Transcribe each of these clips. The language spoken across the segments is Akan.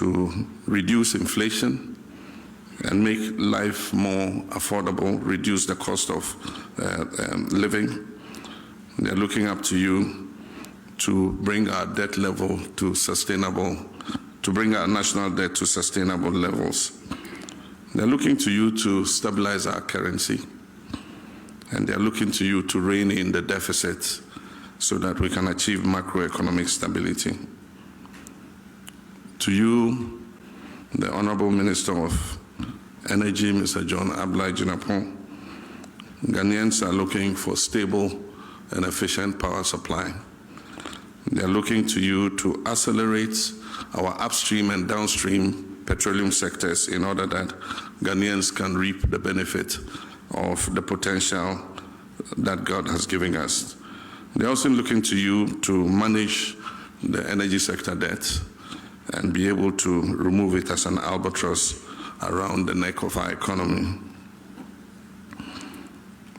to reduce inflation and make life more affordable, reduce the cost of living. They're looking up to you to bring our debt level to bring our national debt to sustainable levels. They're looking to you to stabilize our currency, and they're looking to you to rein in the deficit so that we can achieve macroeconomic stability. To you, the Honorable Minister of Energy, Mr. John Ablai Jinapong, Ghanaians are looking for stable and efficient power supply. They're looking to you to accelerate our upstream and downstream petroleum sectors in order that Ghanaians can reap the benefit of the potential that God has given us. They're also looking to you to manage the energy sector debt and be able to remove it as an albatross around the neck of our economy.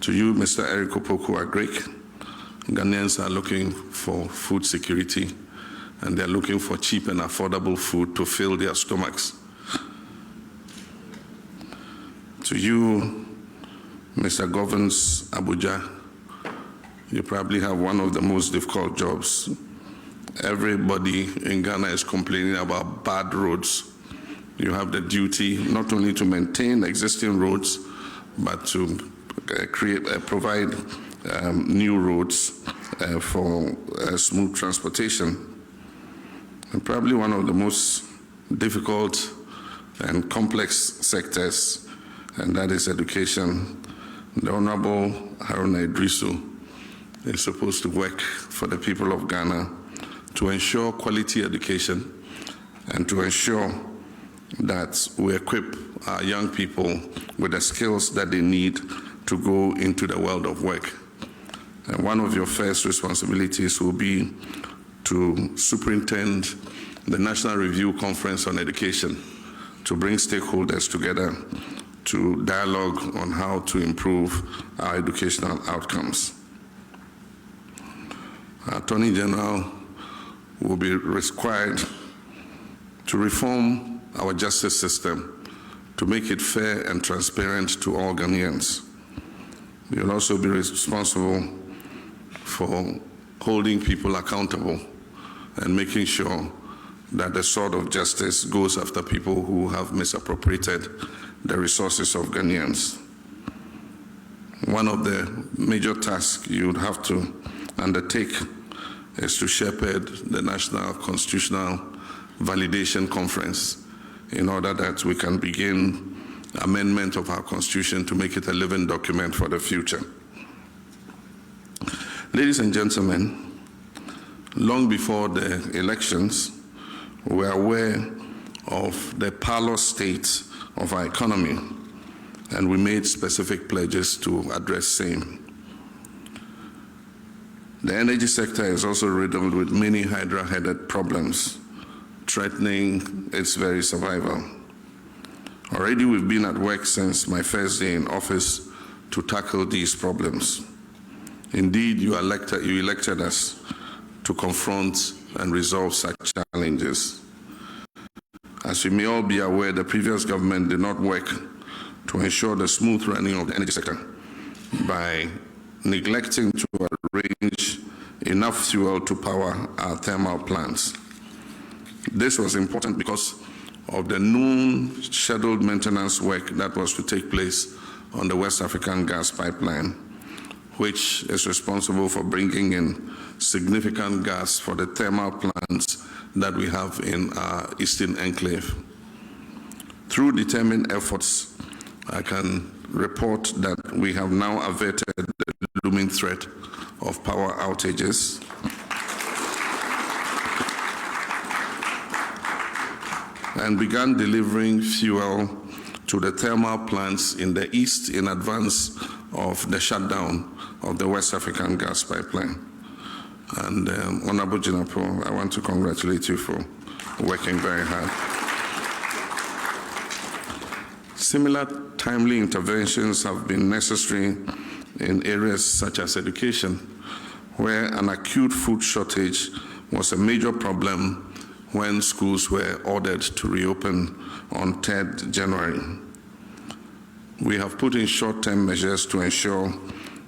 To you, Mr. Eric Opoku-Agric, Ghanaians are looking for food security, and they're looking for cheap and affordable food to fill their stomachs. To you, Mr. Govans Abuja, you probably have one of the most difficult jobs. Everybody in Ghana is complaining about bad roads. You have the duty not only to maintain existing roads, but to provide new roads for smooth transportation. And probably one of the most difficult and complex sectors, and that is education. The Honorable Haruna Idrisu is supposed to work for the people of Ghana to ensure quality education and to ensure that we equip our young people with the skills that they need to go into the world of work. And one of your first responsibilities will be to superintend the National Review Conference on Education, to bring stakeholders together to dialogue on how to improve our educational outcomes. Our Attorney General will be required to reform our justice system to make it fair and transparent to all Ghanaians. You'll also be responsible for holding people accountable and making sure that the sword of justice goes after people who have misappropriated the resources of Ghanaians. One of the major tasks you'd have to undertake is to shepherd the National Constitutional Validation Conference in order that we can begin amendment of our Constitution to make it a living document for the future. Ladies and gentlemen, long before the elections, we were aware of the parlous state of our economy, and we made specific pledges to address same. The energy sector is also riddled with many hydra-headed problems, threatening its very survival. Already we've been at work since my first day in office to tackle these problems. Indeed, you elected us to confront and resolve such challenges. As you may all be aware, the previous government did not work to ensure the smooth running of the energy sector by neglecting to arrange enough fuel to power our thermal plants. This was important because of the known scheduled maintenance work that was to take place on the West African gas pipeline, which is responsible for bringing in significant gas for the thermal plants that we have in our Eastern Enclave. Through determined efforts, I can report that we have now averted the looming threat of power outages. And began delivering fuel to the thermal plants in the east in advance of the shutdown of the West African gas pipeline. And Honorable Jinapo, I want to congratulate you for working very hard. Similar timely interventions have been necessary in areas such as education, where an acute food shortage was a major problem when schools were ordered to reopen on 3rd January. We have put in short-term measures to ensure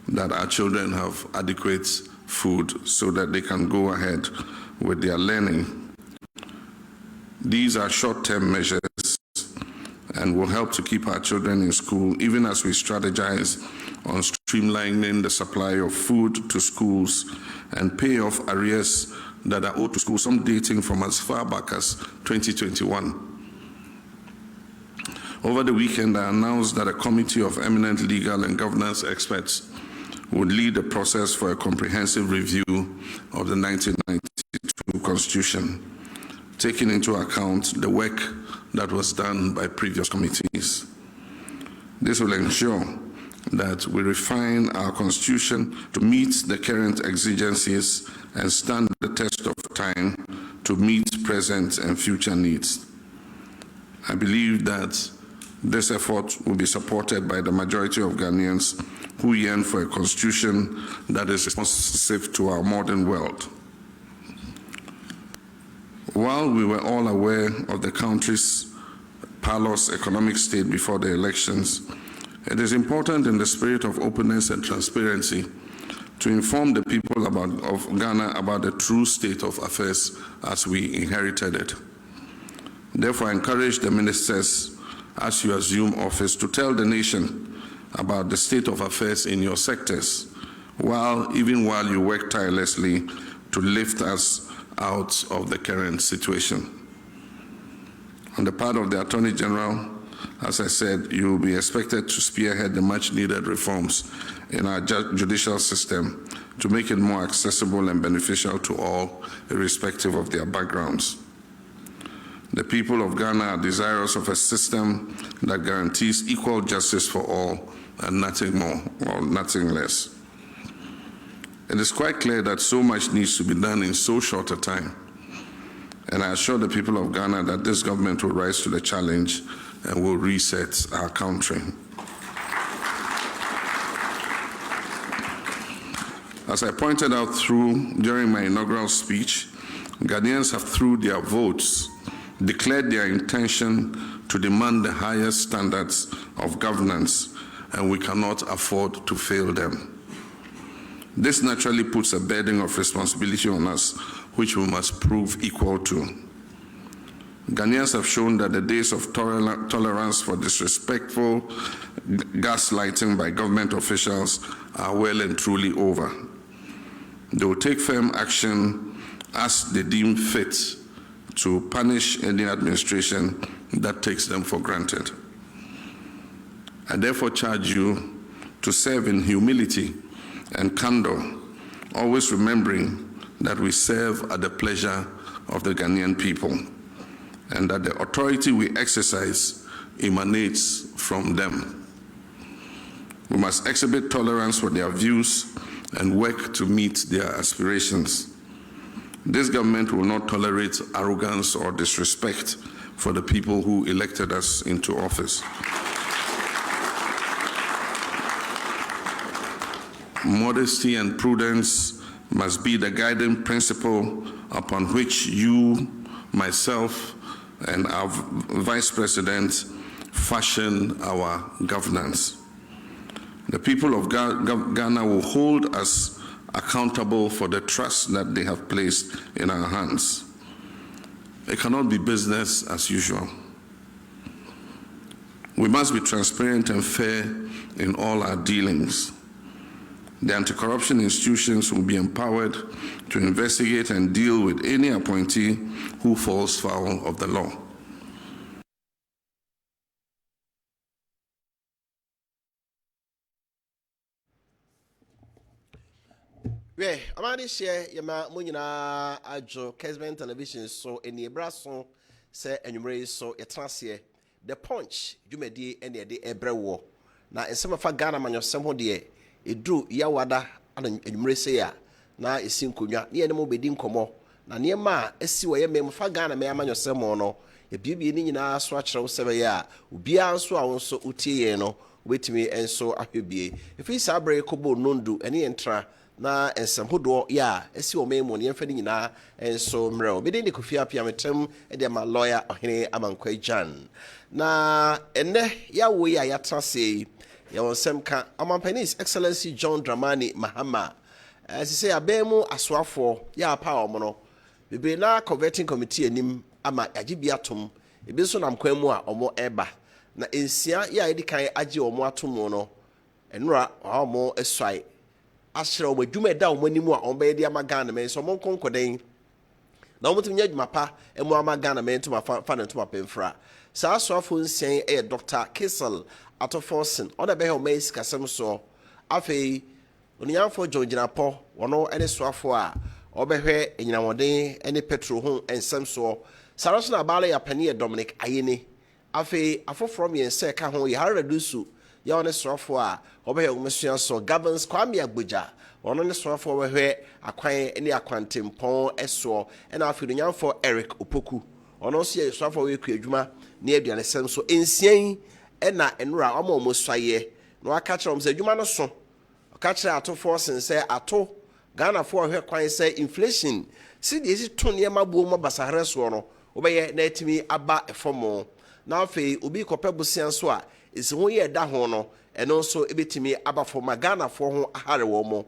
that our children have adequate food so that they can go ahead with their learning. These are short-term measures and will help to keep our children in school, even as we strategize on streamlining the supply of food to schools and pay off arrears that are owed to schools, some dating from as far back as 2021. Over the weekend, I announced that a committee of eminent legal and governance experts would lead the process for a comprehensive review of the 1992 Constitution, taking into account the work that was done by previous committees. This will ensure that we refine our Constitution to meet the current exigencies and stand the test of time to meet present and future needs. I believe that this effort will be supported by the majority of Ghanaians who yearn for a constitution that is responsive to our modern world. While we were all aware of the country's parlous economic state before the elections, it is important in the spirit of openness and transparency to inform the people of Ghana about the true state of affairs as we inherited it. Therefore, I encourage the ministers, as you assume office, to tell the nation about the state of affairs in your sectors, even while you work tirelessly to lift us out of the current situation. On the part of the Attorney General, as I said, you will be expected to spearhead the much-needed reforms in our judicial system to make it more accessible and beneficial to all, irrespective of their backgrounds. The people of Ghana are desirous of a system that guarantees equal justice for all and nothing more or nothing less. It is quite clear that so much needs to be done in so short a time, and I assure the people of Ghana that this government will rise to the challenge and will reset our country. As I pointed out during my inaugural speech, Ghanaians have, through their votes, declared their intention to demand the highest standards of governance, and we cannot afford to fail them. This naturally puts a burden of responsibility on us, which we must prove equal to. Ghanaians have shown that the days of tolerance for disrespectful gaslighting by government officials are well and truly over. They will take firm action as they deem fit to punish any administration that takes them for granted. I therefore charge you to serve in humility and candor, always remembering that we serve at the pleasure of the Ghanaian people and that the authority we exercise emanates from them. We must exhibit tolerance for their views and work to meet their aspirations. This government will not tolerate arrogance or disrespect for the people who elected us into office. Modesty and prudence must be the guiding principle upon which you, myself, and our Vice President fashion our governance. The people of Ghana will hold us accountable for the trust that they have placed in our hands. It cannot be business as usual. We must be transparent and fair in all our dealings. The anti-corruption institutions will be empowered to investigate and deal with any appointee who falls foul of the law. Yeah, amani share yama munyina ajo Kessben television so eni ebraso se enwumre so yetrasie the punch dwumadi ene de ebrewo na ensemafa Ghana manyosem ho de edru yawada ana enwumre se ya na esi nkonwa ne ene mo bedi nkomo na ne ma esi wo ye memfa Ghana me amanyosem no ebiebie ni nyina so akyerew sebe ya obia nso a wonso utie ye no wetimi enso ahwebie efi sabre kobo nondu ene entra na ensem hodo ya esi o memu ne yemfa ni nyina enso mrɛ me de Kofi Appiah metem de ma lawyer Ohene Amankwa Jan na enne ya wo ya yatrase ya wonsem ka Amampanis Excellency John Dramani Mahama say abemu asoafo ya pa omono bebe na converting committee anim ama yagibia tom ebi so nam kwan mu a omo eba na ensia ya edikan age omo atomo no enura omo eswai ahyere omo adwuma eda omo animu a omo be de amaga na men so omo konkoden na omo tumi adwuma pa emu amaga na men to fa na to pemfra sa asoafo nsien Dr. Kessel Atoforsen oda be he omo esikasem so afei oniyanfo Jonjinapo wono ene soafo a obehwe enyinamoden ene petrol ho ensem so Saroso na bale ya pani Dominic Ayene afei afoforo yense ka ho ye haradusu ya one soafo a obehwe omesua so governs Kwame Agboja wono ne soafo obehwe akwan ene akwantempon eso ena afei oniyanfo Eric Opoku ono so ye soafo we kwadwuma ne aduane sem so ensien ena enura omo swaye no aka kire omse adwuma no so catch ato forcing say ato Ghana for hwe kwan say inflation si de esi to ne mabuo mo basahare so no obeye na etimi aba efomo na afei obi kope busian so a esi ho ye da ho no eno so ebetimi aba foma Ghana for ho ahare wo mo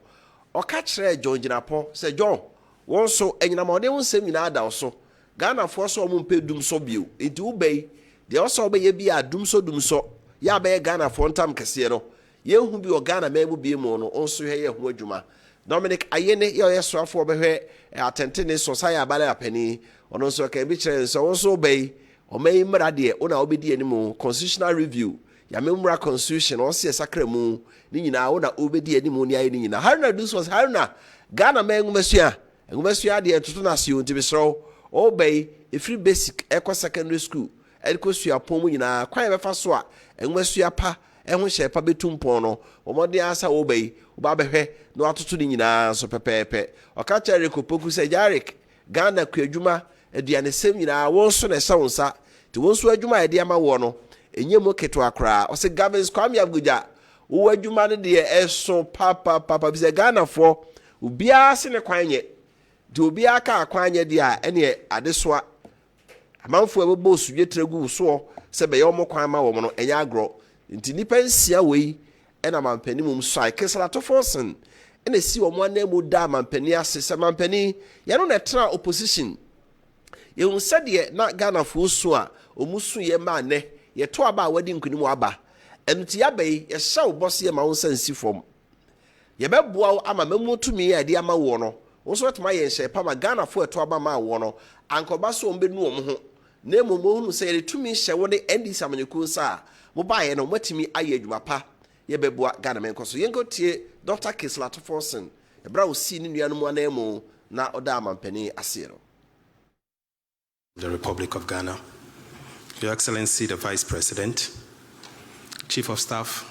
o catch John Jinapo say John won so enyinamode won sem nyina ada so Ghana for so mo mpedum so bio enti ubei de o so obeye bi adum so ya be Ghana for ntam kese no yehu bi Ghana mebu bi mu no onso hye ho adwuma Dominic Ayene ye soafo behwe atentene society abale apani ono so ka bi kire so onso bei o mai mra de ona obedi animu constitutional review ya memra constitution o se sakra mu ni nyina ona obedi animu ni ayi ni nyina haruna dus was haruna Ghana engumesua de tutu na se onti bisro o bei free basic eco secondary school edikosua pomu nyina kwan befa so a engumesua pa ehun hye pa betumpon no omode asa obei oba behwe no atoto ni nyina so pepepe okacha rekopoku se Jarek Ghana kwadwuma aduane sem nyina won so na sawonsa ti won so adwuma ede ama wo no enyemo keto akra o se Gavins Kwame Agboja wo adwuma ne de eso papa bi se Ghana fo obia se ne kwanye de obia ka akwanye de a ene adesoa amanfo ebebo suje tregu so se be yomo kwan ma wo no enya agro nti nipa nsia wei ena mampani mum sai Kessel Atoforsen ena si wo mo anemu da mampani ase se mampani ye no na tra opposition ye hu sede na Ghana fo so a omusu ye ma ne ye to aba wadi nkunimu aba enti ya bai ye sha wo boss ye ma won sansi fom ye beboa ama mamutumi ye de ama wo no wo so tuma ye nhye pa ma Ghana fo eto aba ma wo no ankoba so ombenu wo ho na emomo hunu se ye tumi hye wo de endi samanyeku sa mo bae no matimi aye adwuma pa ye beboa Ghana men koso yenko tie Dr. Kessel Atoforsen e bra wo si ni nuanu anemu na oda amampani ase no The Republic of Ghana, Your Excellency the Vice President, Chief of Staff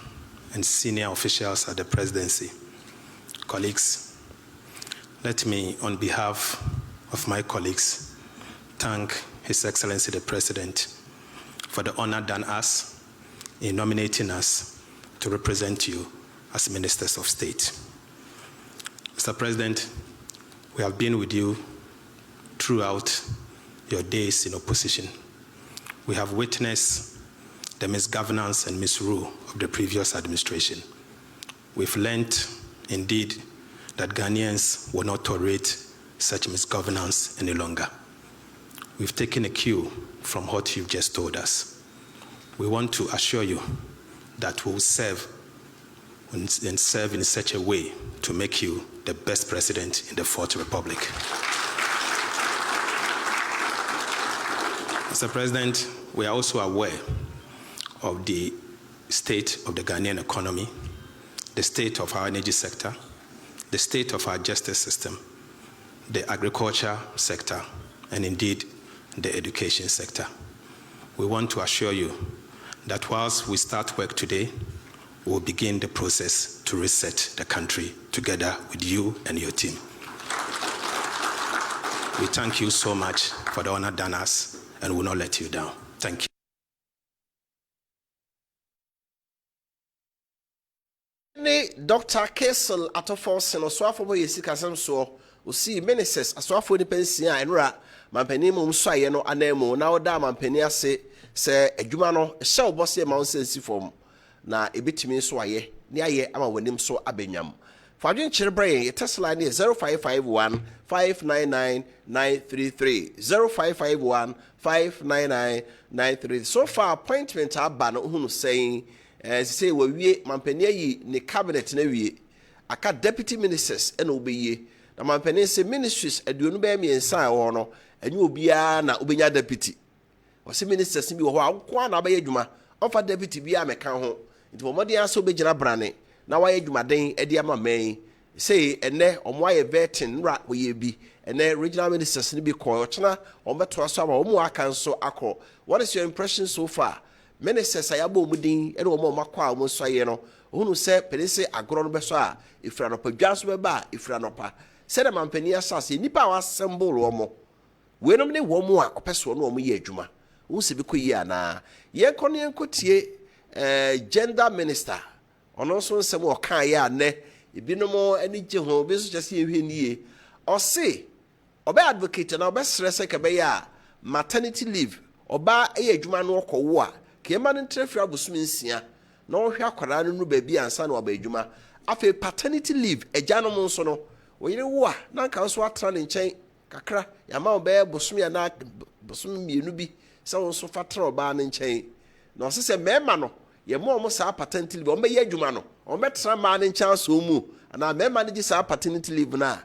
and senior officials at the Presidency, colleagues, let me on behalf of my colleagues thank His Excellency the President for the honor done us in nominating us to represent you as Ministers of State. Mr. President, we have been with you throughout your days in opposition. We have witnessed the misgovernance and misrule of the previous administration. We've learned, indeed, that Ghanaians will not tolerate such misgovernance any longer. We've taken a cue from what you've just told us. We want to assure you that we'll serve and serve in such a way to make you the best president in the Fourth Republic. Mr. President, we are also aware of the state of the Ghanaian economy, the state of our energy sector, the state of our justice system, the agriculture sector, and indeed the education sector. We want to assure you that whilst we start work today, we will begin the process to reset the country together with you and your team. We thank you so much for the honor done us and will not let you down. Thank you. ne Dr. Kessel atofo no so afọ boye sika sem so o si ministers aso afọ ni pension a enura mampani mum so aye no anemu na oda mampani ase se adwuma no hye obose ma won sensi fom na ebetimi so aye ne aye ama wanim so abenyam fadwen kire brain Tesla ne 0551 599 933 0551 599 933 so far appointment aba no hunu saying say we wie mampani yi ne cabinet na wie aka deputy ministers ena obeye na mampani say ministries aduonu ba mi ensan wo no enye obia na obenya deputy wose ministers bi wo ho akwa na abaye adwuma ofa deputy bia meka ho nti bomodi aso obegyina brane na waye adwumaden edi ama man say ene omo aye vetting ra we bi ene regional ministers ni bi ko ochena ometo aso ama omo aka nso akọ. What is your impression so far? Ministers ayabo mudin ene omo makwa omo so aye no hunu se penese agoro no beso a ifra no padwa so beba ifra no pa se na mampani asase nipa wa assemble omo we no ne wo mu a opeso no omo ye adwuma wo se bi ko yi ana ye kono ye kotie gender minister ono so nsem o kan ya ne ebinom ani gye ho bi so kyese ehwe nie o se obe advocate na obe stress ke be ya maternity leave oba eye adwuma no okowo a kema no ntrefia abosum nsia na ohwe akwara no nu ba bi ansa na oba adwuma afi paternity leave agyanom nso no oyire wo a na nka nso atra ne nkyɛn kakra ya ma oba bosum ya na bosum mienu bi sɛ wo nso fatra oba ne nkyɛn na ɔsɛ mema no ye mo saa paternity leave ombe ye adwuma no ometra ma ne nkyɛn so mu na mema ne gi saa paternity leave na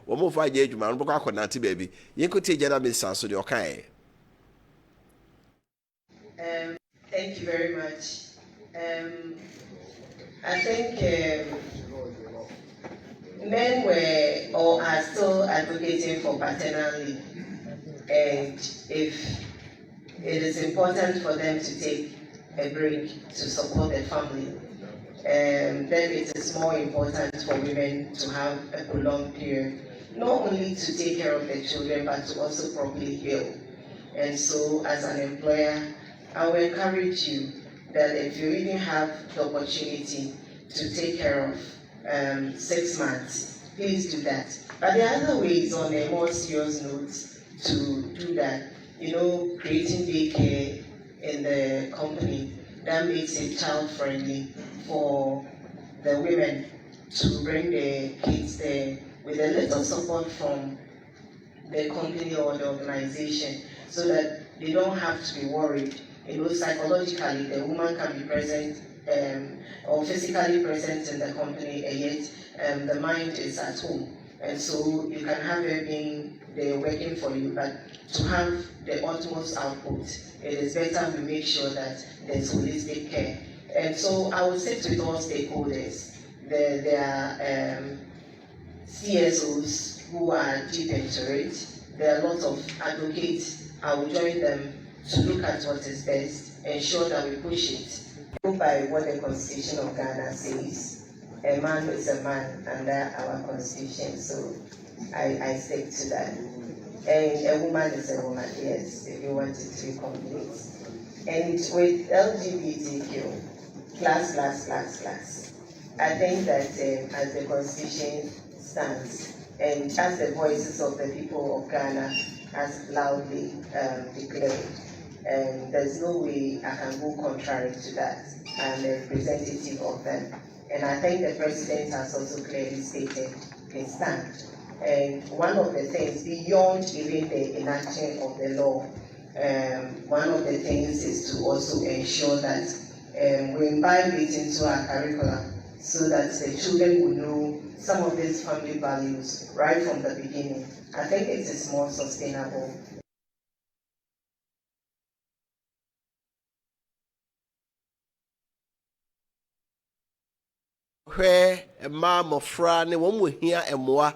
wo mo fa ye adwuma no bɔkɔ akɔnante ba bi yenkotie general minister so de ɔkae. Thank you very much. I think men were or are still advocating for paternal leave, and if it is important for them to take a break to support the family, then it is more important for women to have a prolonged period, not only to take care of the children, but to also properly heal. And so, as an employer, I will encourage you that if you even have the opportunity to take care of 6 months, please do that. But there are other ways, on a more serious note, to do that. You know, creating daycare in the company that makes it child-friendly for the women to bring their kids there with a little support from the company or the organization, so that they don't have to be worried. You know, psychologically, the woman can be present or physically present in the company, and yet the mind is at home. And so you can have her being there working for you, but to have the utmost output, it is better we make sure that there's holistic care. And so I would sit with all stakeholders. There are CSOs who are deep into it. There are lots of advocates. I will join them to look at what is best, ensure that we push it. Go by what the Constitution of Ghana says. A man is a man under our Constitution, so I stick to that. And a woman is a woman, yes, if you want it to be complete. And with LGBTQ, plus. I think that as the Constitution stands, and as the voices of the people of Ghana has loudly declared, there's no way I can go contrary to that. I'm a representative of them. And I think the President has also clearly stated his stand. And one of the things, beyond even the enacting of the law, one of the things is to also ensure that we imbibe it into our curriculum, so that the children will know some of these family values right from the beginning. I think it is more sustainable. Where a mom of Fran, one will hear a more,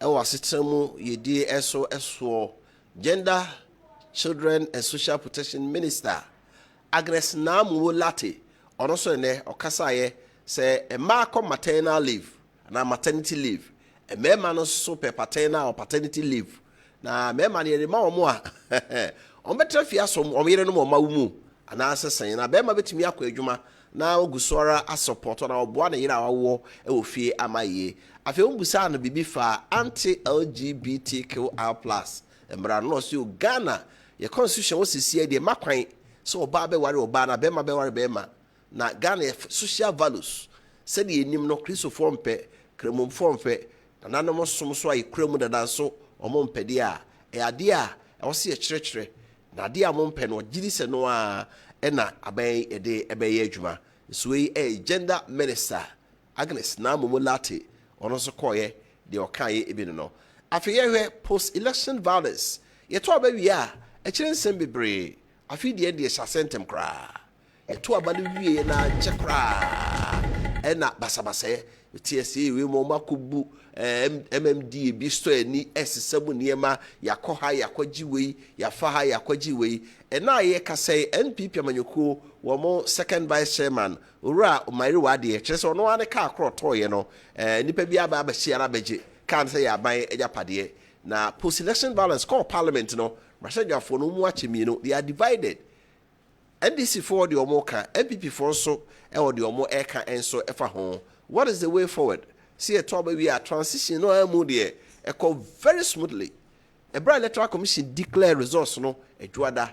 and was it some ye SO Gender, Children and Social Protection Minister Agnes Namu Lati, or also ne or Kasaye, say a mark of maternal leave, and maternity leave, a man super paternal or paternity leave. Now, me money the more. On better fiasum or mere no more maumu, and answer saying, I bear my bit me akwe juma, na ogusora a support na oboa na yira wawo e wo fie amaye afi ombusa no bibi fa anti LGBTQI+ embra no so Ghana your constitution was see the makwan so oba be ware oba na be ma be ware be ma na Ghana social values said the enim no Christopher mpe kremom mpe na nanom som so ay kremu dada so omo mpede a e ade a e wo se kyerɛkyerɛ na ade a mo mpe no gidi se no a e na aban ede ebeye adwuma so yi gender minister Agnes na momolate ono so koye de okaye ebi no afi ye post election violence ye to aba wi a e kyerɛ nsɛm bebre afi de hyasentem kra ye to aba no wie na kye kra e na basabasɛ TSA we mo makubu MMD bi sto ani esesemu niema yakoha yakogiwe yafaha yakogiwe e na ye kasai NPP amanyoko wo mo second vice chairman owura Omari Wade kyerɛ sɛ ɔno ane ka akro toye no nipa bi aba abahia na beje kan sɛ ya ban ejapade na post election violence call parliament no mahadwafo no mu achemi no they are divided NDC for the omoka NPP for so e wo the omo eka enso efa ho. What is the way forward? See a trouble we are transition no mood here. Very smoothly. A bright electoral commission declare results no a juada.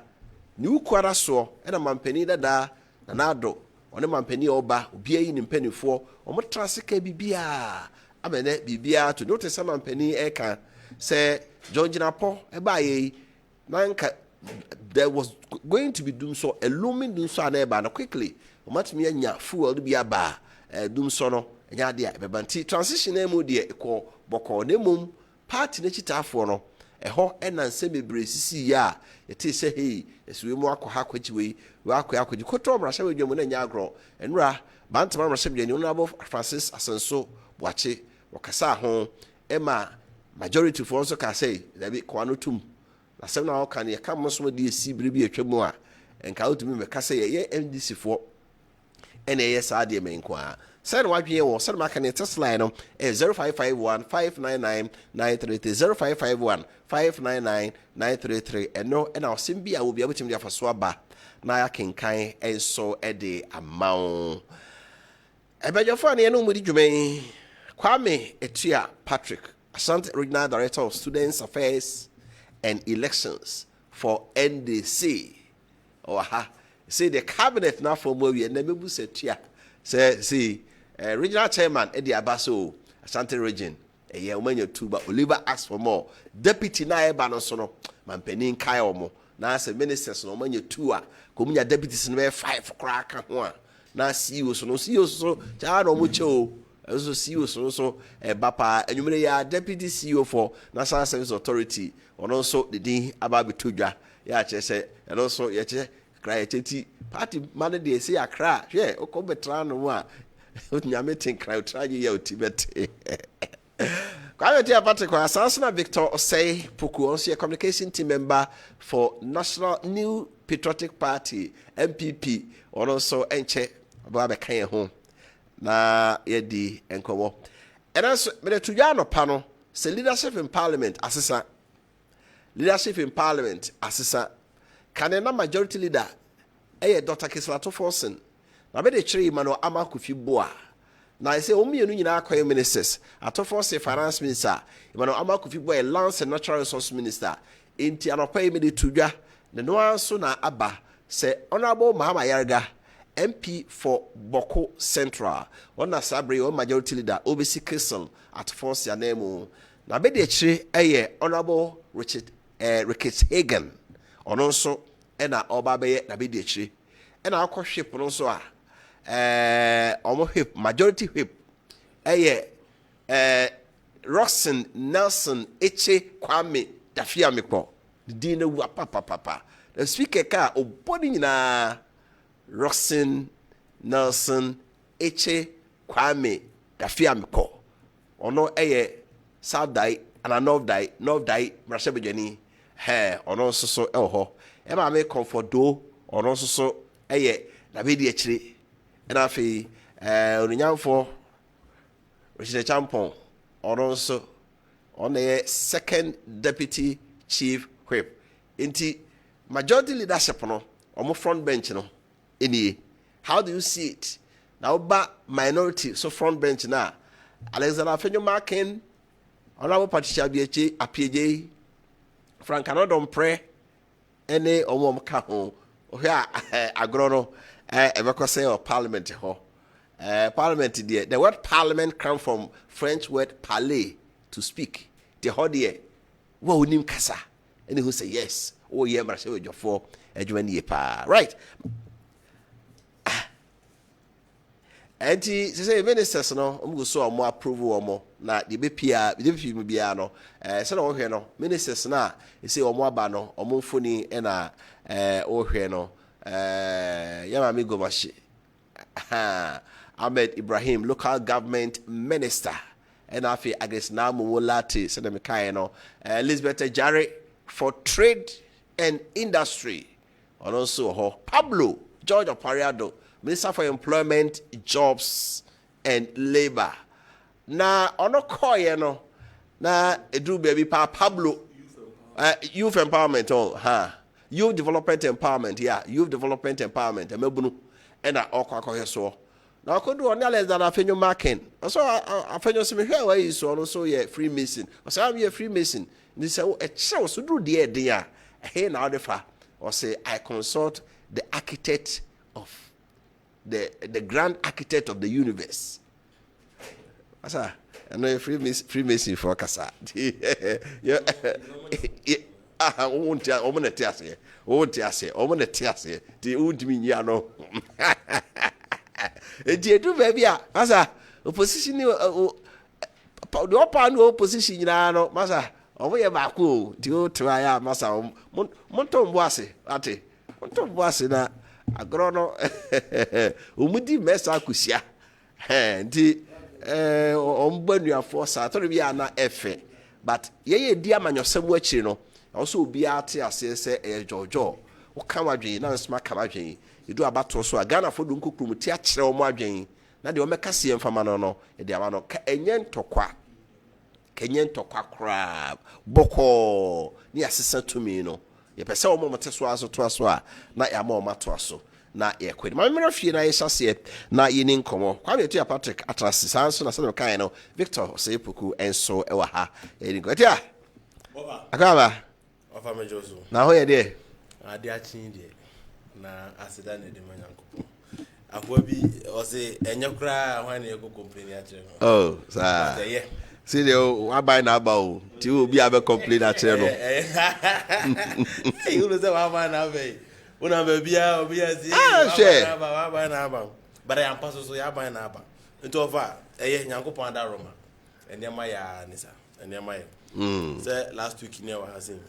New quarter so and a mampeni da nanado on a mampeni oba be in penny for or more transic bibia. I mean bibia to notice some mampeni eka say John Jinapo a baye nanka there was going to be doom so a looming doom so an quickly. Much me nya fuel be a bar. Dum sono nya de bebanti transition emu de ekọ boko ne mum party na chitafo no eho enanse mebre sisi ya ete se hey esuwe mu akọ ha kwagiwe we akọ akọgi kotro mra hye wedwam na nya agro enura bantama mra hye bjani no abo Francis Asenso Boache wakasa ho ema majority for also ka say da bi kwa no tum na sem na ka ne ka moso de esi bire bi atwamu a enka otumi me ka say ye NDC for ene yes ade men kwa send what we want send mark and test line 0551 599 933 0551 599 933 and no and our simbi I will be able to me for swaba na ya kenkan enso ede amount ebejo for na no mudi dwumen Kwame Etua Patrick Asante Regional Director of Students Affairs and Elections for NDC say the cabinet now for more and then maybe say say see regional chairman Eddie Abaso Asante region a year when you two but Oliver asked for more deputy na eba no so no mampanin kai omo na say ministers no man you two a komunya deputies no 5 kraka ho na CEO so no CEO so cha no mo cho so CEO so bapa enwumere ya deputy CEO for National Service Authority ono so the din aba betodwa ya che say and also ye che cry cheti party man dey say akra hwe okobetra no a onyame tin cry try ye otibet Kwame Etua Patrick Asasana Victor Osei Poku also communication team member for National New Patriotic Party NPP or also enche aba kan ho na yedi enkomo and also me to no pano say leadership in parliament assesa can a majority leader Dr. Kislato Forsen na be de chiri mano amakufi boa na I say omienu nyina akoye ministers atofo finance minister mano amakufi boa lands and natural resource minister enti anopa me de tudwa ne no anso na aba say honorable Mahama Yarga MP for Boko Central ona sabre o majority leader obesi Crystal at force ya name na be de chiri honorable Richard Hagen ono nso ena oba be na be de chiri ena akohwe no nso a omo whip majority whip Roxon Nelson Eche Kwame Dafia Mekpo di na wu papa the speaker ka obodi nyina Roxon Nelson Eche Kwame Dafia Mekpo ono south die and north die Brasebejani ono so ho e ma me comfort do ono so na be di achire and afi onyamfo Richard Champon also on the second deputy chief whip inti majority leadership no omo front bench no eni How do you see it? Now, minority, so front bench now. Alexander Afenyo-Markin, Honorable Patricia Appiah, Frank Anodon Pre, any Omom Kaho, here Agrono, ever say or Parliament. Parliament, the word Parliament comes from French word parler, to speak. The hodie, what would him kasa? And who say yes, oh yeah, but I say with your four, right? And he say ministers no go so more approval more na the bepia the bia no say no hwe no ministers na he say omo aba no omo mfoni e na o hwe no yama mi go mashi Ahmed Ibrahim, local government minister, and afi against na mo lati say me kai no Elizabeth Jare for trade and industry, and also Pablo George Opariado, Minister for Employment, Jobs and Labor. Na ono koye no na edu baby pa Pablo youth empowerment youth development empowerment youth development empowerment emebunu ena okwa so na kodu on Alexander Afenyo-Markin so Afenyo se me hwe we so no so ye Freemason so am ye Freemason ni say e che so do de eden a he na odefa or say I consult the architect of the grand architect of the universe. Asa, I know Freemason for Kasa. Yeah, won't tiase. The would mean ya no. Do baby, Asa, opposition, the open opposition, no, Massa, over your back, to try, Massa, Monton Boise, Ate, Monton Boise, agrono umudi mesa kusia ndi ombanu afo to be na efe but ye di amanyosem akiri no also obi ate ase se jojo wo kan wadwen na nsema kan wadwen edu abato so Ghana fo du nkokrum ti akire o mo adwen na de o mekase emfama no e de ama no ka enye ntokwa kra boko ni asesa tumi no ye pese o mo teso aso to aso a na ya ma o mato aso na ye kwedi ma mmere fie na ye hyase na ye ni nkomo kwa me tia Patrick atrasi sanso na se no kan no Victor Osepoku enso e wa ha ye ni gwatia akaba ofa mejoso na ho ye de ade achin de na asida ne de manyankopo akwa bi o se enye kra hwan ne go complain a kire no oh sa see the why na about ti obi abe complain a kire no you know say why na be una be bia obi asi why na ba but I am pass so ya ban na ba nti ofa nyankopon da roma enema ya nisa enema ya say last week ne wa hasin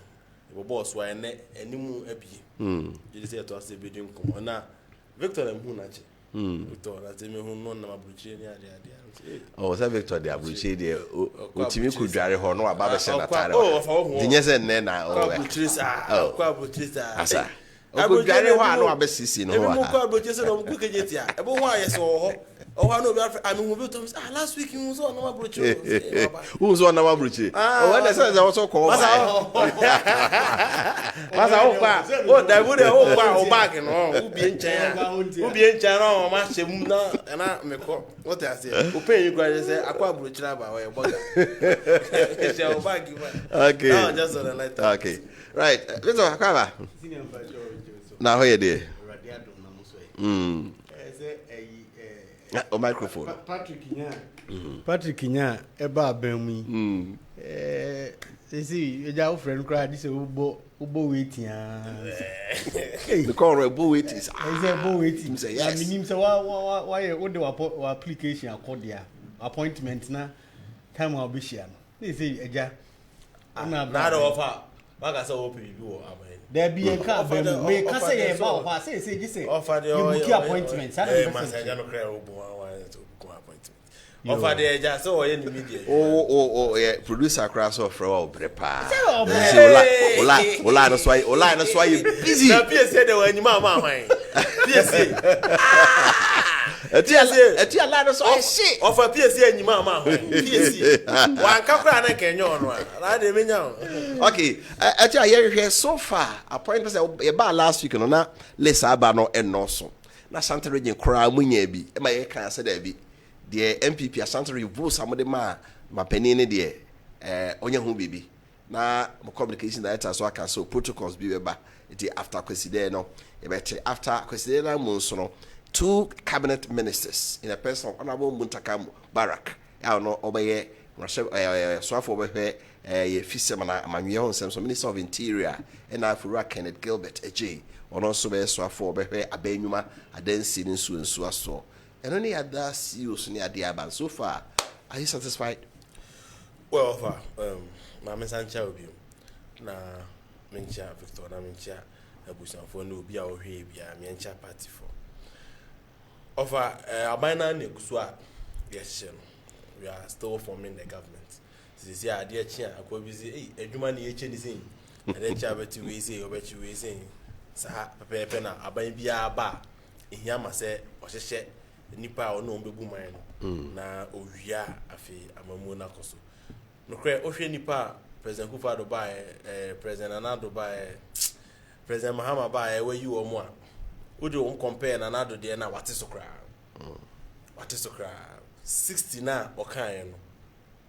the boss wa ene enimu apie you say to say be din kom na Victor em hu na che Victor na te me hu no na mabruchi ni ade oh say Victor de abruchi de otimi ku dware ho no aba be se na tare oh dinye se nne na kwa butris asa oku dware ho anu abesisi no ho ha kwa butris no mku kejeti a ebo ho ayeso ho oh no be ami hu be to last week hu so na mabruchi hu so na mabruchi oh when say say so ko masa o kwa o da bu de o kwa o bag no ubie nchen no ma shemu na meko what I say o pay you guys say akwa bruchi na ba we boga say o bag okay no just on like that okay right let's go akaba na ho ye de o microphone Patrick nya eba abami see eja o friend cry this ubo waiting the call ebo waiting is ebo waiting say yes I mean say why o de wa application akọ dia appointment na time will be share they say eja na do offer baga say o pay you abai there be a car me ka say e ba offer say you say offer the appointment say man say no cry o bo appointment offer the eja so o ye ni media yeah producer crash off for prepare ola no so you busy na PSA de wa nyima ma hwan PSA eti ala no so shit offer PSA nyima ma hwan PSA wan ka kra na kenyo no ala de menya okay eti aye hwe so far appointment say e ba last week no na lesa ba no eno so na Ashanti region koraa munya bi e ma ye kan say da bi de MPP Ashanti region vote samode ma panin ne de onya hu bibi na mo communication director so aka so protocols bi beba it after kweside no e be after kweside na mo so no 2 cabinet ministers in a person honorable Muntaka Barak ya no obeye so afọ obehwe ye fisem na amanwe ho nsem so minister of interior and afura Kenneth Gilbert AJ ono so be so afọ obehwe abanwuma adansi ne nsu aso eno ne yada CEOs ne ade aban so far are you satisfied? Well, my mensancha obi na mencha Victor na mencha abusanfo na obi a ohwe bia mencha party for offer abana na ekuso a yes we are still forming the government this year ade chia akwa bizi adwuma na yeche ni sin ade chia beti we say obechi we say sa pepe na aban bia ba ehia ma se ohyehe nipa ono ombebu man na owia afi amamu na koso no kre ohwe nipa president Kufa Dubai president Anado Dubai president Mahama ba we you omo a wodi on compare na Anado de na wate so kra 60 na okan no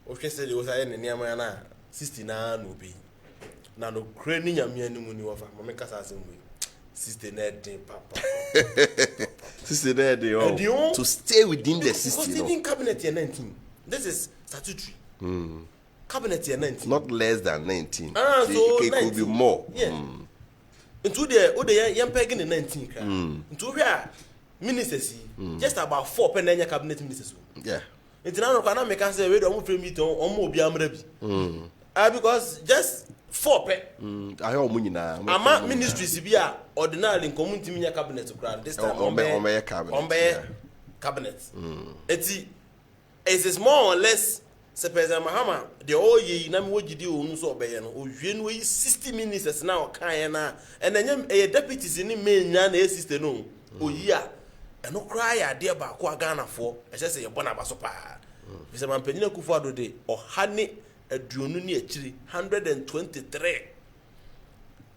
ohwe se de wo say ne niam na 60 na no bi na no kre ni nyame animu ni wofa mo me kasa asem we 60 na den papa 60 there to stay within the 60 because even cabinet year 19 this is statutory cabinet year 19 not less than 19 so it could be more into the young peg in 19 into where ministers just about 4 penanya cabinet ministers into now can make us say we don't frame it on mo bi amra bi because just 4 pe ayo mu nyina ama ministries bi a ordinarily community minya cabinet kra this time on cabinet eti is more or less se president Mahama the all ye na me wogidi onu so obeye no ohwie no 60 ministers na o kan na enanyam deputies ni menya na assistant no oyi a eno kra ya de ba ko Ghana fo ehye se ye bona ba so pa bi se man panyina Kufu Ado de ohane aduonu ni akiri 123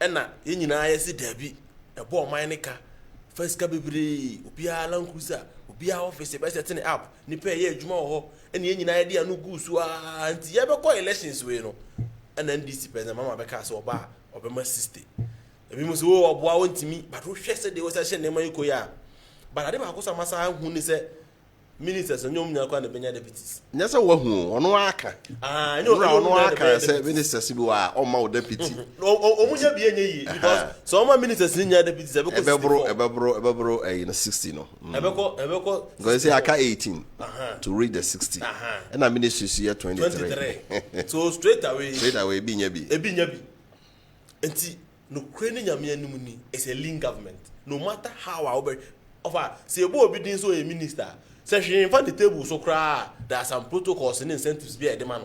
ena yenyina ayesi dabi ebo omaneka first ka bebre obia lankusa obia office be setting up ni pe ye adwuma ho ena yenyina ye dia no gusu a nti ye be ko elections we no ena NDC president mama be ka se oba obema 60 ebi mo se wo oboa wontimi but wo hwe se de wo se hye ne man ikoya but ade ba ko sa masa hu ni se ministers nyom nya kwa na benya deputies nyasa wo hu ono aka ono aka se ministers bi wa o ma deputy o munya bi enye yi because so ma ministers nya deputies e be ko ebebro na 60 no ebeko go say aka 18 to reach the 60 and na ministries year 23 so straight away bi nya bi enti no kreni nyame anim ni is a lean government no matter how our offer say ebo obi din so a minister say in fact the table so cry there are some protocols and incentives be the man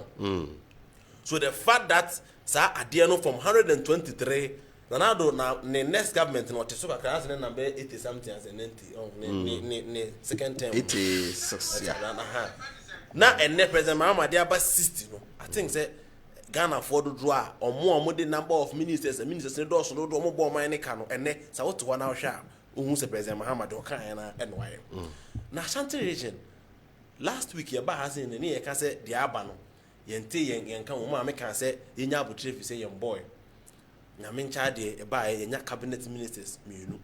so the fact that sir adiano from 123 nanado na next government no te so ka class na number 80 something and 90 ne second term 86 na enne president Mahama dey about 60 no I think say Ghana for do draw omo the number of ministers and ministers do so do omo bo man ne ka no enne sa what to na hwa ohun se president Mahama do kan na enwaye na Ashanti region last week ya ba has in ne ye ka say the aba no yente yen kan wo ma me kan say yenya abotre fi say yen boy na me ncha de e ba yenya cabinet ministers mienu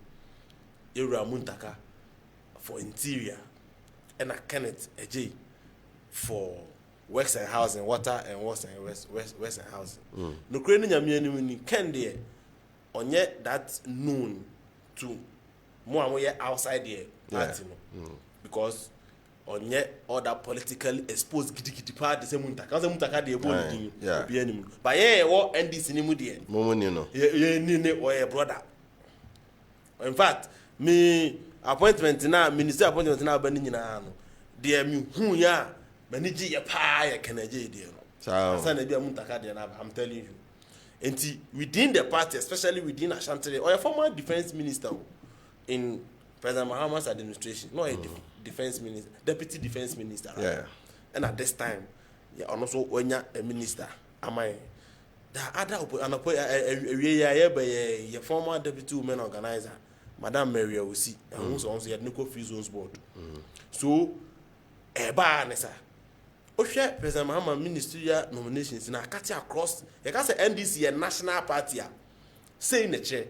Ewura Muntaka for interior and Kenneth AJ for works and housing, water and west and housing. No kreni nyame anim ni ken de onye that known to mo amoye outside there party no because onye other politically exposed gidi part the same Muntaka de ebo ni obi anim but ye wo NDC ni mu de mo ni no ye ni o brother in fact me appointment na minister appointment na ba ni nyina no de me hu ya maniji ya pa ya kanaje de no so na bia Muntaka de na I'm telling you enti within the party especially within Ashanti or a former defense minister in President Mahama's administration no a defense minister deputy defense minister and at this time yeah also onya a minister am I the other anapo a former deputy women organizer Madam Mary Osi and also had no free zones board. So eba nesa. Ohwe President Mahama ministerial nominations na akati across you can say NDC and national party say in the chair.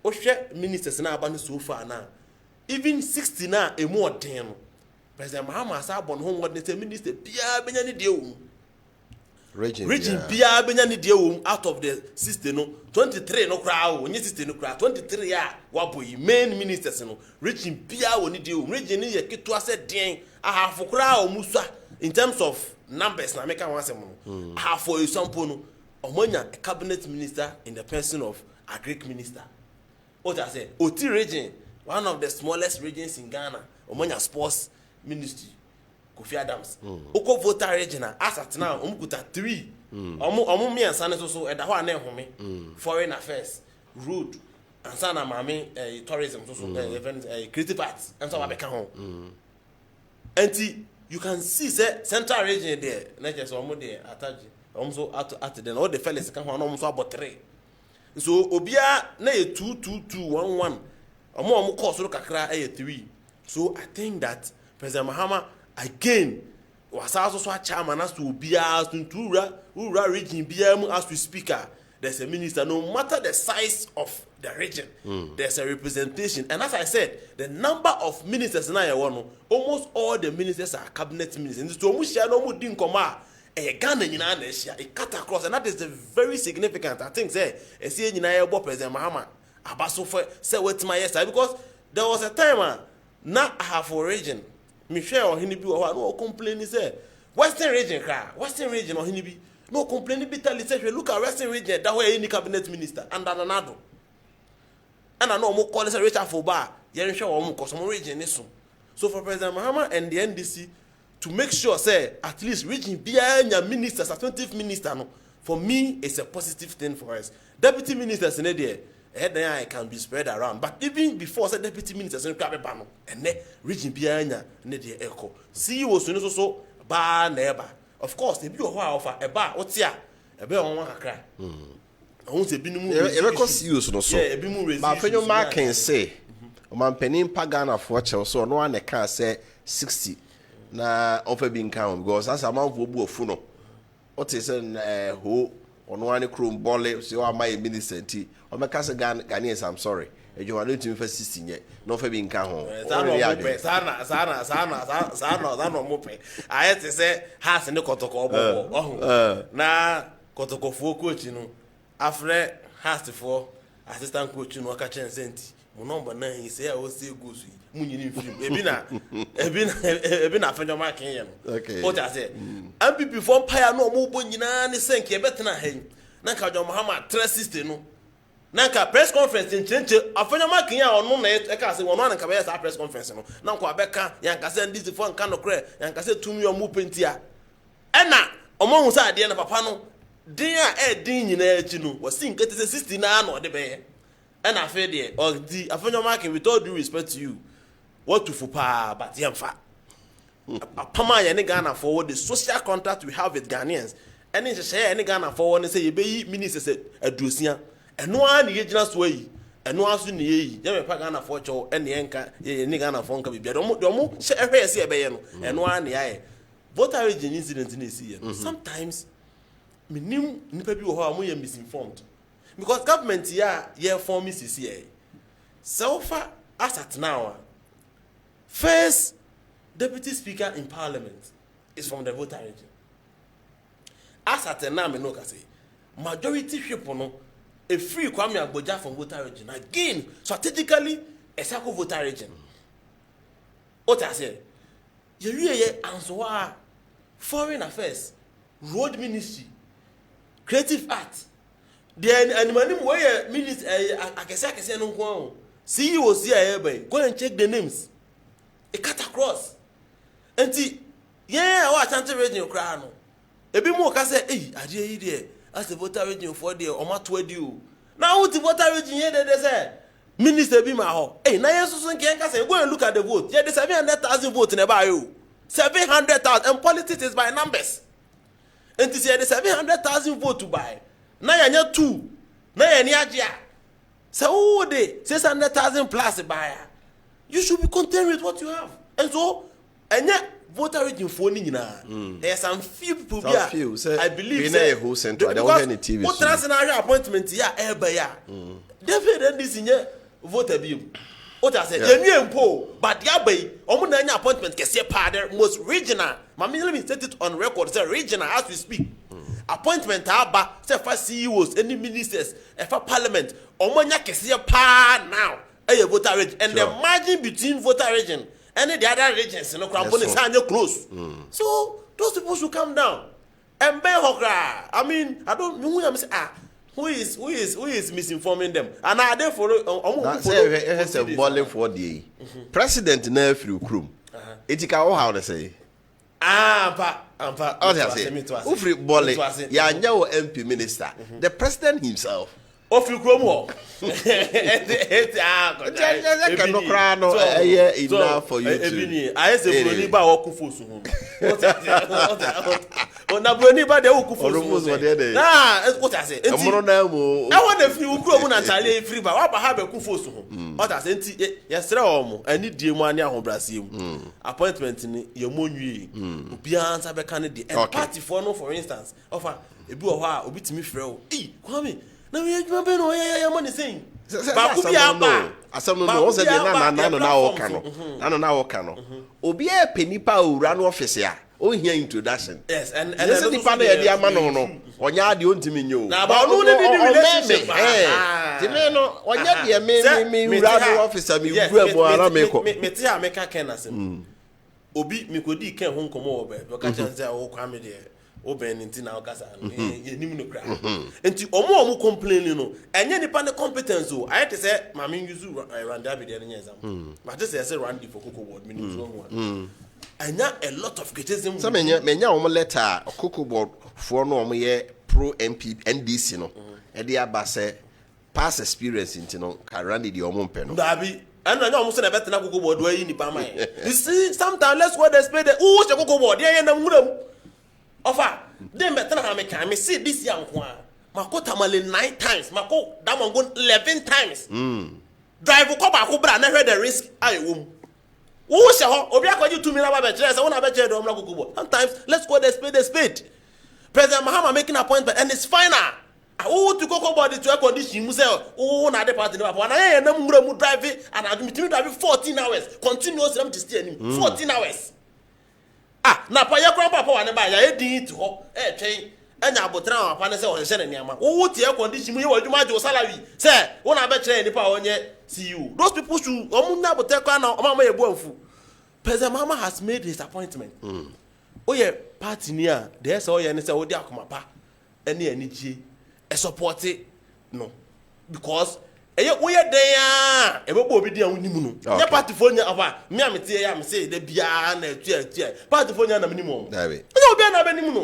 Ohwe ministers na aba so far na even 60 na e more den. President Mahama has abon home what the minister bia benya ni de Region bia benya ni de out of the 60 no 23 no kra o onye 60 no kra 23 ya waboyi main ministers no region bia woni de region ni ye keto ase den ahafo kra o musua in terms of numbers na make am asem no ahafo example no omonya a cabinet minister in the person of agric minister what I say Oti region one of the smallest regions in Ghana omonya sports ministry Kofi Adams. Oko voter region as at now omukuta 3. Omu me ansa so eda ho ana ehome. Foreign affairs, road, ansa na mame tourism so event creative arts and so abeka ho. Enti you can see say central region there na just omu there ataji. Omu so at then all the fellas kan ho na omu so about 3. So obia na 22211. Omu course ro kakra 3. So I think that President Mahama again was also a chairman as to be as to region BM as to speaker. There's a minister, no matter the size of the region, there's a representation. And as I said, the number of ministers in Iowa, almost all the ministers are cabinet ministers. So we share no more din koma a Ghana in Asia, a cut across, and that is very significant. I think say a see in Iowa President Mahama Abaso say what my yes because there was a time not half a region. Michelle or Hinibi or no complaining say Western region or Hinibi no complaining bitterly say look at Western region that way any cabinet minister and another and I know more call say Richard Foba yen show or more some region is so for President Mahama and the NDC to make sure say at least region behind your ministers 20th minister no for me it's a positive thing for us deputy ministers in there I can be spread around. But even before the deputy ministers in Krabebano and ne region behind ne the echo. CEO so ba neighbor. Of course, the be offer a bar, what's ya? A bear on one cry. I won't say CEO no so. But when your mark can say, man penny pagana for so no one can say 60 na offer being count because as a man will funo. What is who on one chrome bolle, so I my minister. O me kase Ghanaians I'm sorry. You are not to first 16 yet. No for being can home. Sana no mope. I had to say has in the kotoko na kotoko fo coach no. Afre has to for assistant coach no ka chen senti. Mo number 9 he say I will say go so. Mu nyini film. Ebi na afenjo mark yen no. Okay. What I say. MPP for empire no mo bo nyina ne senke betena hen. Na ka John Muhammad 360 no. Nanka press conference in chenche afanya makin ya onu na e ka se wono anka be ya press conference no na nko abeka yanka se ndisi fo nka no kre yanka se tumi o mu pentia e na omo hu sa ade na papa no din a din nyina achi no wasi nkete se 60 na na ode be e na afa de o di afanya makin with all due respect to you what to fupa but yemfa apama ya ne Ghana for the social contract we have with Ghanaians and in share ne Ghana for one say ye be ministers aduosia eno a ne yegina so yi eno aso ne yi ye me pa Ghana for cho ene enka ye ne Ghana for nka bibia do mo she ehwe se ebe ye no eno a ne yae voter region incident na esi ye sometimes minim nipa bi wo ho a mo ye misinformed because government ya ye form is here so far as at now first deputy speaker in parliament is from the voter region as at now me no ka say majority people no a free Kwame Agboja from voter region again strategically a circle voter region. What I say, you answer foreign affairs, road ministry, creative art. The animal where minister I can say no go. CEOs here go and check the names. A cut across. And see, yeah, what Santa region crown. A bit more can say, hey, I did here. As the voter region for the or mat you. Now the voter region here they say minister be my ho. Hey, na yeso so nken ka say go and look at the vote. Yeah, the 700,000 vote in about you. 700,000 and politics is by numbers. And this year the 700,000 vote to buy. Na ya nya 2. Na ya ni agia. say oh they 600,000 plus buyer, you should be content with what you have. And so and yet voter region for there's some few people here. I believe say who central they want any TV. What transnational appointment here definitely this in your voter bill. What I say, but the appointment can say most regional. Let me set it on record. Say regional as we speak. Appointment say for CEOs, any ministers, for parliament. Omonya can say now. Voter region and the margin between voter region and the other regions, is close. So those people should come down. And I mean, I don't know who is misinforming them? And are they follow? That's a balling for the president now through Krum. It can how to say. Ufri Bolle, Yanyo MP minister, the president himself. Of you Cromo. Cannot cry no enough for you to. I say, Bruniba or Kufusu. On a Bruniba, the Okufu. Nah, what I say. I want a few Cromo and Tally free, but I have a Kufusu. What I say, yes, I need the money on Brazil. Appointment in your moon, Bians have a candidate. And party for instance, offer a boa, a bit me frail. Kwame. No, you remember no money saying. But could be a some no say na Obi a penipa run office ya. O here introduction. Yes, and the panel ya dia ma no. Onya de ontimi nyo. Na ba no dey relationship. Ti me no onya de me run officer me wu abo ara me ko. Me ti America ken asem. Obi me ko di ken ho nkomo obe. Do ka chan say o kwame de oben nti na okasa enim no kra enti omo complaining no enye nipa ne competence o I say mama use Randy Abide ne nyezam but this say Randy for Cocoa Board me use one anya a lot of criticism so menya omo letter Cocoa Board for no omo ye pro MP NDC no e dey aba say past experience nti no ka Randy di omo mpe no dabi and I almost say better na Cocoa Board wey ni pa man you see sometimes let's go the spade who say Cocoa Board dey na muram offer them better than me see this young one. Mako tamale 9 times. Mako damon go 11 times. Drive ko ba ko bra na hwe the risk I wom. Wo se ho obi akwaji 2 million ba be chere say wona be chere do mla Cocoa. Sometimes let's go the spade. President Mahama making appointment and it's final. Who to Cocoa Board to a condition mu say who na the party na na na mura mu drive and admit drive 14 hours continuous them to stay 14 hours. Na pa ya kron papa wa ne ba ya edin to ho twen anya abotra papa ne se o hye ne niam wo tie condition mu ye wadwuma jo salary say wo na be kire nipa onye CU those people should omu na abotra kwa na o ma ye buanfu President Mahama has made his appointment oye party ni a dey say oye ne say wo di akomapa ene anigye e support no because eye wo ye den a e bebo obi di an nimu no ye party fo nya afa me amete ya me say de bia na atu party fo nya na minimu dawe enya obi na be nimu no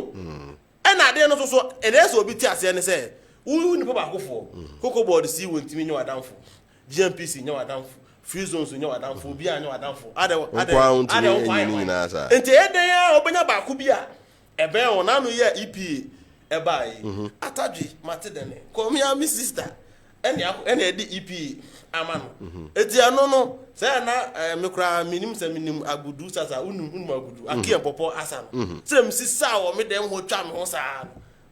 e na de no so e dey say obi ti ase ne say wu ni papa akofo Cocoa Board si wo ntimi nya wadamfo GMPC nya wadamfo free zones nya wadamfo obi anya wadamfo ade na sa enti e den a obenya ba ku bia e be won na no ye EPA e bai atadwi matedene come here my sister ene di EP amano eti ano no say na mekura minim se minim agudu sasa unum agudu akie popo asa no sem sisa wo me dem ho twa me ho sa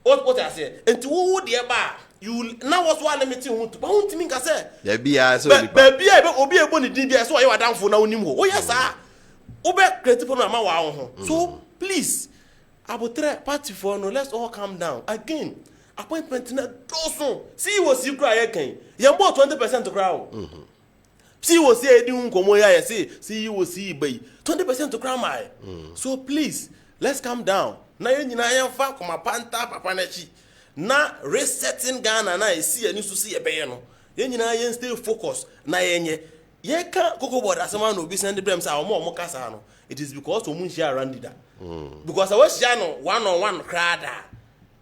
what I say enti wo de ba you na was one limit hu to ba hu ntimi nka say ya bia so ba bia be obi ebo ni din bia so ye wadanfo na onim ho wo yes ah wo be creative no ma wa ho so please abotre party for no let's all calm down again appointment na dosun see wo si kra ye kan ye mbo 20% kra o see wo si edi nkomo ya ye see wo si bai 20% kra mai so please let's calm down na ye nyina ye fa koma panta papa na chi na resetting Ghana na esi ani so si ye be no ye nyina ye stay focus na ye nye ye ka Cocoa Board asema no obi send them say omo kasa no it is because omu share around that because I was share no one on one kra da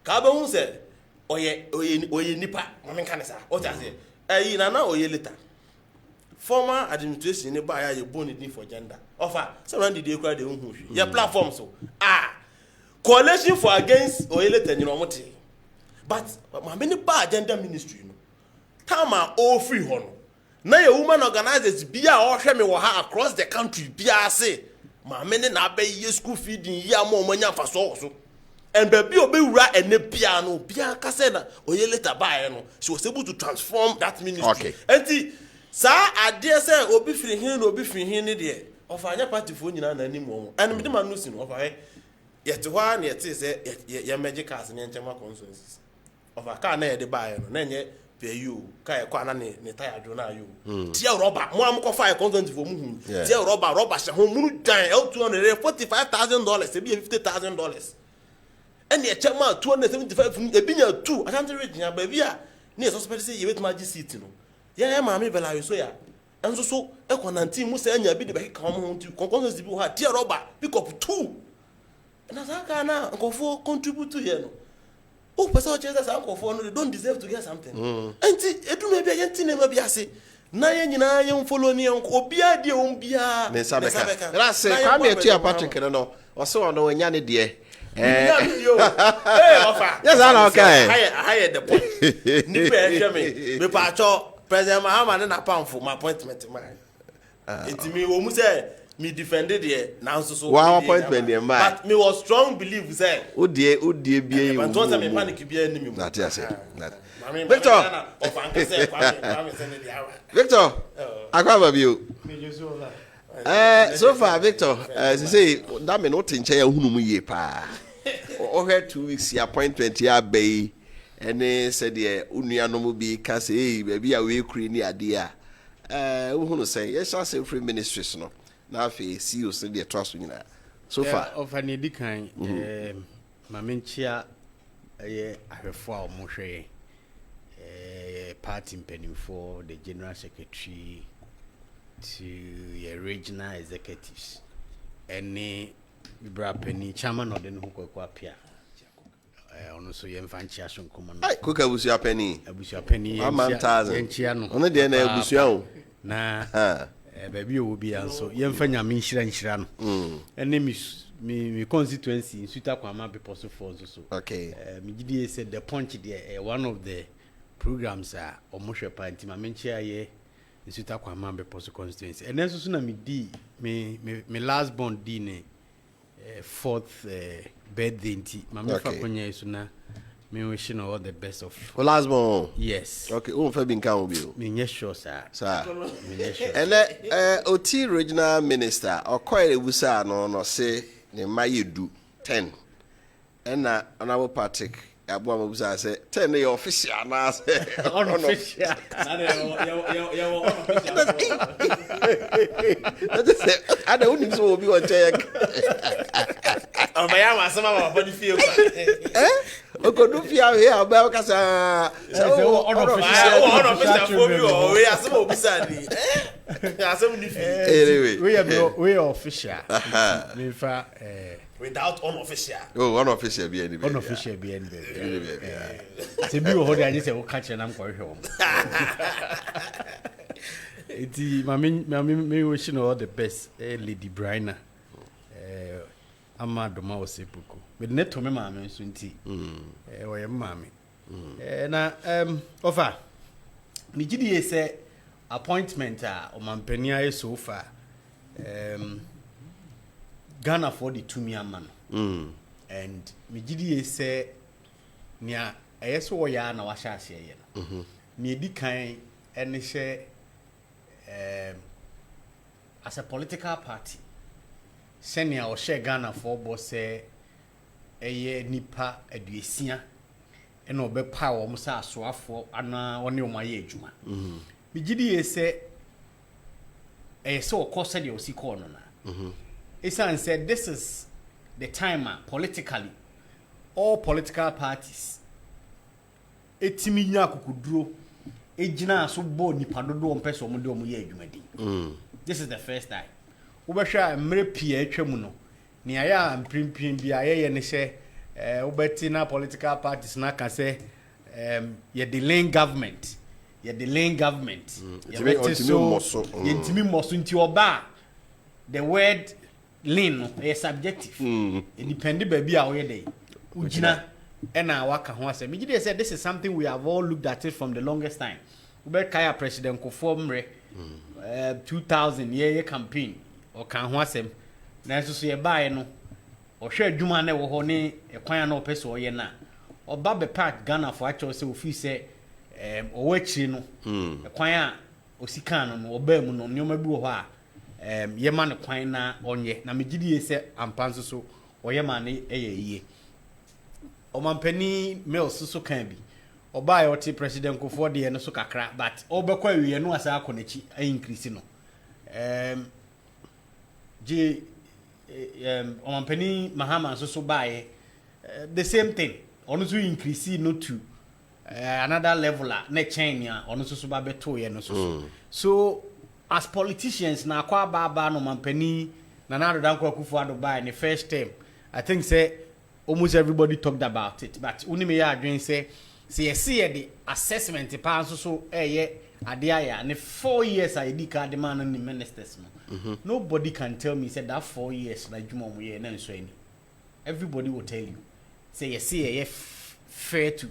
ka ba hu say oye nipa mama kan sa o ta say na oye later former administration ni ba ya ye boni din for gender offer so run the dey kra dey hu hwi your platform so coalition for against oye later ni omo te but mama ni ba gender ministry no Tama all free hono. Na ye woman organizers bia or hwe me wo ha across the country bia say ma me ne na be ye school feeding ya mo manya fa so. And baby obewura ene bia no bia ka say na oye later buy no. She was able to transform that ministry. Okay. Enti sa ade say obi firi hin na obi firi hin ne de of anya party fo nyina na anim wo. And me de man no si no of aye yet hwa na yet say ye magic cars ne nchema consensus. Of a car na ye de buy no na nye you kai kwa na ne tire do na you tia rubber mo am ko fire content for mu tia rubber she ho mu dan $245,000 e be $50,000 and the chairman 275 e bi nya 2 asante rate nya ba bia na suspect say you wait magic seat no ya ma me bela so ya enso so e ko 19 mu say nya bi de be ka mo ho content bi ha tia rubber pick up 2 na saka na nkofo contribute to here no. Oh, person Jesus uncle for no, they don't deserve to get something. Enti edu me bia yenti ne ma bia se. Na ye nyina ye follow ni onko obia de ombia. Ne sabeka. That's Kwame Appiah Patrick no. Oso ono nya ne de. Hey, offer. Yes, I okay. Higher the point. Ni pe hwe me pa cho President Mahama na pamfo my appointment man. Enti me wo mu say me defended here now so wow appointment there man but me was strong believe say udie bia you but don't say me panic bia ni me that yes Victor Victor akwaba bio so far Victor say that me not in chair hunu mu ye pa o had 2 weeks appointment ya bay ene said there unua no mu bi ka say baby a we kuri ni ade a hunu say yes say free ministries no na fe see us the trust nyina so far of an edikan mamenchia ahwefo a omohwe party for the general secretary to your regional executives any bra penny chairman of the Wofa Kofi Appiah ono so yemfa nchia so nkomo no ai kuka busu penny yenchia no ono de na ebusua o na baby obi anso yemfa nyame nhyira no ene mi constituency in Suta Kwama people so for so okay me gidi said the punch there one of the programs are omohwe party ma menchia ye in Suta Kwama people so constituency and then so na me di me last born di ne 4th birthday nti ma me fa konya so na me wishing all the best of for last born yes okay o fa bi nkan obi o me nye sure sir me nye sure and oti regional minister okoye ebusa no say ne mayedu 10 and honorable Patrick abu abusa say 10 na official na say unofficial I don't need so obi on check Obaya ma sama ma body feel okodu fia here oba kasa so unofficial for me o we asema obisa ni asema ni anyway we are official me fa without unofficial unofficial be any unofficial be any se bi wo ho de anye se wo ka kire na mko hwe o iti me wish you all the best Lady Brina ama doma osepuko with neto me maame nso nti wo ye maame na offer ni gidi say appointment a o mampani aye so far Ghana for the 2 million man and me gidi say nia eyeso wo ya na wa sha ase ye no ni edi kan ene hye as a political party senior or share Ghana for boss eye nipa aduesia ena obepa wo mo sa asoafo ana woni o maye adwuma me gidi say so o course de o si call no na Isan said this is the time politically all political parties etimi nya kokuduro ejina so bo nipa dodo o mpese o mo de o mo ye adwumadi this is the first time ubehwa mre pia atwam no ne aya mprimpin bia ye ne hye ubeti na political parties na ka say ye delaying government ye ntimi moso nti oba the word lean is subjective it depends baby a we dey ugina ena waka ho asem me dey say this is something we have all looked at it from the longest time ube kaya president Kofo mre 2000 ye campaign o kan ho asem na so so ye bae no o hwe adwuma na wo ho ne ekwan na opese o ye na oba be park Ghana for actually say ofi say o wachi no ekwan a osika no oba mu no nyoma bi wo ho a ye ma ne kwan na onye na megidi se ampanso so oye ma ne eyeye omampani Mills so kan bi oba ya oti president Kofo de no so kakra but obekwa wiye no asa akonachi increase no omampani Mahama so bae the same thing onu so increase no to another level na chain ya onu so ba beto ye no so as politicians na akwa baba no omampani na Nana Dankwa Akufo-Addo bae the first time I think say almost everybody talked about it but uni me ya adwen say see the assessment pa so ade aya ne 4 years I did card man and the ministers no. Nobody can tell me said that 4 years na dwuma mo ye na so any. Everybody will tell you say fair to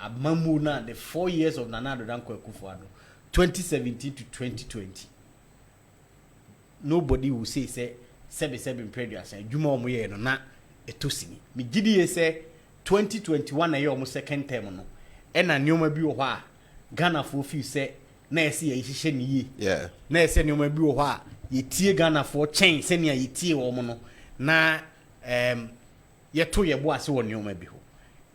amamu na the 4 years of Nana Dankwa Akufo-Addo 2017 to 2020. Nobody will say 77 previous and dwuma mo ye no na etosini. Me gidi say 2021 na year almost second term no e na nyoma bi wo ha Ghana for feel say na ese ye hihye ne yi na ese nyoma bi wo ha ye tie Ghana for chain se ne ye tie wo mo no na ye to ye bo ase wo nyoma bi ho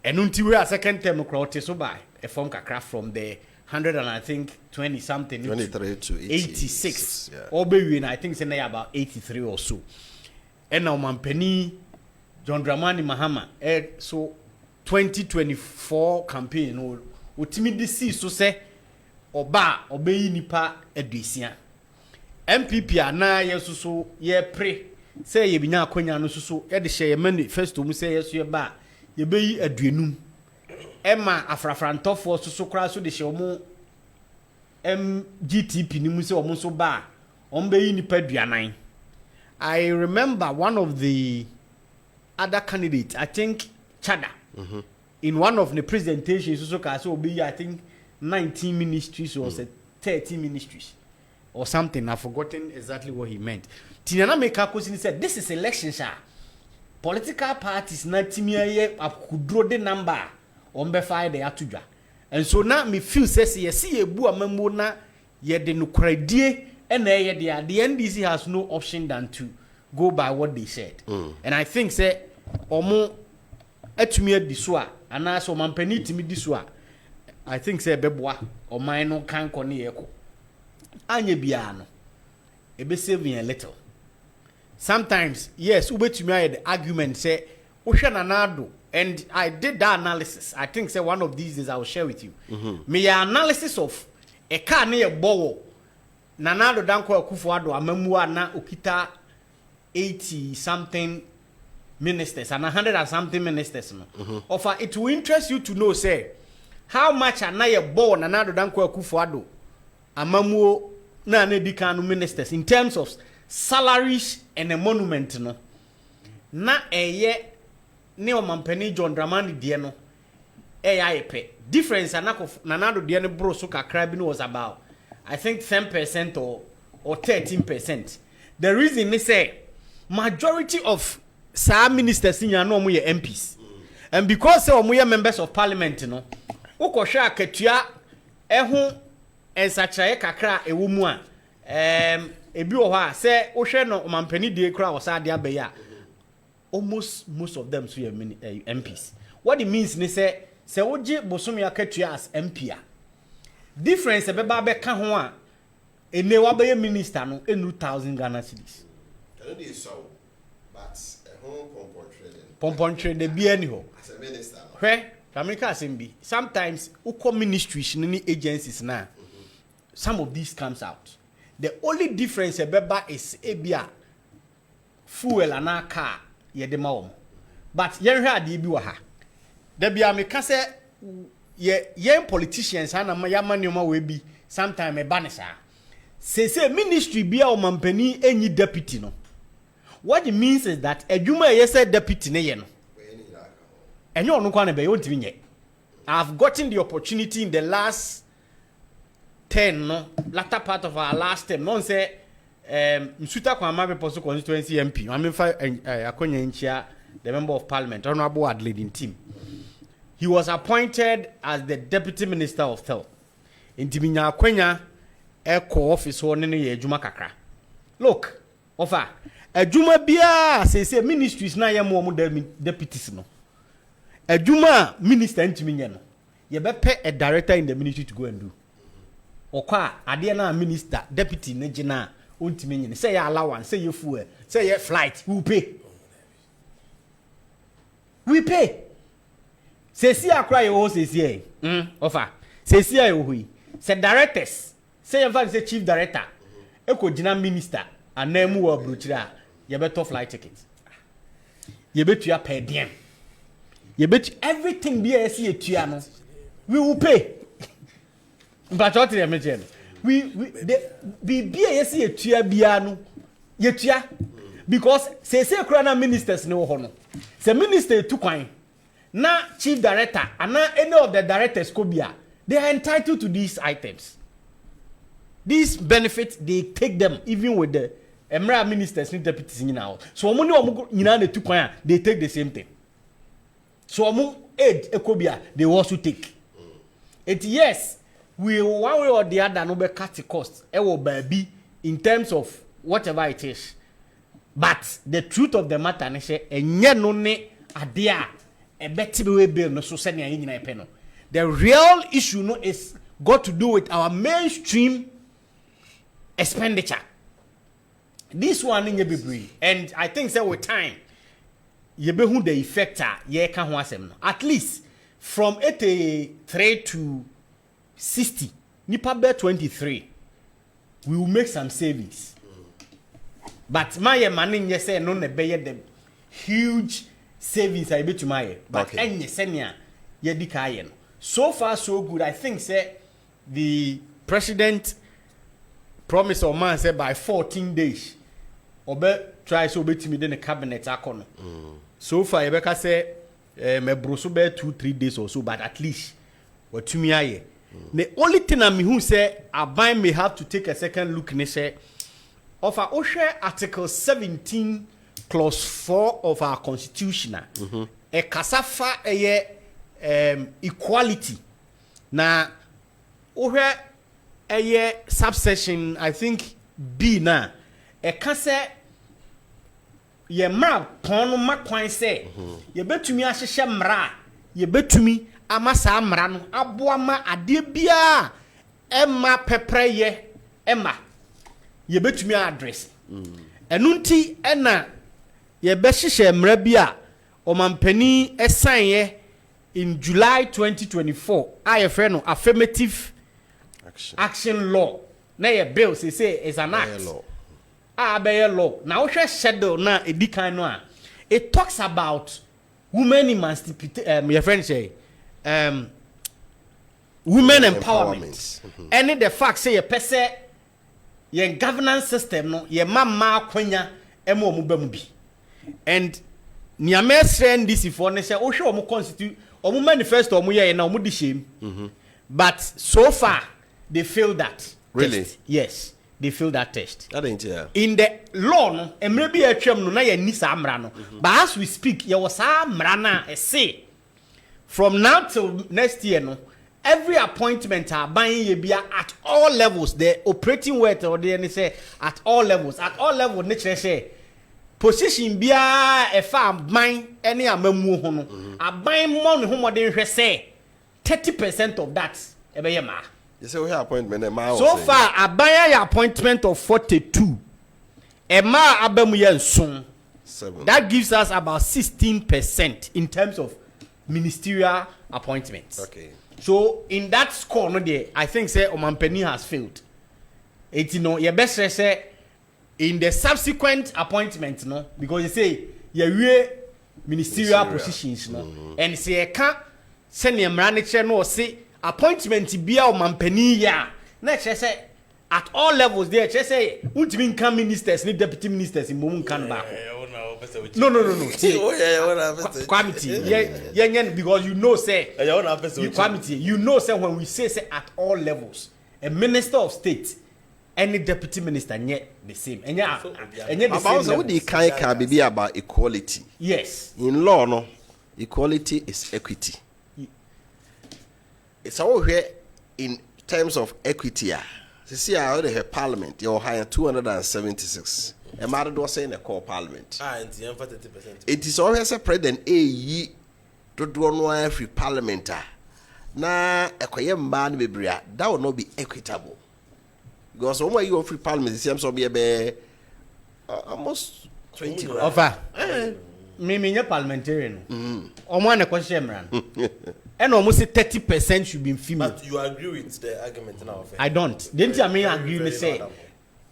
enu nti we a second term kra ote so by a form kakra from the 100 and I think 20 something 23 to 86 obewi na I think say na about 83 or so and now mampani John Dramani Mahama so 2024 campaign no utimi disi so say oba obeyi nipa edusia MPP ana yesuso ye pre say ye binya akonya no suso ye de hye ye manifesto mu say yeso ye ba ye beyi aduenum ema afrafrantofo suso kra so de hye omo GTP ni mu say omo so ba ombeyi nipa aduanan. I remember one of the other candidates, I think Chada, in one of the presentations, also will be I think 19 ministries or 30 ministries or something. I've forgotten exactly what he meant. Tinana Mekakosini said, "This is election, sir. Political parties not timia could draw the number on before they are to. And so now me feel says ye see a bua memona ye de no credit and the NDC has no option than to go by what they said. And I think say omo etumi adisua ana so mampani timi disua I think say beboa o man no kan ko ne yeko anye bia no e be saving a little. Sometimes yes ubetumi aye the argument say wohwe nanado and I did that analysis. I think say one of these days I will share with you. Me analysis of e car ne ye bowo Nanado Dankwa Akufo-Addo amamua na okita 80 something ministers and 100 and something ministers no. Offer it will interest you to know say how much anaye born Nanado Dankwa Akufo-Addo amamuo na nedikanu ministers in terms of salaries and a monument no. Na eye ne omampani John Dramani die no epe difference anako Nanado die no bro so kakra bi no was about I think 10% or 13%. The reason they say majority of some ministers in no more MPs. And because they are members of parliament, no, ukosha ketua ehu ensachaye kakra ewumu a ebi oha say ohwe no mampani die kra osade abeya. Almost most of them so MPs. What it means they say oje bosomi aketua as MP. Difference ebeba be ka ho a ene wa be minister no enu 1000 Ghana cedis. Can you so but home pompon trade de bia ni ho. As a minister. Hwe, America assembly. Sometimes uko ministries ni agencies na. Some of these comes out. The only difference ebeba is ebia fuel ana car ye de ma wo. But yen hwe ade bi wa ha. Da bia me ka se ye politicians ana ya manioma we bi sometime e banisa say ministry bia o mampani enyi deputy no. What it means is that adwuma ye say deputy ne ye no enye onu kwa na be you ntimi nye. I've gotten the opportunity in the last 10 no latter part of our last term non say Msuta Kwama Poso constituency MP I mean Akonya Nchia the member of parliament Honorable leading team he was appointed as the deputy minister of health Intiminya Akonya Eko office ho ne ye adwuma kakra look ofa adwuma bia say ministries na ye mo deputies no adwuma minister ntiminya no ye bepe a director in the ministry to go and do okwa ade na minister deputy na gina ontiminya say ya allowance say ya fuel say ya flight we pay say si akra ye ho say si ofa say si ye ho say directors say in fact say chief director eko gina minister anamu wa bruchira ye beto flight ticket ye betu ya per diem ye betu everything be as ye tua no we will pay but what the mention we be as ye tua bia no ye tua because say kura na ministers no ho no say minister tu kwan na chief director and any of the directors ko bia they are entitled to these items. These benefits, they take them even with the Emra ministers and deputies now. So they take the same thing. So aid ekobia they also take. It yes, we one way or the other no be cut the cost. It will be in terms of whatever it is. But the truth of the matter is enye no ne adea e beti be bill no so send ya nyina pe no. The real issue no is got to do with our mainstream expenditure. This one in your and I think say with time you be who the effector ye can ho asem no. At least from 83 to 60 nipa be 23 we will make some savings. But my money you say no na be the huge savings I be to my but any senior ye di kai no. So far so good. I think say the president promise or man said by 14 days obe try so betimi in the cabinet akono so far ebeka say me broso be 2-3 days or so but at least watumi aye the only thing I who say Aban may have to take a second look and say of our article 17 clause 4 of our constitution a kasafa equality na ohwe subsection I think B na e ka se ye mra pon makwan se ye betumi ahyehye mra ye betumi amasa mra no aboama ade bia emma pepreye emma ye betumi address enunti ena ye be hyehye mra bia omampani esanye in July 2024 IFR no affirmative action law na ye bill say is an act be law now we schedule na edikan no a it talks about women emancipation your friend say women empowerment and the fact say ye pese ye governance system no ye mama kwanya emo mu ba mu bi and niamesre ndc for ne say o hwe o mu constitute o mu manifesto o mu ye na o mu di shame but so far they failed that. Really? Test. Yes, they failed that test. I didn't hear. In the law, no, and maybe a term no na ye ni sa amra no. But as we speak, ye was sa amra na say from now till next year no, every appointment are buying ye bia at all levels. The operating word or they say at all levels. At all levels, nature say position bia e fa mine any amamu ho no. Aban mo ne ho modern hwe say 30% of that e be ye ma. You say we have appointment so far abaya appointment of 42 ema abamu ye nson 7 that gives us about 16% in terms of ministerial appointments. Okay, so in that score no there I think say omampani has failed it no ye best say in the subsequent appointment no because you say ye we ministerial positions no and say e ka se ne mra ne kire no say appointment bia o mampani ya na say at all levels there say ultimate income ministers ni deputy ministers in mum kan ba no committee yeah because you know say you committee you know say when we say at all levels a minister of state any deputy minister yet the same and yeah about so the can be about equality. Yes, in law no equality is equity. It's all here in terms of equity. See I already have parliament you're higher 276 a matter was saying a call parliament it is always a president a ye to do no free parliament na ekoye man bebria that will not be equitable. Because when you free parliament, it seems to be almost 20. Offer. Me parliamentarian. Omo na question ran. And almost 30% should be female. But you agree with the argument now? I don't. Didn't I mean agree to say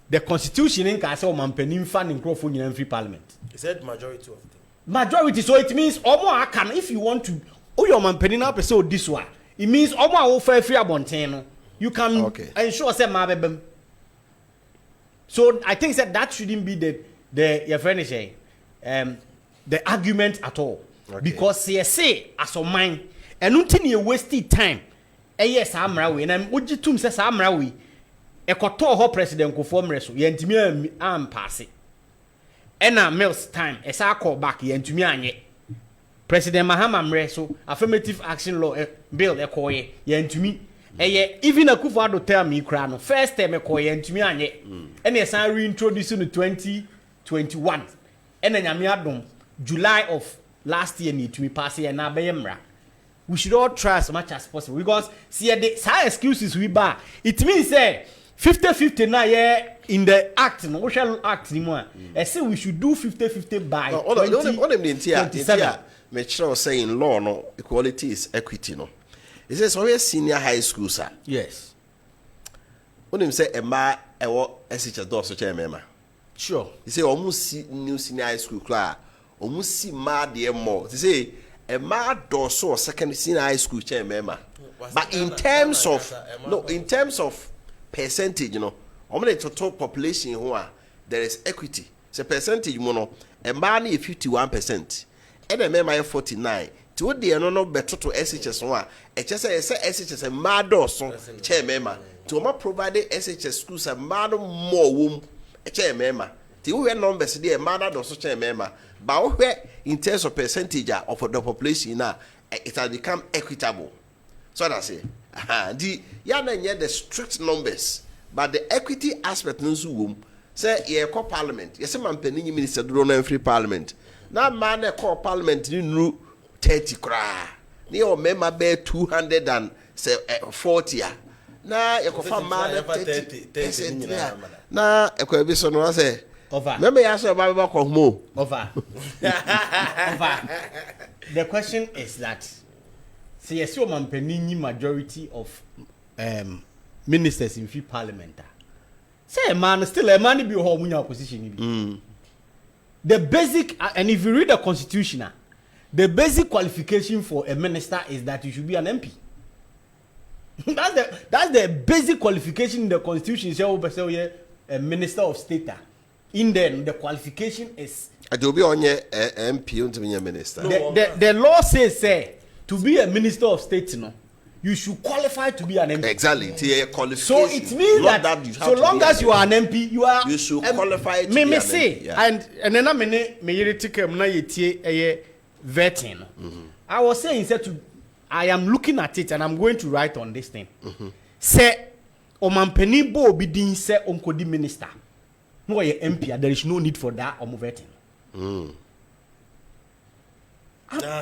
the constitution in Casa Mampanin fan in Crawford in free parliament. He said majority of them. Majority, so it means Omo can if you want to your Mampanin episode this one. It means Omo will fair free abonteno. You can ensure say mabebem. So I think that shouldn't be the your friend is saying the argument at all. Because CSA as of mine and until you wasted time. Yes, I'm right. And I'm would you to say I'm right. A koto ho president ko form reso yentimi am pass it. And a mills time as I call back yentimi anye. President Mahama Mreso affirmative action law bill ekoye yentimi even a Akufo-Addo tell me no first time ekoye yentimi anye. And yes I reintroduce in 2021 and nyame adom July of last year need to be pass here na beyemra. We should all try as much as possible because see the some excuses we bar it means say 50-50 now in the act no social act anymore. I say we should do 50-50 by 2027. Me saying law no equality is equity no. It says always senior high school sir. Yes. When him say Emma ewo SHS do so chairman. Sure. He say almost new senior high school class almost see mad the more. He say Emma do so second senior high school chairman. But in terms of percentage, you know, the total population who there is equity. It's a percentage, you know, a man is 51%, and a man is 49. To what they no better to SHS one. It just say SHS a mad also chairman. To my provided SHS schools a mad more womb a chairman. The way numbers there mad also chairman. But where in terms of percentage of the population now, it has become equitable. So that's it. The strict numbers, but the equity aspect no say ye call parliament. Yes, man penny minister do no free parliament. Now man call parliament ni 30 kra. Ni o member be 240. Na ye call man 30%. Na e ko bi so no say over. Remember you ask about over. Over. The question is that see, yes, you man majority of ministers in free parliament. Say man, still a man be home in opposition. The basic, and if you read the constitution, the basic qualification for a minister is that you should be an MP. That's the basic qualification in the constitution. Say a minister of state. In then the qualification is. I do be on your MP to be a minister. The law says to be a minister of state, you should qualify to be an MP. Exactly. Qualification. So it means that so long as you are an MP, you should qualify to be an MP. Yeah. And then I'm vetting. I was saying I am looking at it and I'm going to write on this thing. Say Omampeni bo bidin say onkodi minister. No MP, there is no need for that vetting.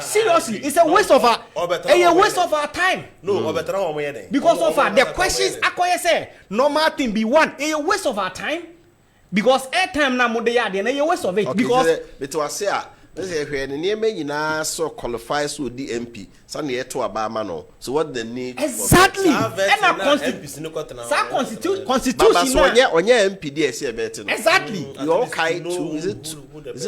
Seriously, it's a waste of our time. No, because of the questions I say normal thing be one. A waste of our time because airtime na mode ya dey na a waste of it because it was say let's say when so qualifies to the MP sane to abama no so what the need exactly and a constitution onye MP dey say better exactly you all kai to is it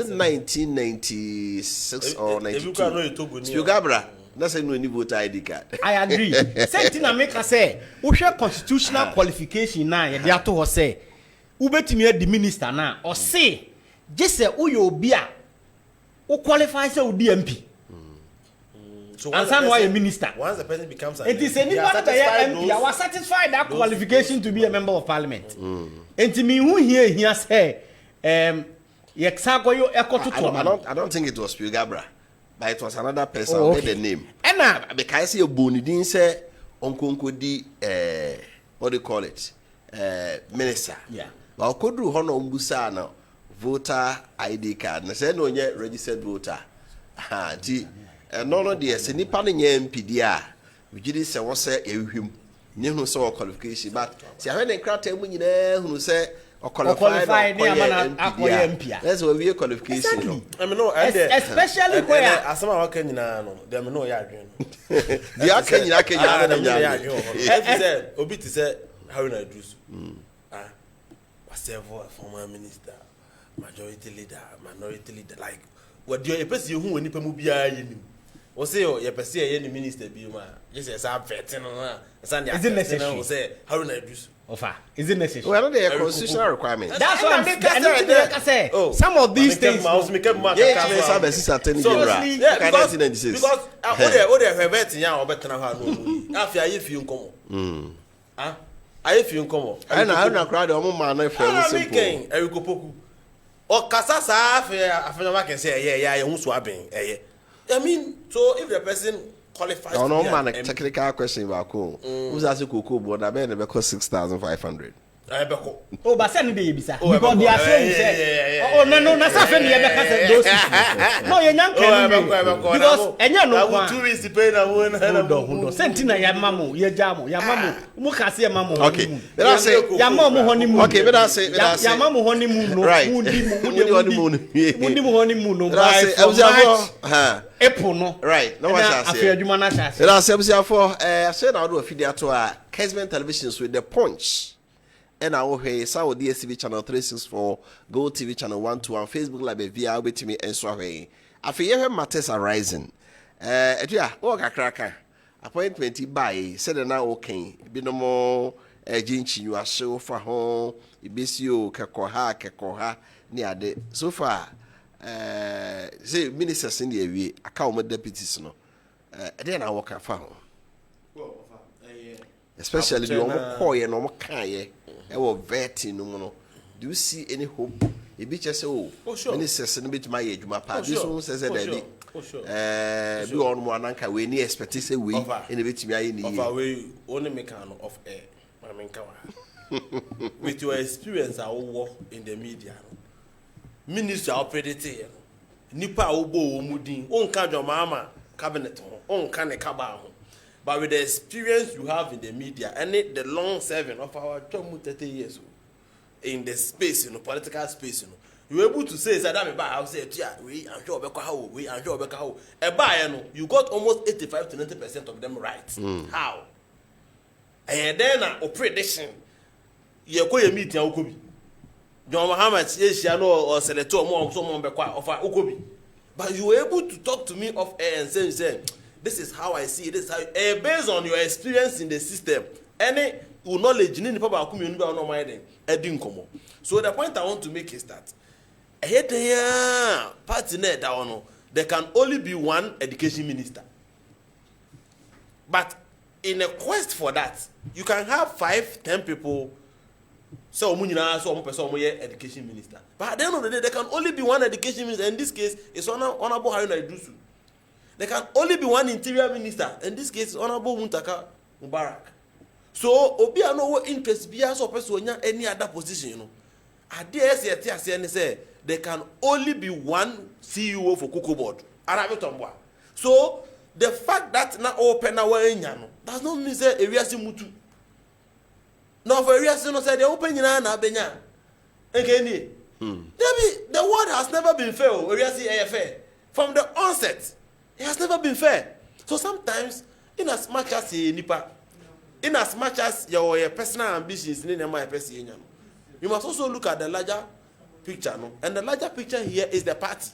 1996 or 92 Spugabra that's say no voter ID card. I agree. Same thing I make say we share constitutional qualification now ye dey ato say ubetimi the minister now or say just say who you be who qualifies as the MP. So and some why a minister. Once the person becomes an it is any one that MP. I was satisfied that qualification to be a member of parliament. And to me, who here say, I don't think it was Pugabra, but it was another person who made the name. And because I see a boni didn't say Uncle di what do you call it? Minister. Yeah. But could do honor umbusa now voter ID card. Na say no nye registered voter. No dear, say nipa no nye MPD a. We just say what say ehwim. Nye hu say qualification, but see when the crowd tell me nyina hu say qualified MP. That's what we qualification. Exactly. I mean no, especially where asama wa kan nyina no, dem no ya adwen. Di aka nyina na nya. Every said obi ti say how na do so. Whatever former minister, majority leader, minority leader, like what do you person who any pemu bia yini? O say your person any minister be ma. Just say some vetting na. Is it necessary? O say how na do so. Offer. Is it necessary? Well, they are constitutional requirements. That's what I'm saying. Some of these things. Because because they vetting ya or better na no. Afia you feel come. I feel come. I know crowd o man na feel simple. Eriko Poku. O kasa sa afia can say yeah you so aben I mean, so if the person qualifies no man technical question ba ko. Who's asking Koko but na be na be cost 6,500. Oh, but send me bisa because they are saying say oh no na say me be ka those no you nyan kan because enya no kwa 2 weeks pay na won sentina ya mamu ya jamo ya mamu mu ka say mamu okay let us say ya mamu honeymoon okay let us say ya mamu honeymoon no mundi honeymoon no by April no right no what I say afeduma na sha let us say for I say na do afidi ato a Kessben televisions with the punch. And our hey, Saudi DSTV channel 364, Go TV channel 121, Facebook Live via with me and Swahili. I feel matters are rising. Yeah, okay, cracker. Appointment by said now okay. Be no more jinchi you are so for home. Ibisio kekoha near the so far. Say ministers in the way, I count with deputies no. Then I walk a especially the one boy and one kind. Ewo vetting no. Do you see any hope? A bit just oh ministers and bit my age, my part. This one says that be on one anchor we near expectation we in a bit me in the way only mechanic of air. I mean, with your experience, I will work in the media. Minister operating Nipa Obo Mudin, on Kajo Mama, cabinet, on Kane Kaba. But with the experience you have in the media and the long serving of our 30 years in the space, political space, you're able to say, I'll say, yeah, we are sure we are sure you got almost 85 to 90% of them right. How? And then a prediction, you're going to meet Yakubi. John Muhammad, yes, or Senator more, someone of Ukubi. But you were able to talk to me off air and say, this is how I see it. This is how, based on your experience in the system, any knowledge, you need to know. So the point I want to make is that there can only be one education minister. But in a quest for that, you can have 5, 10 people. So one person education minister. But at the end of the day, there can only be one education minister. In this case, it's Honorable Haruna Idusu. There can only be one interior minister. In this case, Honorable Muntaka Mubarak. So, Obi no interest be as person any other position, I dare say there can only be one CEO for Cocoa Board. So, the fact that na open our does not mean say area mutu. No, for area no say they open na benya. Again, the word has never been fair. Area fair from the onset. It has never been fair. So sometimes, in as much as nipa, in as much as your personal ambitions, you must also look at the larger picture, no? And the larger picture here is the party.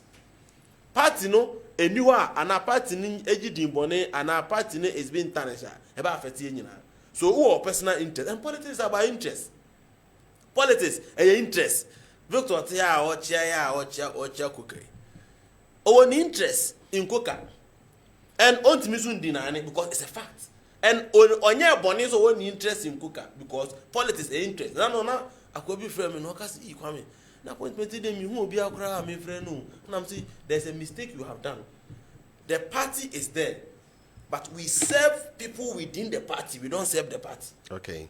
Party, no, a newer, and a party in Ejidin Bonnet, and our party is being tarnished about 15 So, who are personal interest? And politics are about interest. Politics, a interest. Victor Tia or Chia cookery. Our interest in Coca. and on to me soon deny it because it's a fact. And on your bonnet so one interest in cooker because politics is interest. No, I could be friend and no cast equally. Now appointment them you won't be a crowd, my friend. No, and I'm saying there's a mistake you have done. The party is there, but we serve people within the party. We don't serve the party. Okay.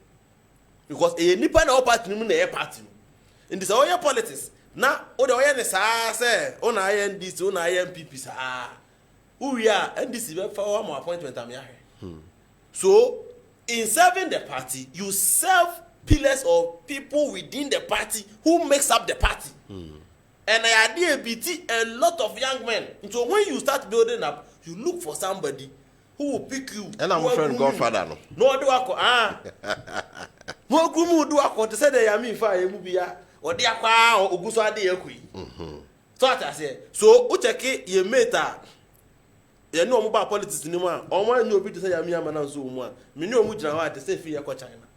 Because a nipa na party no na party. In this all your politics. Now, all the way say on INDC, on IMPP sa. Who we are and this is for one more appointment am here. So, in serving the party, you serve pillars of people within the party who makes up the party. And I idea BT a lot of young men. So when you start building up, you look for somebody who will pick you. And I'm a friend godfather no. No do ako no gumu do ako to say the yami fa emu bia odi akwa oguso ade yakui. So I say so ucheke ye meta ye no omo ba politics ni mu a omo anyi obi to say yami amana nso mu a me ni omu gina ho ate say fi yakọ China.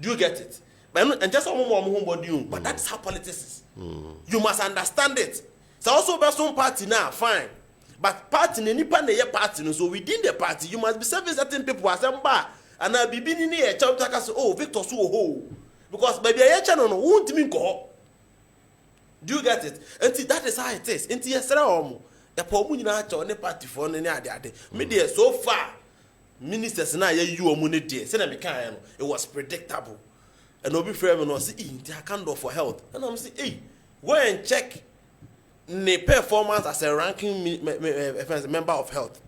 Do you get it? But and just omo body you, but that's how politics is. You must understand it. So also be some party now, fine. But party ni nipa na ye party no, so within the party you must be serving certain people as ba and na bibi ni e cha utaka so oh Victor so ho because baby e cha no won't mean ko. Do you get it? And see, that is how it is. Enti yesra omo e pa omu nyina cha one party for ne ade me dey so far ministers na ye you omu ne dey say na me kan no it was predictable. And Obi Frame no say they are kind of for health. And I'm saying, hey, go and check the performance as a ranking member of health.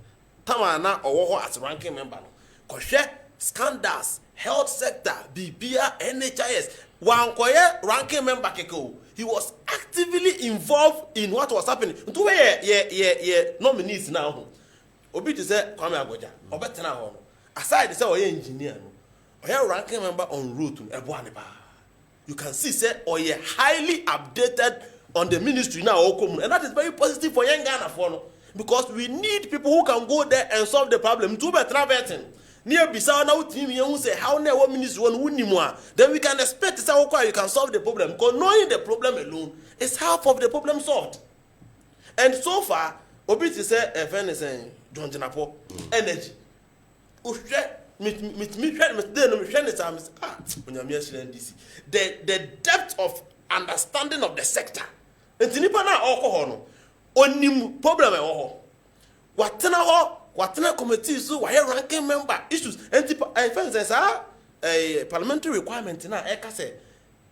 Tamana or as a ranking member. Because scandals, health sector, BBA, NHIS. One koye ranking member keko. He was actively involved in what was happening. To nominees now. Obi to say, Kwame Agoja. Obi tena hono. Aside say oye engineer no. Oye ranking member on route to Ebuaniba. You can see say oye highly updated on the ministry now, and that is very positive for young Ghana for no, because we need people who can go there and solve the problem. To be traveling near Bissau now, team who say how near what ministry one win then we can expect to say okay, you can solve the problem because knowing the problem alone is half of the problem solved. And so far, Obi to say a friend is saying John Janapo energy. The depth of understanding of the sector. And nipa na alcohol no onim problem watena committee so why ranking member issues and fence a parliamentary requirement na e ka say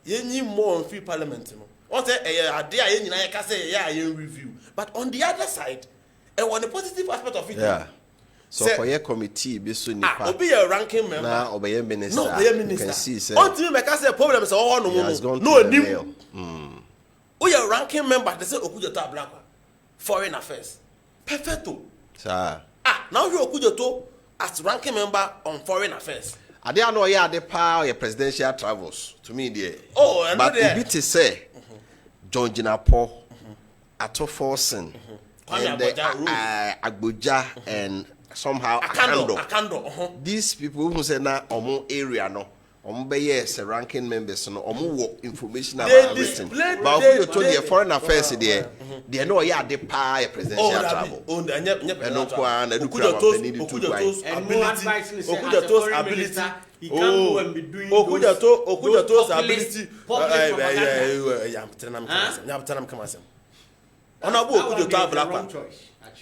yenyi more on free parliament no what say ade a yenyi na e ka say yen review but on the other side one positive aspect of it. Yeah. So for your committee, be so nipa. Obi a ranking member. Now obey minister. No, obey minister. You can see say. Until me can say problem is all no nim. Obi a ranking member. They say Okujoto Ablakwa, foreign affairs. Perfecto. Sir. Now you Okujoto as ranking member on foreign affairs. I didn't know the power your presidential travels to me there. Oh, and but Obi to say, John Jinapo, Ato Forsen, and Agboja and. Somehow Akando. These people who say na omo area no omo be yes ranking members no omo work information about everything. But who told the foreign affairs there they know ya dey pa presidential travel. Oh no kwa na do Okujoto's ability he can go and be doing Okujoto's ability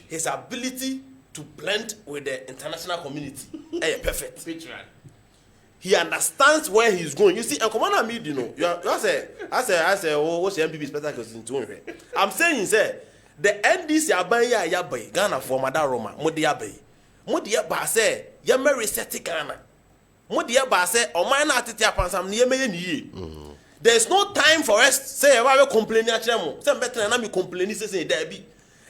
his ability to blend with the international community. Perfect. He understands where he's going. You see, and Commander Mid, you know, I say, what's the MPP special? I'm saying, say, the NDC abaya Ghana for Madaroma, Modia Ba say, Yamari Seti Ghana. Modia Ba say, or mine Atitia Pansam near me. There's no time for us, say, I will complain at Chemo. Some better than I'm complaining, say, there be.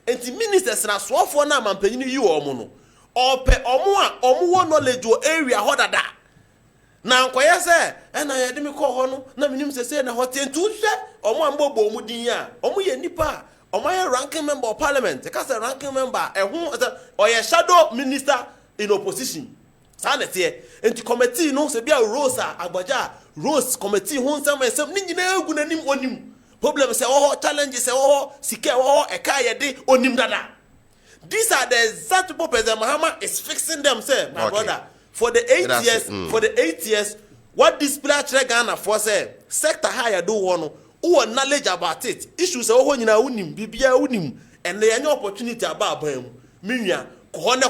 And the ministers na so for na mampanyini yi omo no ope omo knowledge o area hoda da na nkoye se na ye de me ko ho no na minim se na hote ntu hwe omo ambobo omu din ya omo ye nipa omo ye ranking member of parliament e ka se ranking member o ye shadow minister in opposition sa na tie enti committee no se bia Rosa Agbaja Rose committee ho nsem ni nyina egu nanim onim problem say challenges say sike eka ye de onim dada These are the exact people President Mahama is fixing them, say, my brother. For the 8 years, for the 8 years, what this player Ghana for say, sector higher do one who knowledge about it. Issues are when you know unim, bibia unim, and there are no opportunity about them. Minya, Ghana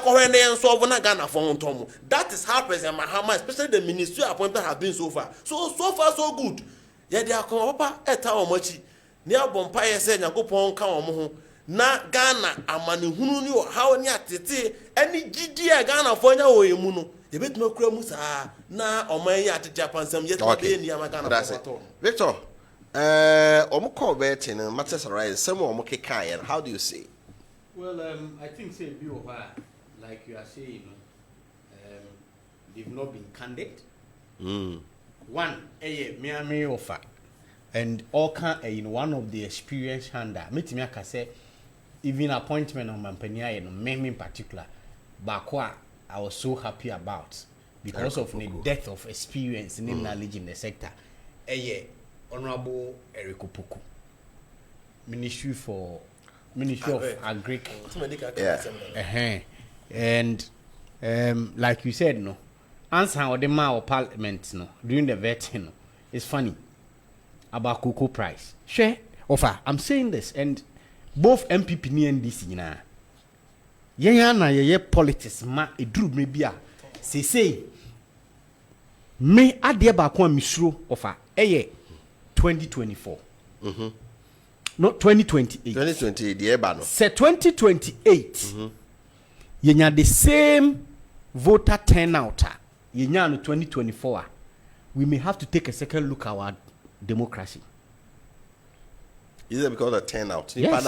for Tomu. That is how President Mahama, especially the ministry appointment, have been so far. So far, so good. Yeah, they are come up at our mochi. Near Bompire said, Yakupon come na Ghana amani hunu ni how ni atete any GD Ghana for nya o emu no ye betuma kura mu saa na oman ya atete apansam yet be ni ama Ghana for Victor omo call betting matters arise some omo kekan how do you say? Well, I think say be over like you are saying, they've not been candid. One, me offer, and all can in one of the experienced hander. Meet me say even appointment on Mampania and me in particular, Bakwa I was so happy about because of the depth of experience and knowledge in the sector. Honorable Eric Opoku, Ministry of Agric. And like you said, no, answer or the Mao Parliament, no, during the vetting, no, it's funny about cocoa price. Share offer. I'm saying this, and both MPP and DC na. Ye politics ma edru me bia. Say me ade ba ko misro offer. 2024. Not 2028. 2028 the eba no. Say 2028. Yenya the same voter turnout. Yenya no 2024. We may have to take a second look at our democracy. Is it because of turnout? Yes.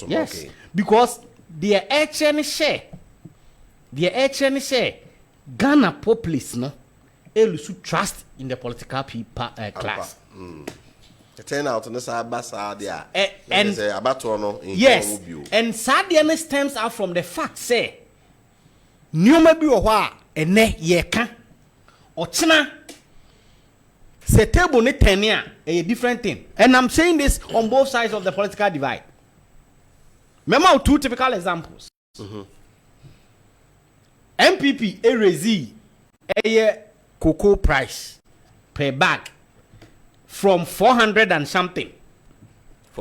Yes. Okay. Because the HN share, Ghana populace no, elusu trust in the political class. The turnout on the side basa there. And say about no. Yes. And sadly, stems out from the fact say, nyoma bi ohwa ene ye ka ochina se table ne tenia a different thing. And I'm saying this on both sides of the political divide. Remember two typical examples. MPP erezi a cocoa price per bag from 400 and something.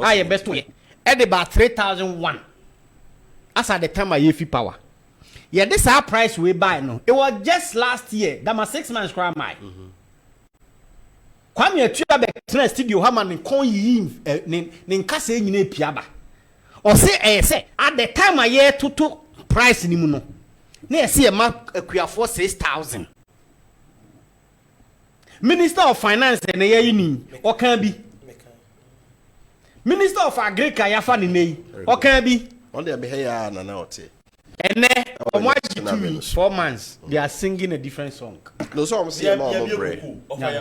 I best way at about 3,001. As at the time I have power. Yeah, this our price we buy no. It was just last year. That my 6 months cry my. Kwame atua be tena studio ha ma ne kon yi ne nkase nyina piaba. O say at the time I year to price ni mu no. Na say e ma akuafo 6,000. Minister of Finance na ye ni o kan bi. Minister of Agriculture ya fa ni nei o kan bi. On dey be here na ote. And 4 months, they are singing a different song. No, so I'm saying more break. Hold on.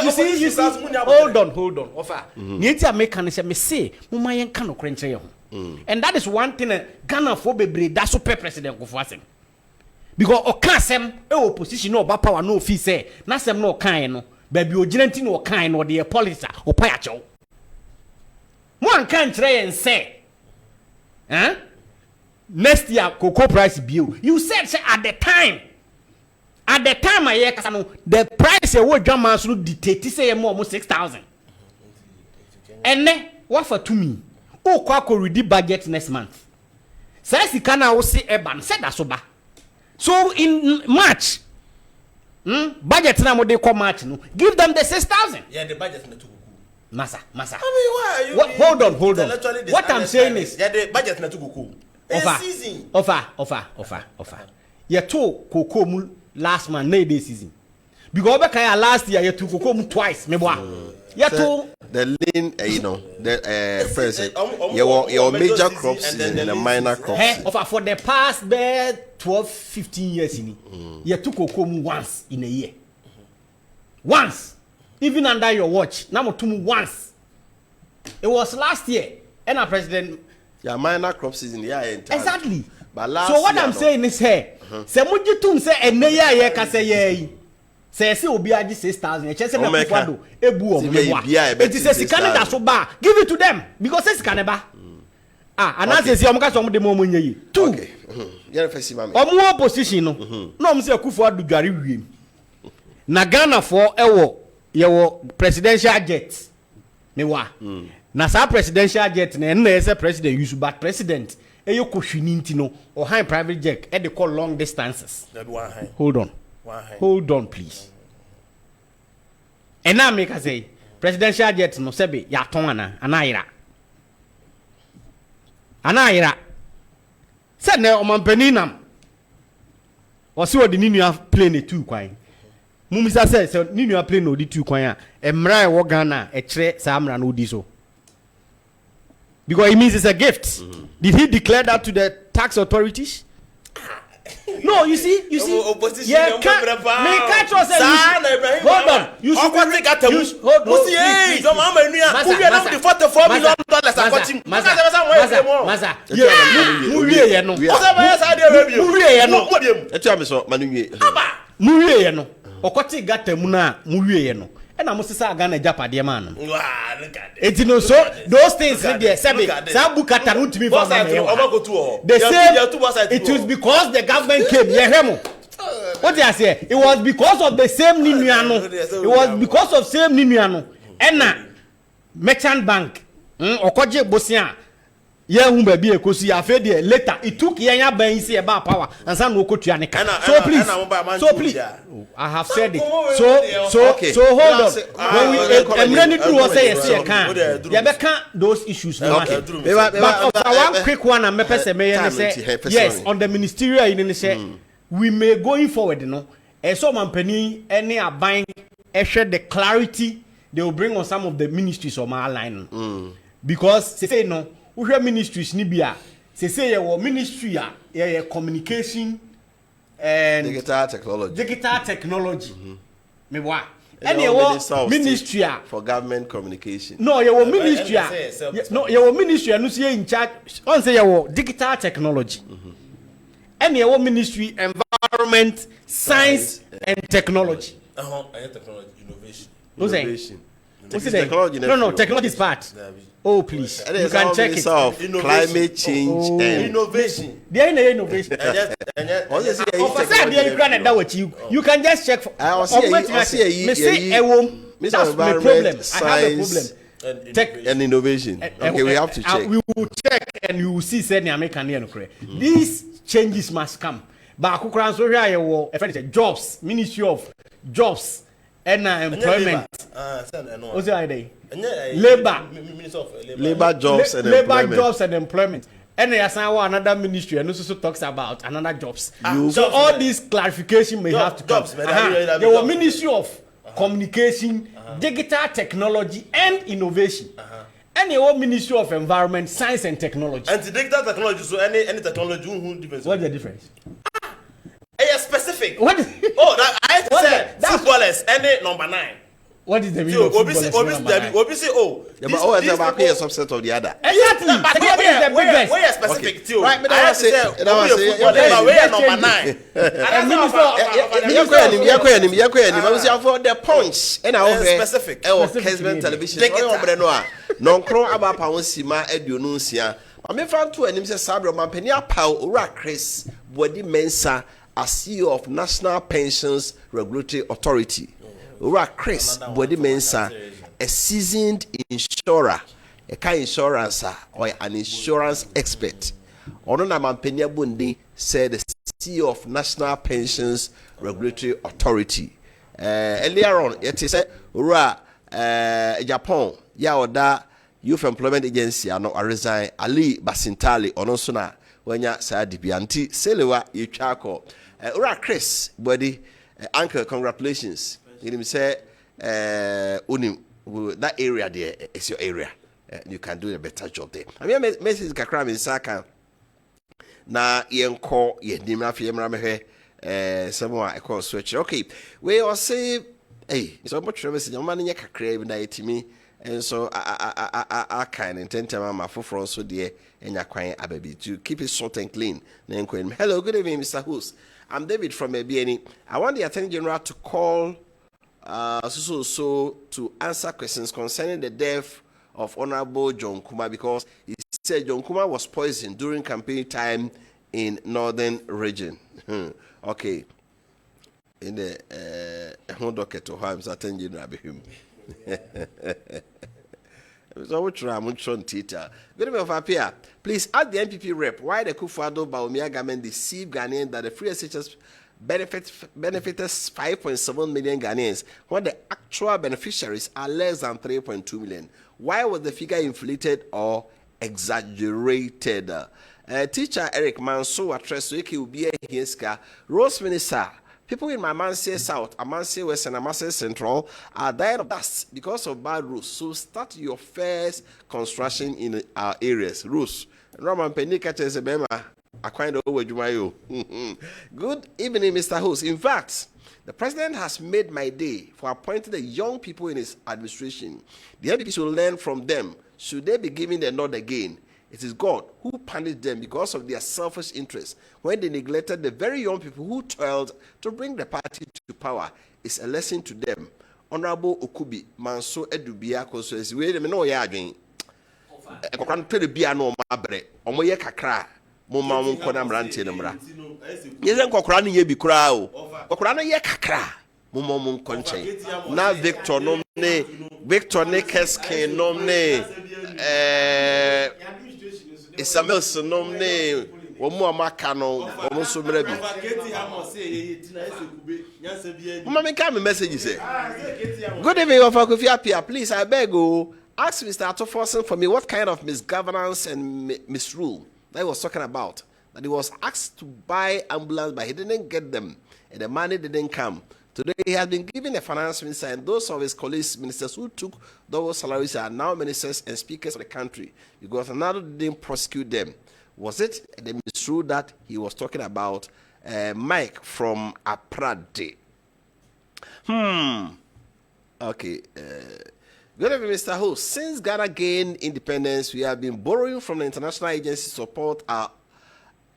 You see, hold on. Offer. Nieti American say me say, "Mama yen kan okrenche ye ho." And that is one thing Ghana for bebre that super president Kufuor asem. Because okan asem e opposition no ba power no fit say, na asem no okan no, baby ogyinanti no okan no the politics o pa ya chew. Mo ankan kire yen say, next year cocoa price bill. You said say, at the time I hear the price what German should dictate say more almost 6,000. And then what for to me? Oh, kwako ready budget next month. Says you can now say Eban said that so ba. So in March, budget na mo dey come March no. Give them the 6,000. Yeah, the budget na too. Masa. I mean, why are you? Hold on. What I'm saying is, yeah, the budget na too kuku. Offer. You took cocoa mu last month, no day season. Because last year you took cocoa mu twice. Me boy. You took the lean, the first your major crop season and a minor crop season. Offer for the past 12-15 years in you took cocoa mu once in a year. Once, even under your watch. Now two once. It was last year, and our president. Yeah, minor crop season, yeah, entirely. Exactly. But last so what year, I'm saying is here. Say mujitum say ene ya ka say ye. Say obi agi 6,000. Eche say na kwado ebu o mewa. It is a sika that so ba. Give it to them because say sika neba. and as is your some the moment ye. Two. Okay. Yeah, first mama. Omo opposition no. No me say Akufo-Addo dware wiem. Na Ghana for yewo presidential jet. Me wa. Na sa presidential jet na say president use but president eyo kohwini nti no or high private jet e dey call long distances. Hold on please. And now make I say presidential jet no sebe ya ton anayira said na omampani nam o se odi ni nua plane two kwan mumisa say ni nua plane odi two kwan a emra e wo Ghana e kire sa amra no odi so because it means it's a gift. Did he declare that to the tax authorities? No, you see, yeah, catch us. Hold on, you should hold on. And I'm say Ghana Japade man. It no so those things there say Sabukata no to me for the same. It was because the government came here. What did I say? It was because of the same Ninuano. It was because of same Ninuano. And merchant bank Okoje Bosia. Yeah, baby, because you have later. It took Yaya Bensi about power and some local Tianica. So please, I have said it. So hold on. I'm ready to say yes, those issues. But one quick one, I'm say yes on the ministerial. You say we may going forward. You know, and so company any are buying extra the clarity they will bring on some of the ministries of my line because they say no. We have ministries nibia. Say your ministry communication and digital technology. Me wa. And your ministry for government communication. No, your ministry. No, your ministry. No, say in charge. On say your digital technology. And your ministry environment, science and technology. Technology Innovation. Technology. No, technology is part. Oh, please. You can check it. Climate change and innovation. There is innovation. You can just check. That's my problem. I have a problem. Tech and innovation. Okay, we have to check. We will check and you will see. These changes must come. But jobs, Ministry of Jobs and Employment. What's the idea? Labor jobs and employment. And there's now another ministry and also talks about another jobs. So all these clarification may have to come. There was Ministry of Communication, Digital Technology and Innovation. And the whole Ministry of Environment, Science and Technology. And the digital technology, so any technology who difference. What's the difference? Specific. What? I said footballers, any number 9. What is the meaning of footballers? Obviously, yeah, but always about a subset of the other. Exactly. Where specific too. Right, but I say number 9. For the points and our specific. Kessben television. Non crow about Pawnsima Edununcia. I may find two and him say Sabro Mampenia Pau Ura Chris Body Mensa as CEO of National Pensions Regulatory Authority. Ura Chris Body Mensa, a seasoned insurer, a kind insurance or an insurance expert. Onona Mampenia Bundi said the CEO of National Pensions Regulatory Authority. Earlier on, it is Ura Japan, Yaoda Youth Employment Agency, I know I resign Ali Basintali, Onosuna, Wenya Sadibianti, Selewa, Yuchako. Ura Chris Body, Uncle, congratulations. You say, Unim, that area there is your area. You can do a better job there. I mean, Mrs. Kakram in Saka. Na yenko ye dimrafi yemramehe someone I call switch. Okay, we all say, hey, so much message. Your man in your kakra na etimi, and so I kind intend to my for so dear and your quiet ababy to keep it short and clean. Hello, good evening, Mr. Host. I'm David from ABNE. I want the Attorney General to call so to answer questions concerning the death of Honorable John Kuma because he said John Kuma was poisoned during campaign time in northern region. Okay. In the docket to him, certain general him. So which I'm on Twitter. Good evening, Wofa Appiah. Please ask the NPP rep why the Kufuor Bawumia government deceived Ghanaians that the free SHS benefited 5.7 million Ghanaians when the actual beneficiaries are less than 3.2 million. Why was the figure inflated or exaggerated? Teacher Eric Manso addressed to Ubi Hinska, Rose Minister. People in my Manse South, Amanse West, and Amanse Central are dying of dust because of bad roads. So start your first construction in our areas. Roads. Roman Penika Chesebema, I kind of over Jumayo. Good evening, Mr. Host. In fact, the president has made my day for appointing the young people in his administration. The MPP should learn from them. Should they be given the nod again? It is God who punished them because of their selfish interests when they neglected the very young people who toiled to bring the party to power. It's a lesson to them. Honorable Okubi, Manso Edubia, Kosoesi, wait a minute, yeah, again. A grand to the piano, Mabre, Omoye Kakra, Momam Konam Ranti, Namra. Yes, and Kokrani ye be crow. Kokrana ye Kakra, Momom Conche. Now Victor Nomne, Victor Kessben Nomne. Isabel Sonomne, Omo Makano, Omo Sumrebi. Mama, come a message. Good evening, Wofa Kofi Appiah. Please, I beg you, ask Mr. Attoforsen for me what kind of misgovernance and misrule that he was talking about. That he was asked to buy ambulance, but he didn't get them, and the money didn't come. Today, he has been given a finance minister, and those of his colleagues, ministers who took those salaries are now ministers and speakers of the country because another didn't prosecute them. Was it the misrule that he was talking about? Mike from Aprade. Okay. Good evening, Mr. Host. Since Ghana gained independence, we have been borrowing from the international agencies to support our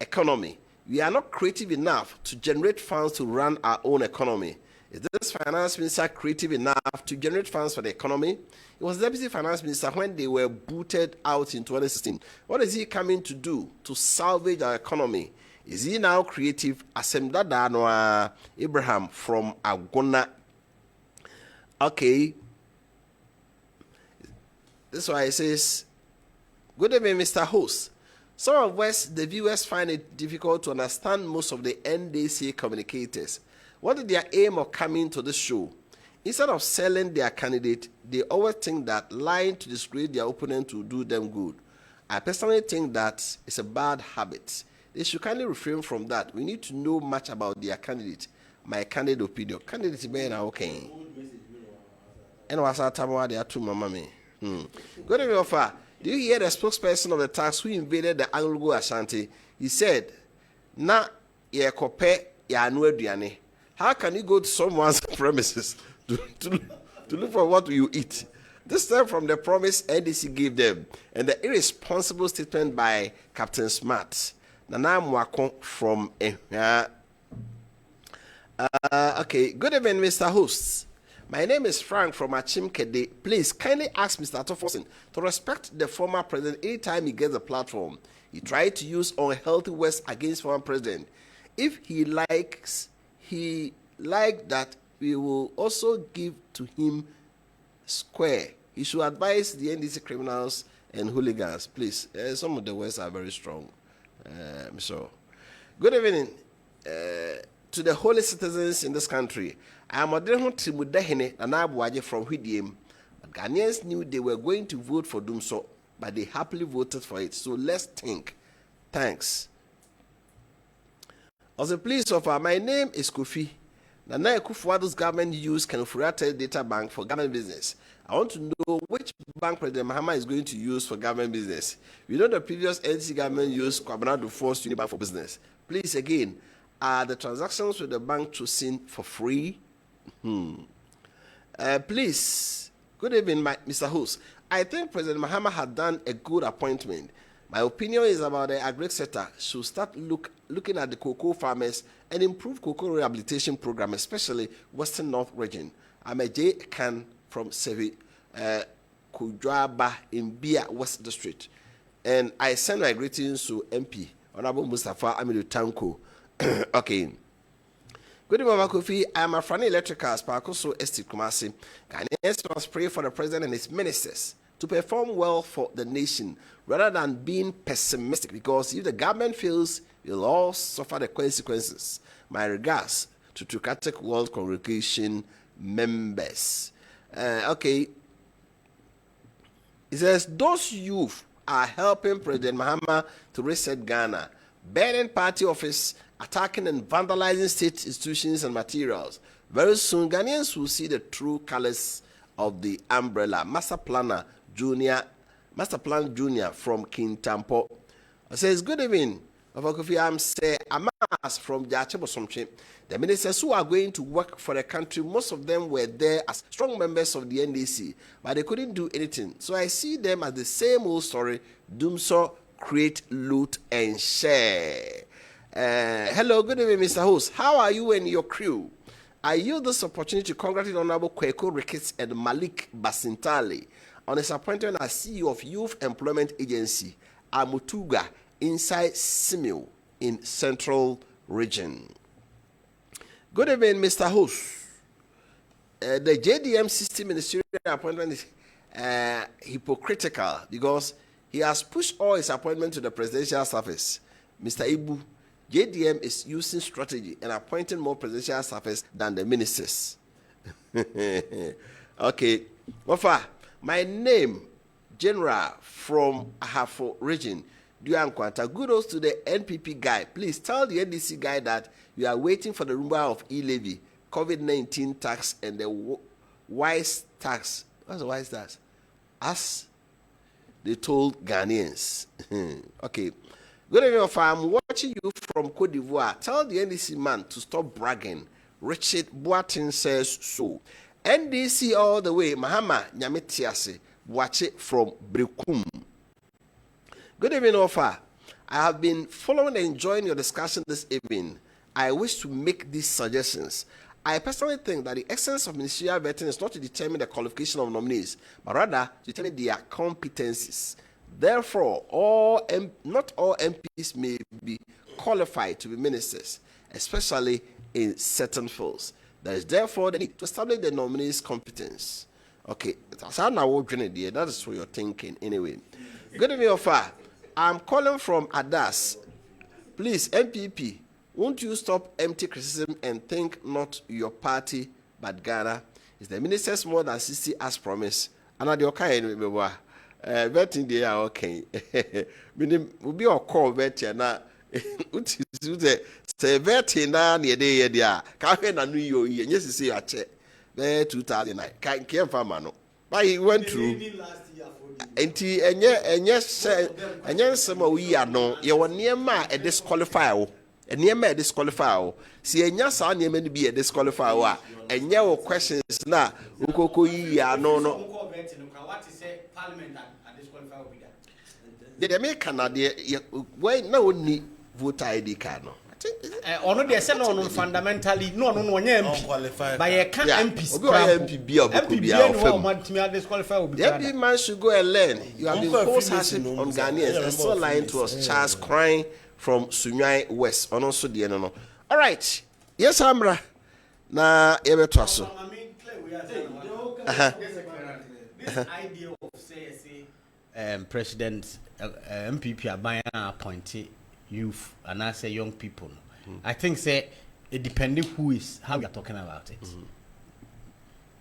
economy. We are not creative enough to generate funds to run our own economy. Is this finance minister creative enough to generate funds for the economy? He was deputy finance minister when they were booted out in 2016. What is he coming to do to salvage our economy? Is he now creative? Asemdada Noah Abraham from Agona. Okay. This is why it says, good evening, Mr. Host. Some of us, the viewers, find it difficult to understand most of the NDC communicators. What is their aim of coming to this show? Instead of selling their candidate, they always think that lying to discredit their opponent will do them good. I personally think that it's a bad habit. They should kindly refrain from that. We need to know much about their candidate. My candidate opinion. Candidate is okay. And what's our time they are two mama me. Good evening, Wofa. Do you hear the spokesperson of the tax who invaded the Anglo Ashanti? He said, "Na ye kope ya anuaduane." How can you go to someone's premises to look for what you eat? This time from the promise NDC gave them and the irresponsible statement by Captain Smart. Nana Mwako from okay, good evening, Mr. Host. My name is Frank from Achim Kede. Please kindly ask Mr. Attoforsen to respect the former president anytime he gets a platform. He tried to use unhealthy words against former president. If he liked that, we will also give to him square. He should advise the NDC criminals and hooligans. Please, some of the words are very strong. So, good evening to the holy citizens in this country. I am Odehun Trimudehene Nanabuaje from Hidiem. Ghanaians knew they were going to vote for Dumso, but they happily voted for it. So let's think. Thanks. Also, please offer. My name is Kofi. Nana Kufuor's government used Kenufurate Data Bank for government business. I want to know which bank President Mahama is going to use for government business. We know the previous NC government used Kwabena Dufour's Unibank for business. Please, again, are the transactions with the bank chosen for free? Please, good evening, Mr. Host. I think President Mahama had done a good appointment. My opinion is about the agri sector should start looking at the cocoa farmers and improve cocoa rehabilitation program, especially Western North region. I'm a J. Khan from Sevi, Kujaba in Bia West District. And I send my greetings to MP, Honorable Mustafa Amidu Tanko. Okay. Good evening, Wofa Kofi. I am a Frani Electricals, Parkoso Estate Kumasi. Ghanaians must pray for the president and his ministers to perform well for the nation rather than being pessimistic, because if the government fails, we'll all suffer the consequences. My regards to Tukatek World Congregation members. Okay. It says, those youth are helping President Mahama to reset Ghana, burning party office, attacking and vandalizing state institutions and materials. Very soon, Ghanaians will see the true colors of the umbrella. Master Plan Junior from Kintampo. It says, good evening. Wofa Kofi, I'm Amas from Jachebosomche. The ministers who are going to work for the country, most of them were there as strong members of the NDC, but they couldn't do anything. So I see them as the same old story: doomsaw, create, loot, and share. Hello, good evening, Mr. Host. How are you and your crew? I use this opportunity to congratulate Honorable Kweko Ricketts and Malik Basintali on his appointment as CEO of Youth Employment Agency, Amutuga, inside Simil in Central Region. Good evening, Mr. Host. The JDM system ministerial appointment is hypocritical because he has pushed all his appointments to the presidential service. Mr. Ibu, JDM is using strategy and appointing more presidential staffers than the ministers. Okay. Wofa, my name, General from Ahafo region, Duankwanta. Kudos to the NPP guy. Please tell the NDC guy that we are waiting for the removal of e-levy, COVID-19 tax, and the wise tax. What's the wise tax? As they told Ghanaians. Okay. Good evening, I'm watching you from Cote d'Ivoire. Tell the NDC man to stop bragging. Richard Boatin says so. NDC all the way. Mahama Nyametiase. Watch it from Brekum. Good evening, Wofa. I have been following and enjoying your discussion this evening. I wish to make these suggestions. I personally think that the essence of ministerial vetting is not to determine the qualification of nominees, but rather to determine their competencies. Therefore, not all MPs may be qualified to be ministers, especially in certain fields. There is therefore the need to establish the nominee's competence. Okay, that's how now that is what you're thinking anyway. Good evening, Wofa. I'm calling from Adas. Please, MPP, won't you stop empty criticism and think not your party but Ghana? Is the ministers more than 60 as promised? And at the okay, betting they are okay. Meaning, will be our call betting now. Say betting now near the idea. Can't na New Year. Yes, you see a check. 2009. Can't care for man. But he went through. Enti enye some we are no ye won niema e disqualify wo niema e disqualify wo si enya sa niema ni bi e disqualify wo a enye wo questions na ukoko yi ya no what is say parliament and disqualify wo bi da me Canada we na oni voter ID card no ono de say no fundamentally no onye MP but you can MPs MP be every man should go and learn. You have been forced hardship on Ghanaians and still lying to us. Charles crying from Sunyai West on also the no. All right, yes Amra na ebe to so this idea of say president MPP Appiah appointed youth and I say young people. I think say it depending who is how you are talking about it.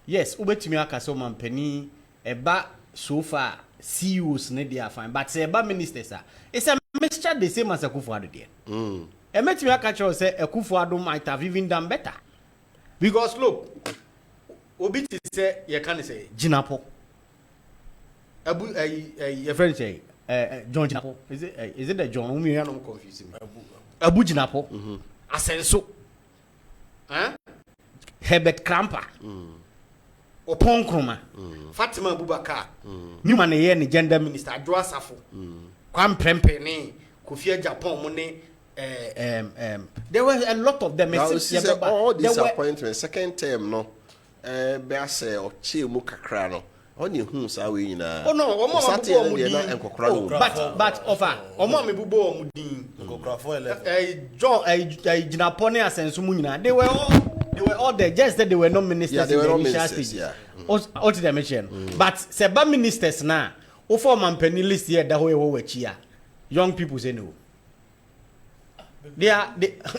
Yes, ubetimi aka so mampani eba so far CEOs ne dey fine, but say eba ministers it's a mixture the same as Akufo-Addo there. Emetimi aka cho say Akufo-Addo might have even done better. Because look, obi ti say you can say Jinapo. Your friend say John Jinapo. Is it the John? Me no confuse me. Abu Jinapo. Asenso. Herbert Krampa. Opon Kroma. Fatima Abubakar. Nyuma ne ye ne gender minister Adwoa Safo. Kwam Prempe ne Kofi Japan mo ne there were a lot of them. All these appointments second term no be say o chi mu kakra no Only who saw we in a. Oh no, Omo but offer Omo me bubo omudin. John Jinapone asensu mu nyina. They were all there, just that they were not ministers. Yeah, they were not ministers. ministers. Yeah. What did I mention? But seba ministers now. Offer mampeni list here that way we chia. Young people say no. They are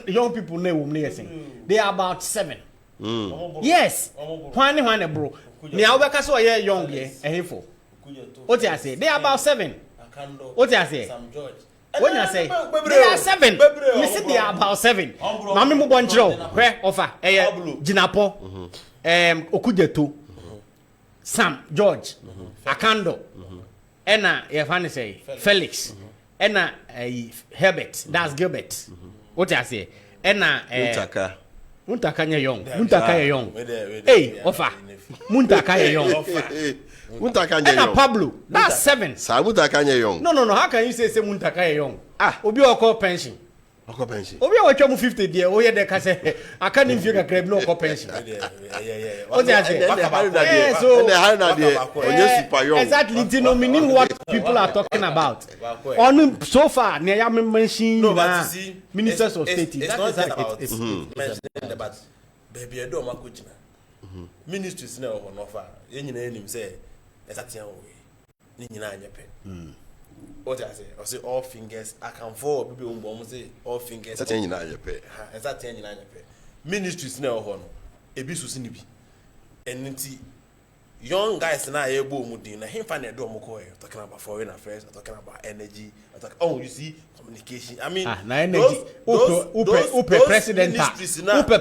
young people know they are about 7. Yes. Why bro? Ni aweka so ye young ye ehifo. What you say? They are about 7. What you say? When you say they are 7, you see they are about 7. Mami mu bonjro, where offer Jinapo, Okujeto, Sam, George, Akando, Ena, you say Felix, Ena Herbert, that's Gilbert. What you say? Ena Muntaka young. Hey, offer. Muntaka young. Ena Pablo, that's 7. Muntaka young. No. How can you say Muntaka young? Obi oko pension. Obi o 50 there. Oh yeah, they can say I can't even figure grab no oko pension. What you say? Exactly. You know, meaning what people are talking about. On so far, near mentioning ministers of state. It's not about mentioning about baby. I don't want to. Ministries now on offer. You know, him say, "That's a way." You know, what I say all fingers. I can fall. People who say all fingers. That's you know, That's ministries now on. Ebi susinibi. And young guys now able to na him find a door more talking about foreign affairs, talking about energy, you see communication. I mean, energy.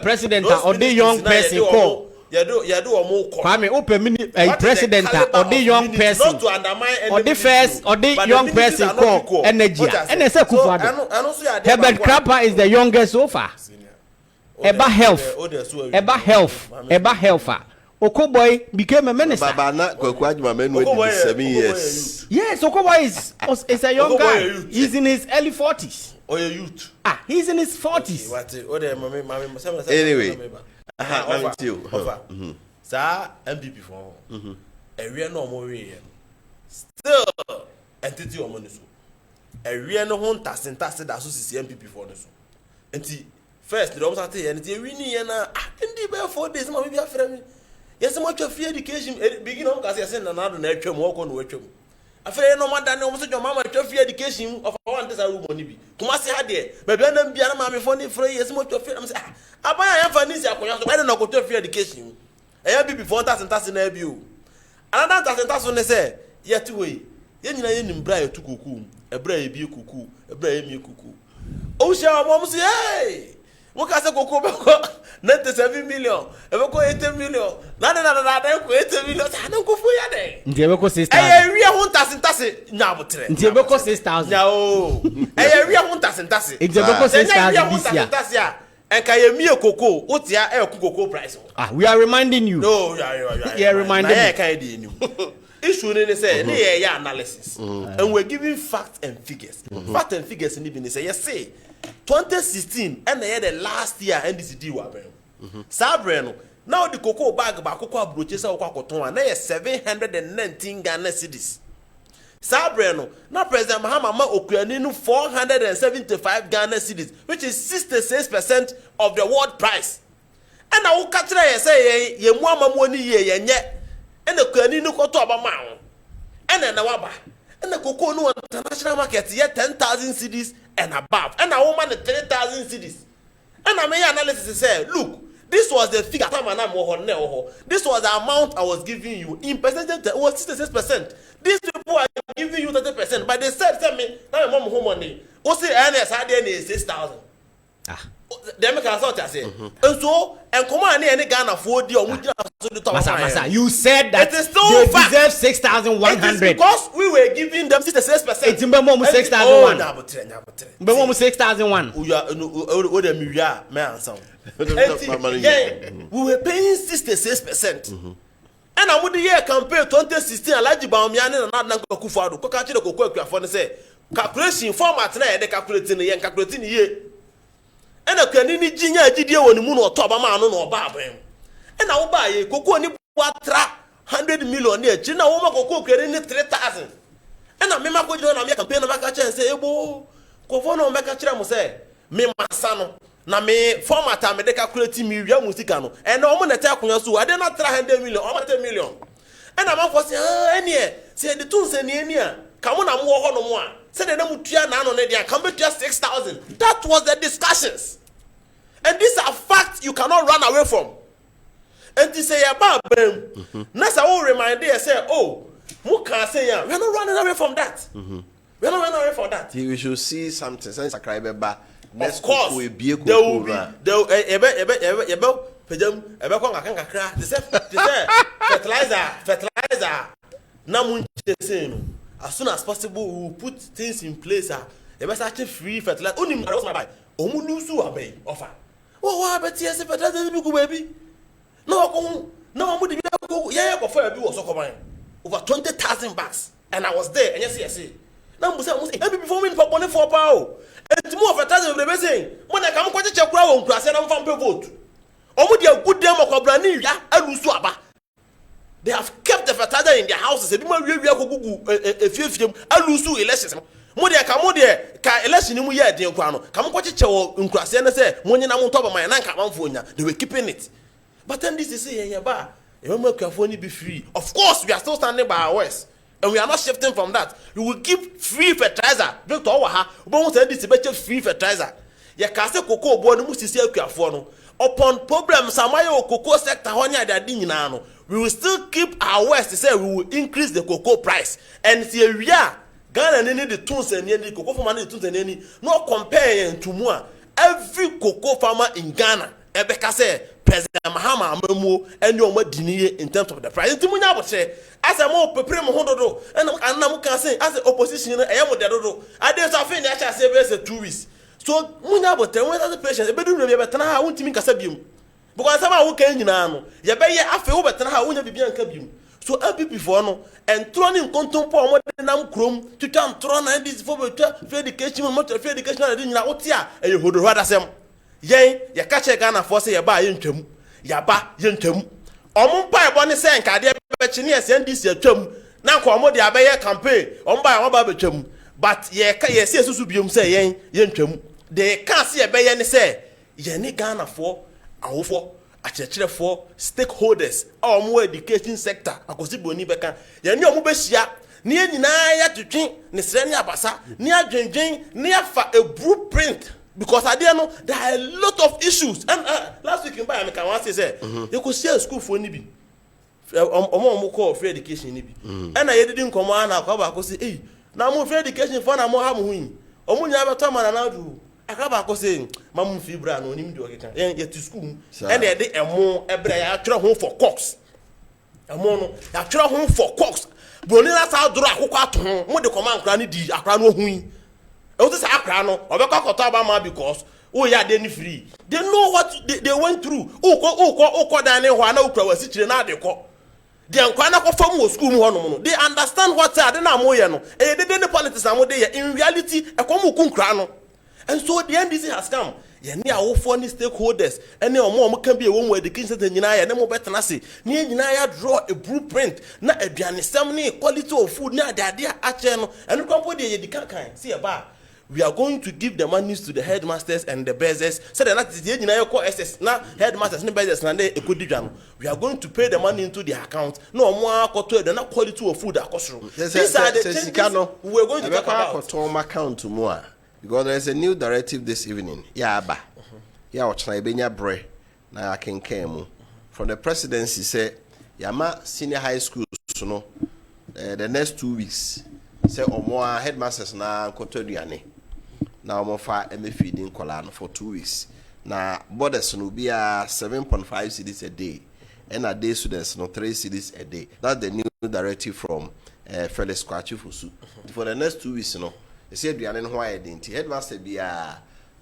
President or the young person call. You do more. Kwame, president or the young person. Not to undermine or the first or the young person call energy. And I say Kufado. Herbert Krapper is the youngest so far. Eba health. Okoboy became a minister. Yes, Okoboy is a young guy. He's in his early 40s. Or a youth. He's in his 40s. Anyway. Sir, MPP for a real no more. Still, entity or money. A real no one tassin that MPP for this. And first, the officer say, and it's a winning and indeed, 4 days, maybe a friend. Yes, so much of free education begin on because I send another nature walk on which I feel no matter no much your mamma free education of one this room money. Kumasi had there, but when them be a mammy for yes, much of freedom. I buy a financial, I don't know go to free education. I have before that and that's in a view. Another that's when they say, yet to wait. Yen in Bray to cuckoo, a brave you cuckoo, a brave you cuckoo. Oh, shall mom say, hey! What can I go 97 million? Ever go 80 million? None 80 million. I don't go for your day. Ndiabeko 6,000. Hey, we are 1,000. Now, Ndiabeko 6,000. No. Hey, we are 1,000. Ndiabeko 6,000 this year. And can you meal cocoa? What's your cocoa price? We are reminding you. No, yeah, reminding you. Issue they say, analysis. And we're giving facts and figures. Facts and figures in even say, yes, say. 2016 and they had the last year NDCD were Sabreno. Now the cocoa bag about cocoa brooches or cocoa na 719 Ghana cedis. Sabreno. Now President Mahama Okuaninu 475 Ghana cedis, which is 66% of the world price. And I will catch say ye mama money ye and the Okuaninu koto abamao. And then Nawaba. And the cocoa no international market yet 10,000 cedis and above. And a woman 3,000 cedis. And I may analysis say, look, this was the figure. This was the amount I was giving you. In percentage, it was 66%. These people are giving you 30%. But they said, tell me, now I'm home money. What's the NS? I did 6,000. They make a sort of say. And so, and come on, any Ghana for the Masa, you said that it is still they deserve 6,100 because we were giving them 66%. It's Mbemo 6,001. Mbemo 6,001. We were paying 66%. And I would the year campaign 2016. Alaji Baumiani and Adnan Kufado. Kokachi the Kokwe for say calculation format na the calculating the calculating ye. And a canini ginia GDO on the moon or Tobama no Babem. And I'll buy a cocoa ni watra 100 million near China woman go create 3,000. And I remember going on a campaign of Akacha and say, Ebo, Kofono Makacha must say, me masano. Na me format a me de calculate me ya musika no. And no man attack on so I did not try 100 million or 10 million. And I'm for say any say the tools and near. Come on, I'm more no more. Say the name Tia Nano Nedia, come to 6,000. That was the discussions. And these are facts you cannot run away from. And to say about them, that's all remind they say, oh, who can say we're not running away from that. We're not running away from that. We should see something since I cry back. Of course, there will be fertilizer. As soon as possible, we will put things in place. Actually free fertilizer. Only my buy. Offer. Oh, what about yes, fertilizer baby? No, I'm going to yeah, before I was so over 20,000 bucks, and I was there. And yes. Now, before me for money for power. And more fertilizer will be saying, when I come to check ground, class and I'm from vote. Almost a good demo of Brani, and they have kept the fertilizer in their houses. A few of them, I lose two elections. Modia Camodia, election in Muya, dear Quano. Come watch it in class and say, when I'm on top of my Nanka, they were keeping it. But then this is saying, yeah, bar, you make your phone be free. Of course, we are still standing by our words. And we are not shifting from that. We will give free fertilizer. Built to our but we this better free fertilizer. Ya kase cocoa born must see upon problems amayo cocoa sector honya that we will still keep our words to say we will increase the cocoa price. And see we are Ghana need the tools and the cocoa farmer need the tools and any no comparing to more. Every cocoa farmer in Ghana, Ebeka say President Mahama Amemo and your dini in terms of the price. Timunya would say, as a more prepare Mohodo, and I'm can say, as the opposition, I am with the Dodo. I did something that I say, there's a 2 weeks. So, Munya would tell one of the patients, a bedroom, but I won't mean Casabium. Because I'm a working in Nano. Yabaya, I feel better how won't be beyond Cabium. So, I'll be before no, and throwing in content for more than I'm chrome to come thrown and this for education, motor education, I didn't know what ya, and you would rather say. Yea, ya catch a Ghana for say about Yentum, Yaba, Yentum. Omon by Bonnie Sank, I dare Bechinias send this your chum. Now, Commode Abaya campaign, on by one babachum. But ye yes, Subium say, Yentum. They can't see a bay and say, Yenny Ghana for, our for, a church for stakeholders, or more education sector, a Cosiboni Beca, Yanyo Mubesia, near Naya to drink, Nisrania Bassa, near Jing, near a blueprint. Because I didn't know there are a lot of issues. And last week in Bayern, I can say, you could see a school for Nibi. Call free education Nibi. And I didn't come on, I'll come back and say, hey, now more free education for more harm win. Omunya Batama and I'll do. I come back and say, Mamu Fibra, no need to get yet to school. And they did a more a home for cocks. A mono, a home for cocks. Bonilas out draw home, what the command granny did, a crown of win. Oh, this Akrano, or Bakotaba because oh yeah, they free. They know what they went through. Oh, Daniel, Juana, was sitting now they call. They are from school. They understand what's at the Namoyano. And they didn't politics in reality, a Komu Krano. And so the end has come. Yenya all funny stakeholders, and no more can be a woman where the kids and Yanaya, no more better nasi. Near Yanaya draw a blueprint, not a Bianistamini, quality of food, not the idea at channel, and company the kind. See a bar. We are going to give the monies to the headmasters and the bezzers. So that is the engineer SS now headmasters and bezzers and they could do. We are going to pay the money into the account. No more the not quality of food that cost room. These are the changes we are going to talk about. Account to more because there is a new directive this evening. Yaba. Ya Ochnabenya Bre na Kenkemu. From the presidency say Yama senior high schools no the next 2 weeks. Say Omoa headmasters na Kotoduane. Now I'm for feeding Colano for 2 weeks. Now borders will be 7.5 cedis a day, and a day students no 3 cedis a day. That's the new directive from Felix Kwachifusu. For the next 2 weeks, they said we are in why identity. Headmaster be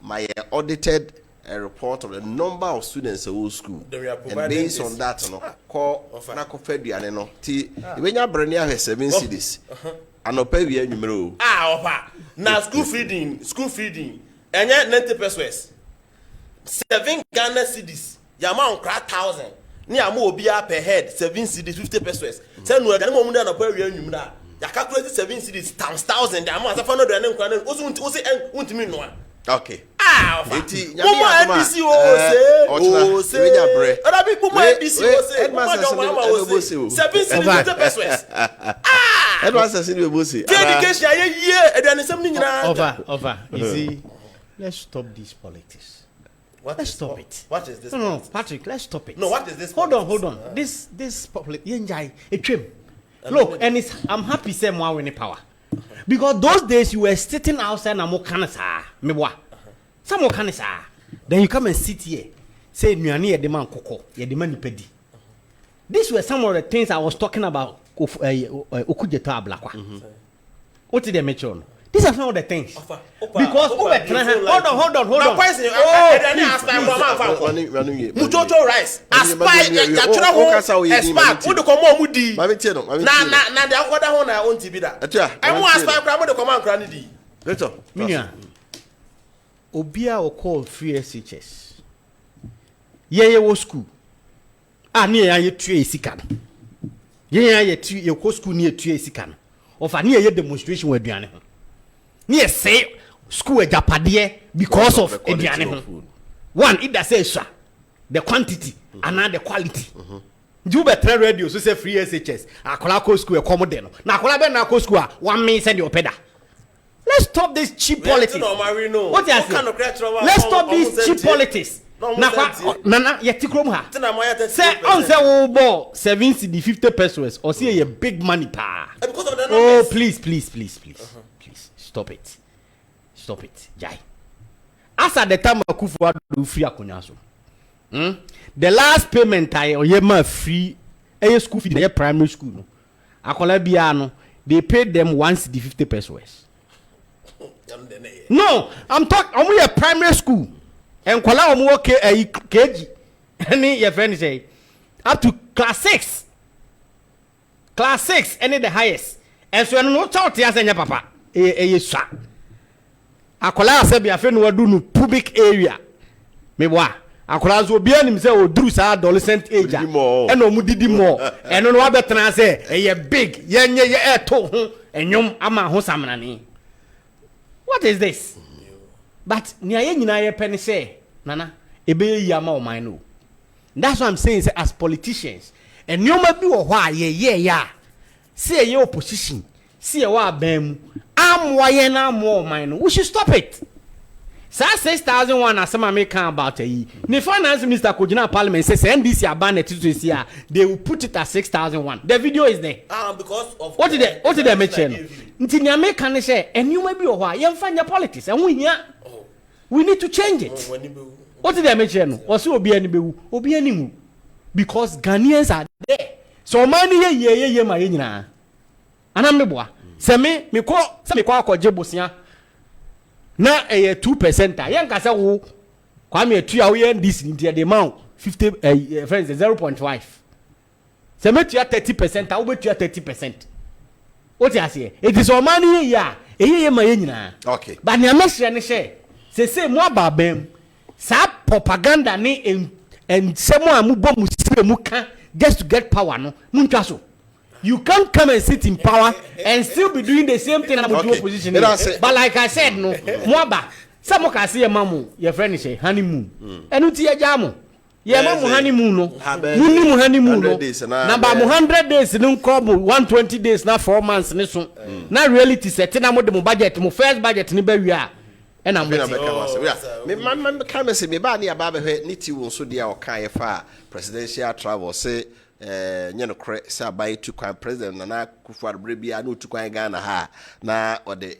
my audited report of the number of students in whole school, and based on that, call Nako Fediane no. When you bring here 7 cedis. And pay we numero. Opa. Now school feeding. And yet 90 pesos. 7 Ghana cedis. Yama on crack 1,000. Ni amu obia per head 7 cedis 50 pesos. Say no agane mo mu na pa wi anwum na. Ya calculate 7 cedis times 1000 the amount afa no do na nkwa na wo se untimi no a. Okay. Eti nyame NDC o se. Oda bi mo NDC o se. Mo 7 cedis 50 pesos. Headmaster sini we bosi. Dedication ye eduanisem ni nyina. Over. You see, let's stop this politics. Let's stop it. What is this? No, Patrick, let's stop it. No, what is this? Hold on. This public yenjai etwem. Look, and I'm happy say more winning power. Because those days you were sitting outside na mo kanasa, meboa. Some mo kanasa. Then you come and sit here. Say nuane ye de man kokko, ye de man nipedi. These were some of the things I was talking about Okujeto Ablakwa. What did they mention? These are some of the things. Because hold on. Mujojo rice. Aspire yachura ho. Expert. Wo de komo mu di. Mami tie no. Na de akoda ho na on tibi da. I mo aspire kra mo de komo ankra ni di. Leto. Minia. Obia o call free SHS. Ye wo school. Ani ye tue sika. Ye ko school ni tue sika. Ofa ni ye demonstration we aduane ho. Ni say school ejapade because of aduane ho. One, it does say the quantity and the quality. You better radio so say free SHS. Akola ko school e komo de no. Na akola be na ko school a 1 minute send your peda. Let's stop this cheap politics. What you say? Let's stop this cheap politics. Na yeti krom ha. Say on say wo ball 7 cedi 50 pesos or say a big money pa. Because of the Oh, numbers. please. Please stop it. Jai. As at the time Akufo do free akonya so. The last payment I oyema free school fee the primary school no. Akola bia no, they paid them 1 cedi 50 pesos. No, I'm talking only a primary school. And kwala omo KG. Any your friend say up to class 6. Class 6 any the highest. And so no talk to anya papa. Sha. Akola say be afa no wadu no pubic area. Me boa. Akola zo bia nim say oduru sa adolescent age. And omu didi more. And no wa betena say big. Yenye ye to ho enyom ama ho samnane. What is this? But niaye nyina ye pen say nana ebe yi ama o man no. That's what I'm saying say, as politicians and nyoma bi wo ho a ye ya. Say ye opposition. See wa bam amwa na amwa o man no. We should stop it. Say 6,001 asema me kan about yi. The finance minister Kojina parliament says NDC aban here they will put it at 6,001. The video is there. Because of What did they mention? Nti nya me kan say enuma bi wo ho a ye mfa nya politics and we need to change it. What did they mention? Also obi ani bewu, obi ani mu. Because Ghanaians are there. So many ye ma ye nyina. Ana meboa. Se me ko akọje bosia. Na 2%. Yen ka se wo kwa me atu a wo ye this ntia the amount 50 friends 0.5. Se me tua 30%, a wo betua 30%. What you say? It is all money ya. Ye ma ye nyina. Okay. But na mesre ne she. Se mo ababem. Sa propaganda ni and semo amubo musire muka just to get power no. Muntwa so. You can't come and sit in power and still be doing the same thing about your opposition. But like I said, no, Mwaba, some of us see a mamu, your friend is a honeymoon. And uti ya jamu. Your mamu honeymoon, no. Muni honeymoon, no. Number 100 days, no come 120 days, now 4 months, no. Now reality set, na mo de budget, mo first budget ni be we are. And I'm me man come say me ba ni aba be niti won so dia o kan fa presidential travel say nyeno kre say abai to kwan president na Akufo Addo bia na otu kwan Ghana ha na o de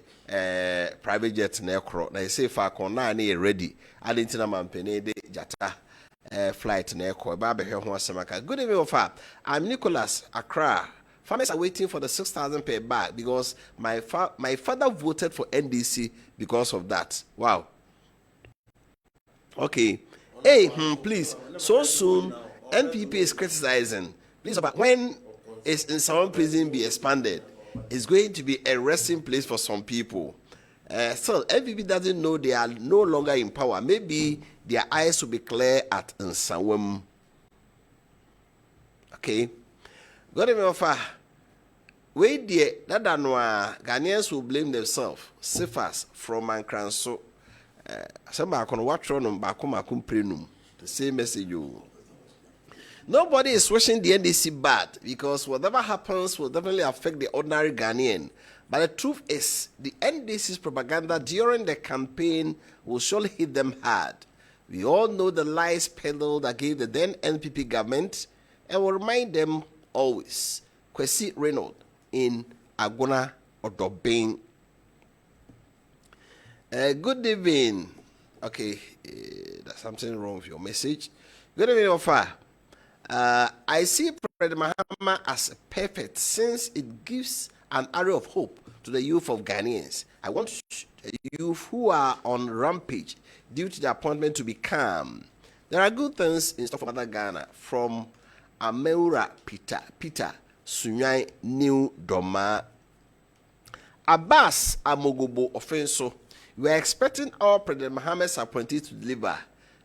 private jet na ekro na say fa kon na na ready adentina mampene de jata flight na ekro ba be hwe ho asemaka. Good evening Wofa. I'm Nicholas Accra. Farmers are waiting for the 6,000 per bag because my father voted for NDC because of that. Wow. Okay. Hey, please. So soon, NPP is criticizing. Please, but when is in some prison be expanded, it's going to be a resting place for some people. Still, NPP doesn't know they are no longer in power. Maybe their eyes will be clear at Nsawam. Okay. Good evening, Wofa. Wait there, that Ghanaians will blame themselves. Sifas from Ankranso. Somebody can watch on them back prenum. The same message you. Nobody is wishing the NDC bad because whatever happens will definitely affect the ordinary Ghanaian. But the truth is, the NDC's propaganda during the campaign will surely hit them hard. We all know the lies peddled against the then NPP government and will remind them always. Kwesi Reynolds in Agona Odobeng. Good evening. Okay, there's something wrong with your message. Good evening, Wofa. I see President Mahama as perfect since it gives an array of hope to the youth of Ghanaians. I want youth who are on rampage due to the appointment to be calm. There are good things in store for Mother Ghana from Ameura Peter Sunyai New Doma. Abbas Amogobo Offenso. We are expecting our President Mahama's appointees to deliver.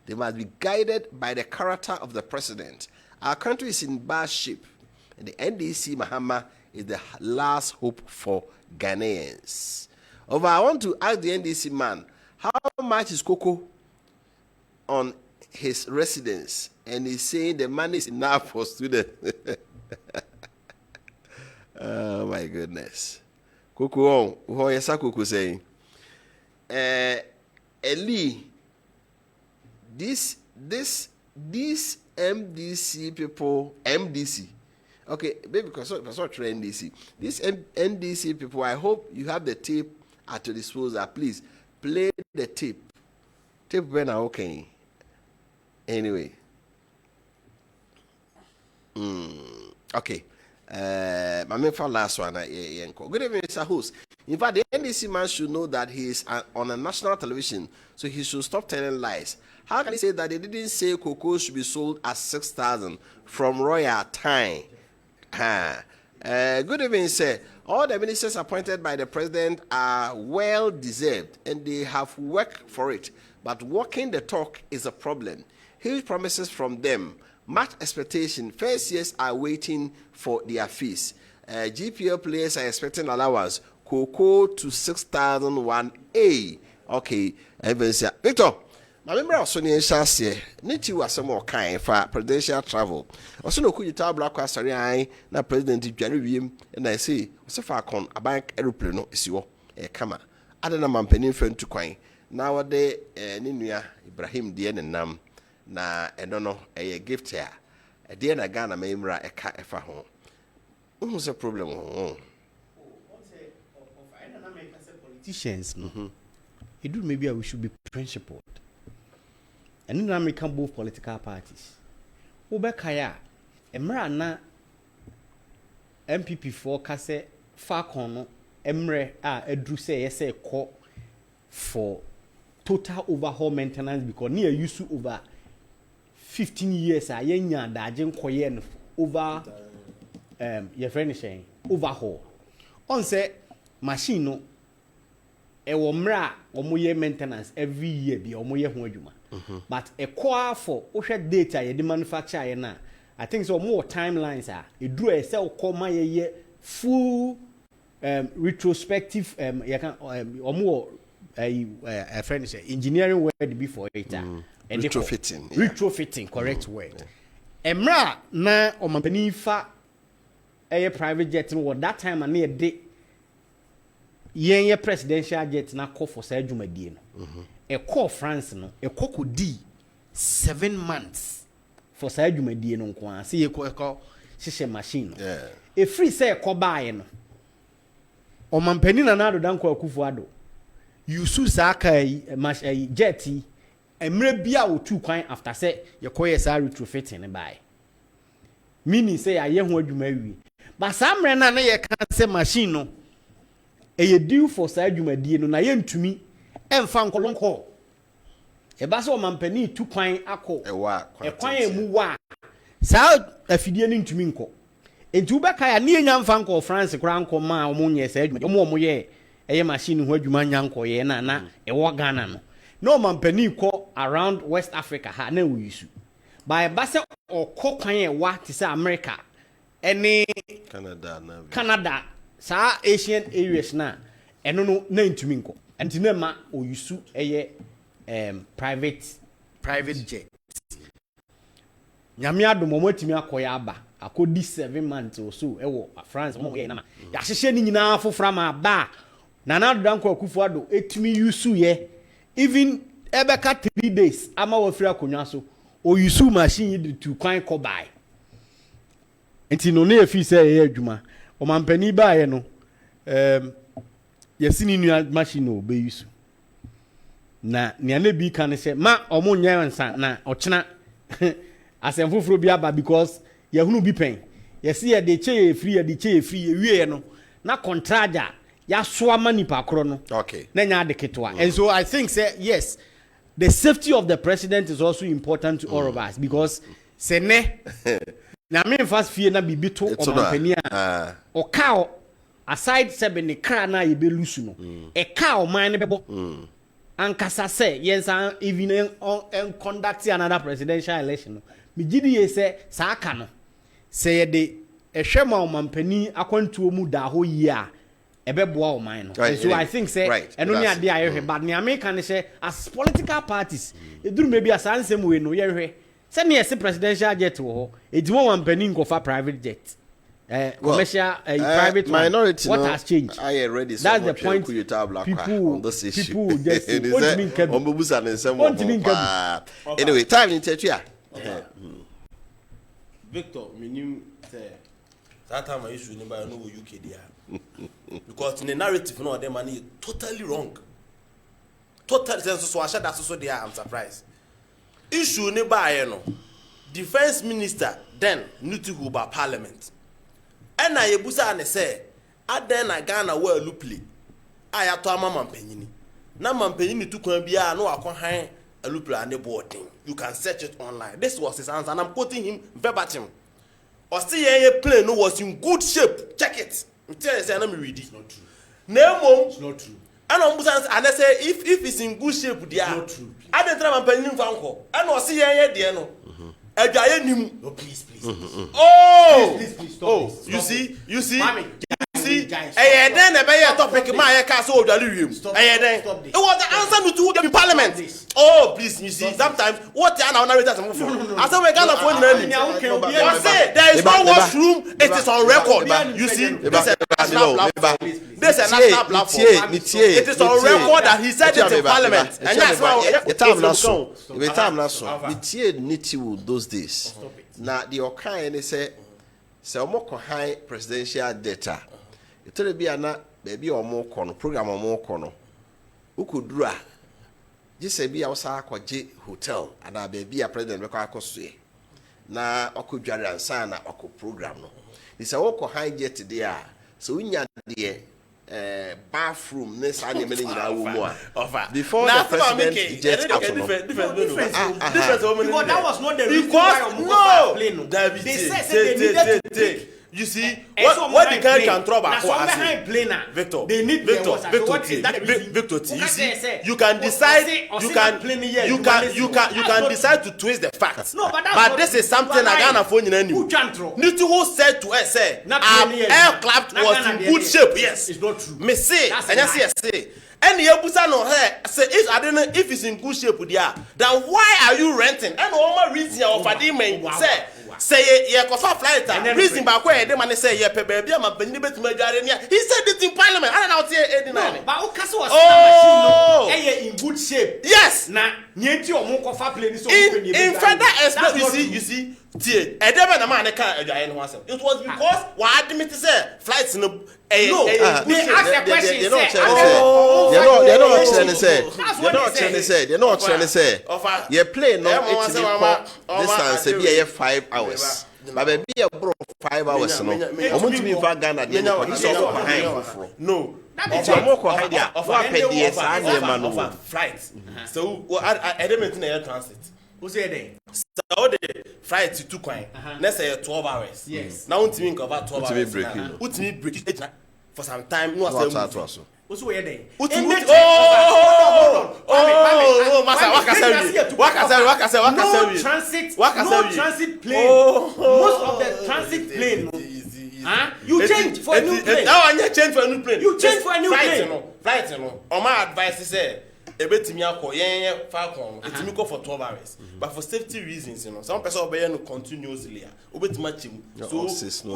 They must be guided by the character of the president. Our country is in bad shape, and the NDC Mahama is the last hope for Ghanaians. Over, I want to ask the NDC man, how much is cocoa on his residence? And he's saying the money is enough for students. Oh my goodness. Cocoa, what is Cocoa saying? Eli, these MDC people, MDC. Okay, maybe because it's not NDC. These NDC people, I hope you have the tape at your disposal. Please play the tape. Tape when I okay. Anyway. Okay. My main for last one. Good evening, Mr. Host. In fact, the NDC man should know that he is on a national television, so he should stop telling lies. How can he say that they didn't say cocoa should be sold at 6,000 from royal time? Good evening, sir. All the ministers appointed by the president are well deserved and they have worked for it. But walking the talk is a problem. Huge promises from them, much expectation. First years are waiting for their fees. GPL players are expecting allowance. Cocoa to 6,001A. Okay, Victor. My member of Sonia Shassie, Niti was some more kind for presidential travel. Also, no could you tell Black Wasari, na President Jerry, and I say, so far con a bank aeroplane is your a camera. I don't know, my penny friend to coin. Nowadays, Ninia Ibrahim, the and Nam, na, I don't know, a gift here. A dear Nagana member a cat for home. What's the problem? Politicians, it do maybe we should be principled. And in American both political parties. Ubekaya, Emra na MPP for Kase Fakono, Emre Edru say yes call for total overhaul maintenance because near used to over 15 years a yenya dajen koyen over your friend saying overhaul. On say machine no ewo mra omoye maintenance every year bi omoye ho adwuma. But a core for osha data ye the manufacturer na I think so more timelines are it do a sell coma ye full retrospective you can or more a friend say engineering word before it retrofitting correct word emra na o mampani fa private jet no that time and near day ye presidential jet na call for say adwumadie no a call France no a coco D 7 months for say adwumadie no nko an say ye call shishe machine a free say a call buy no o mampani na do danko akufo ado you su saka jet emre bia o tu kwan after say ye call ye say retrofitting buy meaning say aye ho adwuma wi but samre na ye kan say machine no e due for say adwumadie no na ye ntumi emfa nkolonko e ba so mampani tu kwan akọ e kwan emu wa sa afidie ni ntumi nko enti ubeka ya ne nya mfa nko France kra nko ma omunye sa adwuma omo ye eye machine ho adwuma nya nko ye na e wo Ghana no no mampani ko around West Africa ha na we use by basa or cocaine what is America any Canada sa Asian areas na eno no na ntumi nko enti ma o yusu eye private jet nyame adom mo atimi akoya aba akodi 7 months or so ewo France mo ye na ma ya hyehyɛ ni nyina fofra ma ba na na do anko akufo ado etimi yusu ye even ebeka 3 days ama wo fira konwa so o yusu machine yi to kwan ko bai enti no na efi sɛ ye adwuma o mampani ba ye no yesi ni nua machine no be yusu na nia na bi kan sɛ ma omo nya nsa na ɔkyena asemfoforo bi aba because yehunu bi pen yesi ye de che free ewie no na contractor ya so ama nipa kro no okay na nya de ketwa and so I think say yes the safety of the president is also important to all of us because se ne na me fast fie na bibi to omampani a o ka aside seven ne kra na ye be lusu no e ka o man ne bebo ankasa say yes even en conduct another presidential election no me gidi ye say sa aka no say ye de ehwema omampani akwantuo mu da ho yi a ebeboa o man no so I think say eno ne ade ayehwe but ne America ne say as political parties eduru maybe as ansem we no ye hwe say ne yes presidential jet wo ho edimo omampani nkofa private jet commercial private minority what no, has changed I already that's the point people on this issue people just anyway time in church ya Victor minim say that time I used to remember no UK there because in the narrative no them money totally wrong total sense so I share that so there I'm surprised issue ne buy no defense minister then need to go by parliament and I yebusa ne say aden na Ghana well lupli ayato ama mampanyini na mampanyini tu kwan bia no akwan alupli ane boarding you can search it online this was his answer and I'm quoting him verbatim or see ye plane no was in good shape check it tell you say na me read it not true nemo it's not true and ombusa and say if it's in good shape there not true aden tra mampanyini fa nko and o see ye there no Ejaye nim. No, please. Oh, please stop this. You see. Mami, then a better topic. My castle of the it was the answer to the parliament. Oh, please, you see. Sometimes what the narrators move for. I said we're gonna phone them. You say there is no washroom. It is on record. You see, this is a national platform. This is a national platform. It is on record that he said it in parliament. And that's why the time last so. The niti those days. Now the Okan say omoko high presidential data. Itore bia na baby omo kono program omo kono. Ukudura gise bia wosa akwaje hotel ana baby a president be kwa akosue. Na okudware ansa na oko program no. Isa woko high jet there. So unya de bathroom this animal in our woman. Before the president gets out of because that was not the reason why no they said they needed to take. You see, what the guy can trouble Victor, they need Victor, you see, you can decide, you can decide to twist the facts. No, but this is something I can't phone in any. Who said to us, say, our aircraft was in good shape. Yes, it's not true. Me say, and I say. And the Yabusa no hair say if I don't know if it's in good shape there, then why are you renting? And all my reason of Fadime say ye kofa flight reason back where the man say ye pe baby am benyi bet majarenia. He said it in parliament. I don't see 89. But Okaso was machine no in good shape. Yes. Na nyenti omo kofa plane so in further explain you see tie edebe na man kan adwaye no asem. It was because we admit say flights no they ask the question they're not trying to say your plane no distance be 5 hours but be bro 5 hours no omuntumi va Ghana dey so behind for no it's more behind there what pedies and man flight so element na air transit who say there so the flight to kwan na say 12 hours yes now untumi cover 12 hours untumi break for some time no was what's where there oh No transit plane. Most of the transit plane. You change for a new plane. Now I change for a new plane. You change for a new plane. Flight, my advice is ebetimi akọ yen falcon etimi go for 12 hours but for safety reasons some person obey no continuously obetimi achim so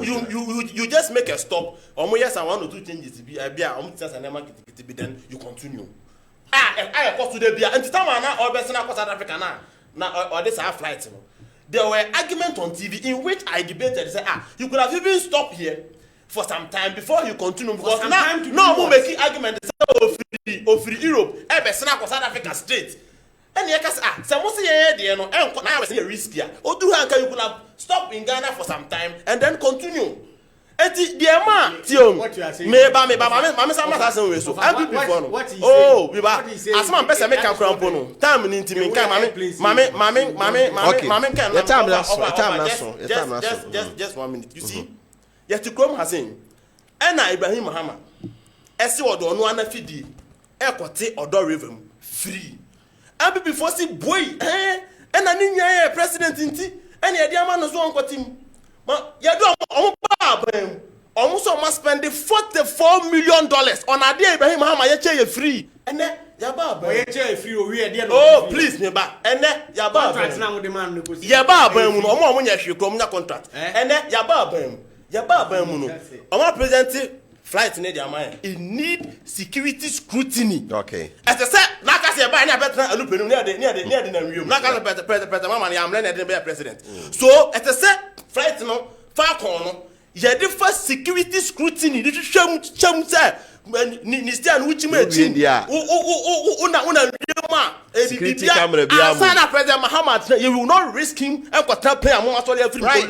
you just make a stop yes and 1 or 2 changes be a sense and market then you continue I cost to the bia and time na or person across South Africa na or this half flight there were arguments on TV in which I debated say you could have even stopped here for some time before you continue because now making argument free Europe sena ko South Africa straight and you can say some say there no na say riskier odu hanka you could have stop in Ghana for some time and then continue enti the man tiom me ba sama say we so and before no we ba asma pesa make am crampo no time ni ntimi kan mame kan just 1 minute you see yet to come Hassan and Ibrahim Muhammad esi odo no anafidi ekote odo river free and before see boy and ani nya president nti and ye dia man so onkotim ma ye do omo ba omo so must spend $44 million on ade Ibrahim Muhammad ye che free and ya ba ye che free o we dey oh please me ba and ya ba contract na wo de man negotiate ya ba mu no omo nya hwe kom nya contract and ya ba mu Yaba mu no our president flight in their mind it need security scrutiny okay as I said na ka say ba na better alupenu near the na wiem na ka president mama na am na dey president so as I said flight no falcon no ye dey for security scrutiny dey cham say ni stand which me chin una security camera be am Sana President Muhammad you will not risk him and quarter play among actually every right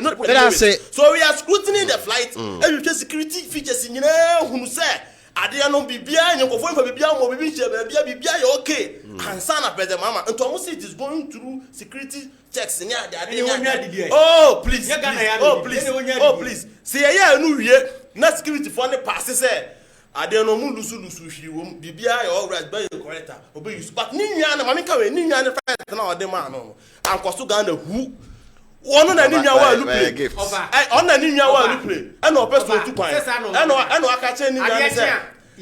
so we are scrutinizing the flight and you just security features in hunu say ade no bibia nyekofo fa bibia mo bibi nche bibia you okay and Sana President Muhammad and to it is going through security checks in ade oh please see here no wie na security for the pass say ade no mu lusu hwi wom bibia ya alright by the corrector obey use but ni nwa na mama ka we ni nwa na first na ode man no ankoso Ghana hu wono na ni nwa wa lu play ona ni nwa wa lu play e na opeso otu kwan e no aka che ni nwa na say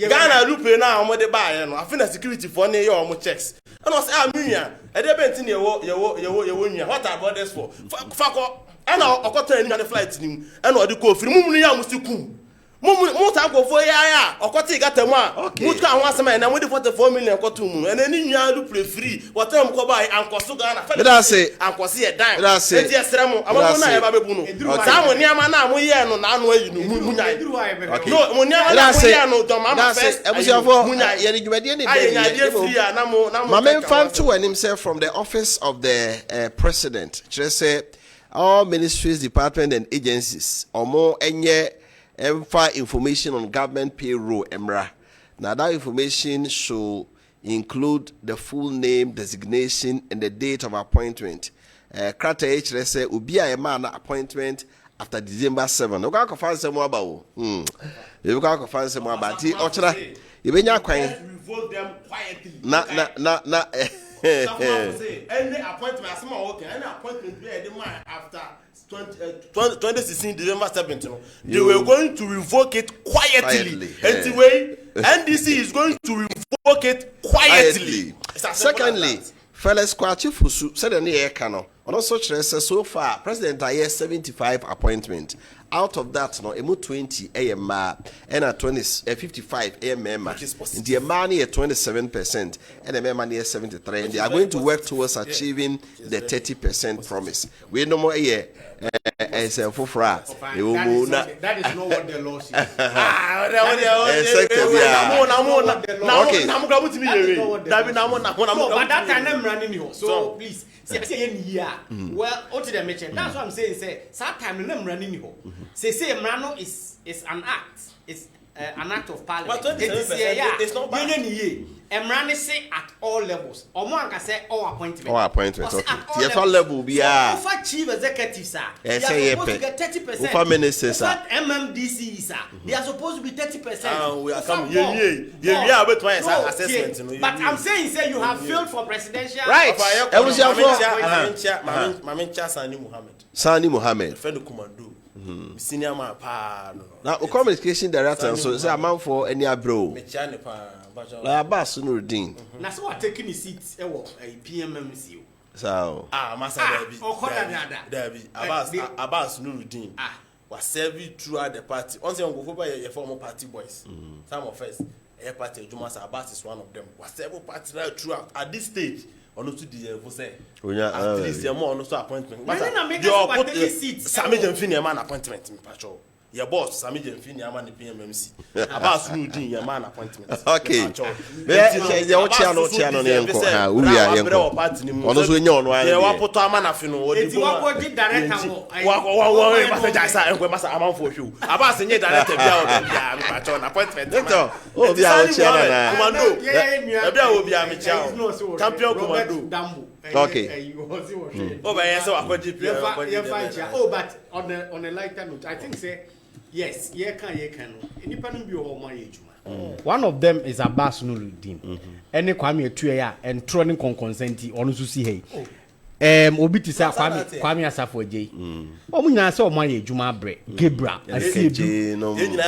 Ghana lu play na omo de ba ye no afi na security for na ye omo checks e no say nwa e de benti na yewo nwa what about this for fako e na okota ni nwa na flight ni e na ode ko ofiri mumu ya musikum Muta go for ya okoti gata mu a mutu ahun asema na mo de 44 million kotu mu and any nwa do play free what am ko buy ankoso Ghana ankoso ye dan enti esere mu amamo na ye ba bebu no ta mo niama na mo ye no na anu ayi no mu nyai no mo niama na mo ye no do ma first ebusiafo ye ni dwumade ni dey free na mo Mama fan to himself from the office of the president say all ministries departments and agencies omo enye information on government payroll emra. Now that information should include the full name, designation, and the date of appointment. Krata H say ubia a man appointment after December 7. You can find some more about. You can find some more about it. Ochra, you benya kwan. Revoke them quietly. Na. Any appointment as my working, any appointment be the man after 2016 December 17, they were going to revoke it quietly. Anyway, NDC is going to revoke it quietly. Secondly, fellas Kwachi Fusu said any air cano. Also, so far, President Ayer 75 appointment. Out of that, no, emu 20 AMR and a 55 AMR. The money at 27% and the money at 73. And they are going to work towards achieving the 30% promise. We no more here. As a fufra, that is not what the law says. But that time I'm running here. So please, say here. Well, what did I mention? That's what I'm saying. Say, that time I'm running here. Say, Mrano is an act. It's an act of parliament. But 27%, it's not bad. Emrani say at all levels. Omo anka say all appointment. All appointment. Or say Okay. at all TFL level be so for chief executives, sir. Yes, They are supposed to get 30%. For ministers, sir. For MMDC, sir. They are supposed to be 30%. We are For coming. football. Yeah, but my No, assessment. yeah. But I'm saying, say you have failed for presidential. Right. Mamincha Sani Muhammad. Sani Muhammad. Friend of Commando. Senior man, Now, the communication director, so say a man for any bro. Mechanic, La Abbas Nuruddin. Now, so I'm taking the seats. A PMMC. So. Massa Derby. Abbas Nuruddin was serving throughout the party. Once you go by your former party boys, some of us, a party, Jumas Abbas is one of them. Was several parties throughout at this stage. On to the say, at least you're more on appointment. Your put Sammy Jemfini, a man appointment in patrol. Your boss, Sammy Jemfini, a man in PMMC. Abbas Nuruddin, your man appointment. Okay. Your channel name. We are young. Honestly, we know why. They want put a man of you know. It's what did director. Massa amount for you. Abbas and yet director patrol appointment. Oh, they are channel. Commando. There will be a Michel. Champion Commando. Okay. Oh, but yes, Oh, but on a lighter note, I think say yes, ye can. Independent be all my age. One of them is Abbas Nuruddin. Any Kwame Tuya and Troning consenti on Susi hey. Obi ti say Kwame Asafo J. Omunya say o my ejuma bre. Gebra asiedu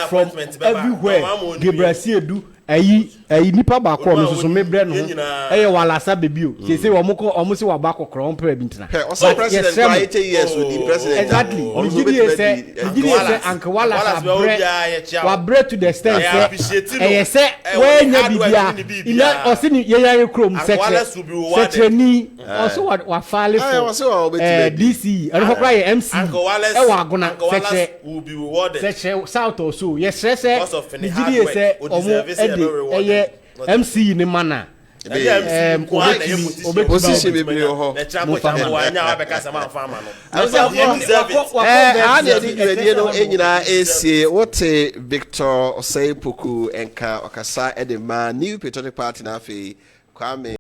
from everywhere. Gebra asiedu ayi nipa ba ko no so me bre no eye walasa bebio say omo se wa ba kokro on pra bi ntina also president for 80 years with the president exactly Nigeria say anka walasa bre wa bre to the extent say when nya bibia ina osini ye krom setre ni also wa file for DC and hokra ye MC e wa agona setre south or so yes say Nigeria say omo MC ni mana position be be ho no enyina esie wote Victor Oseipoku enka okasa edema New Patriotic Party na afi Kwame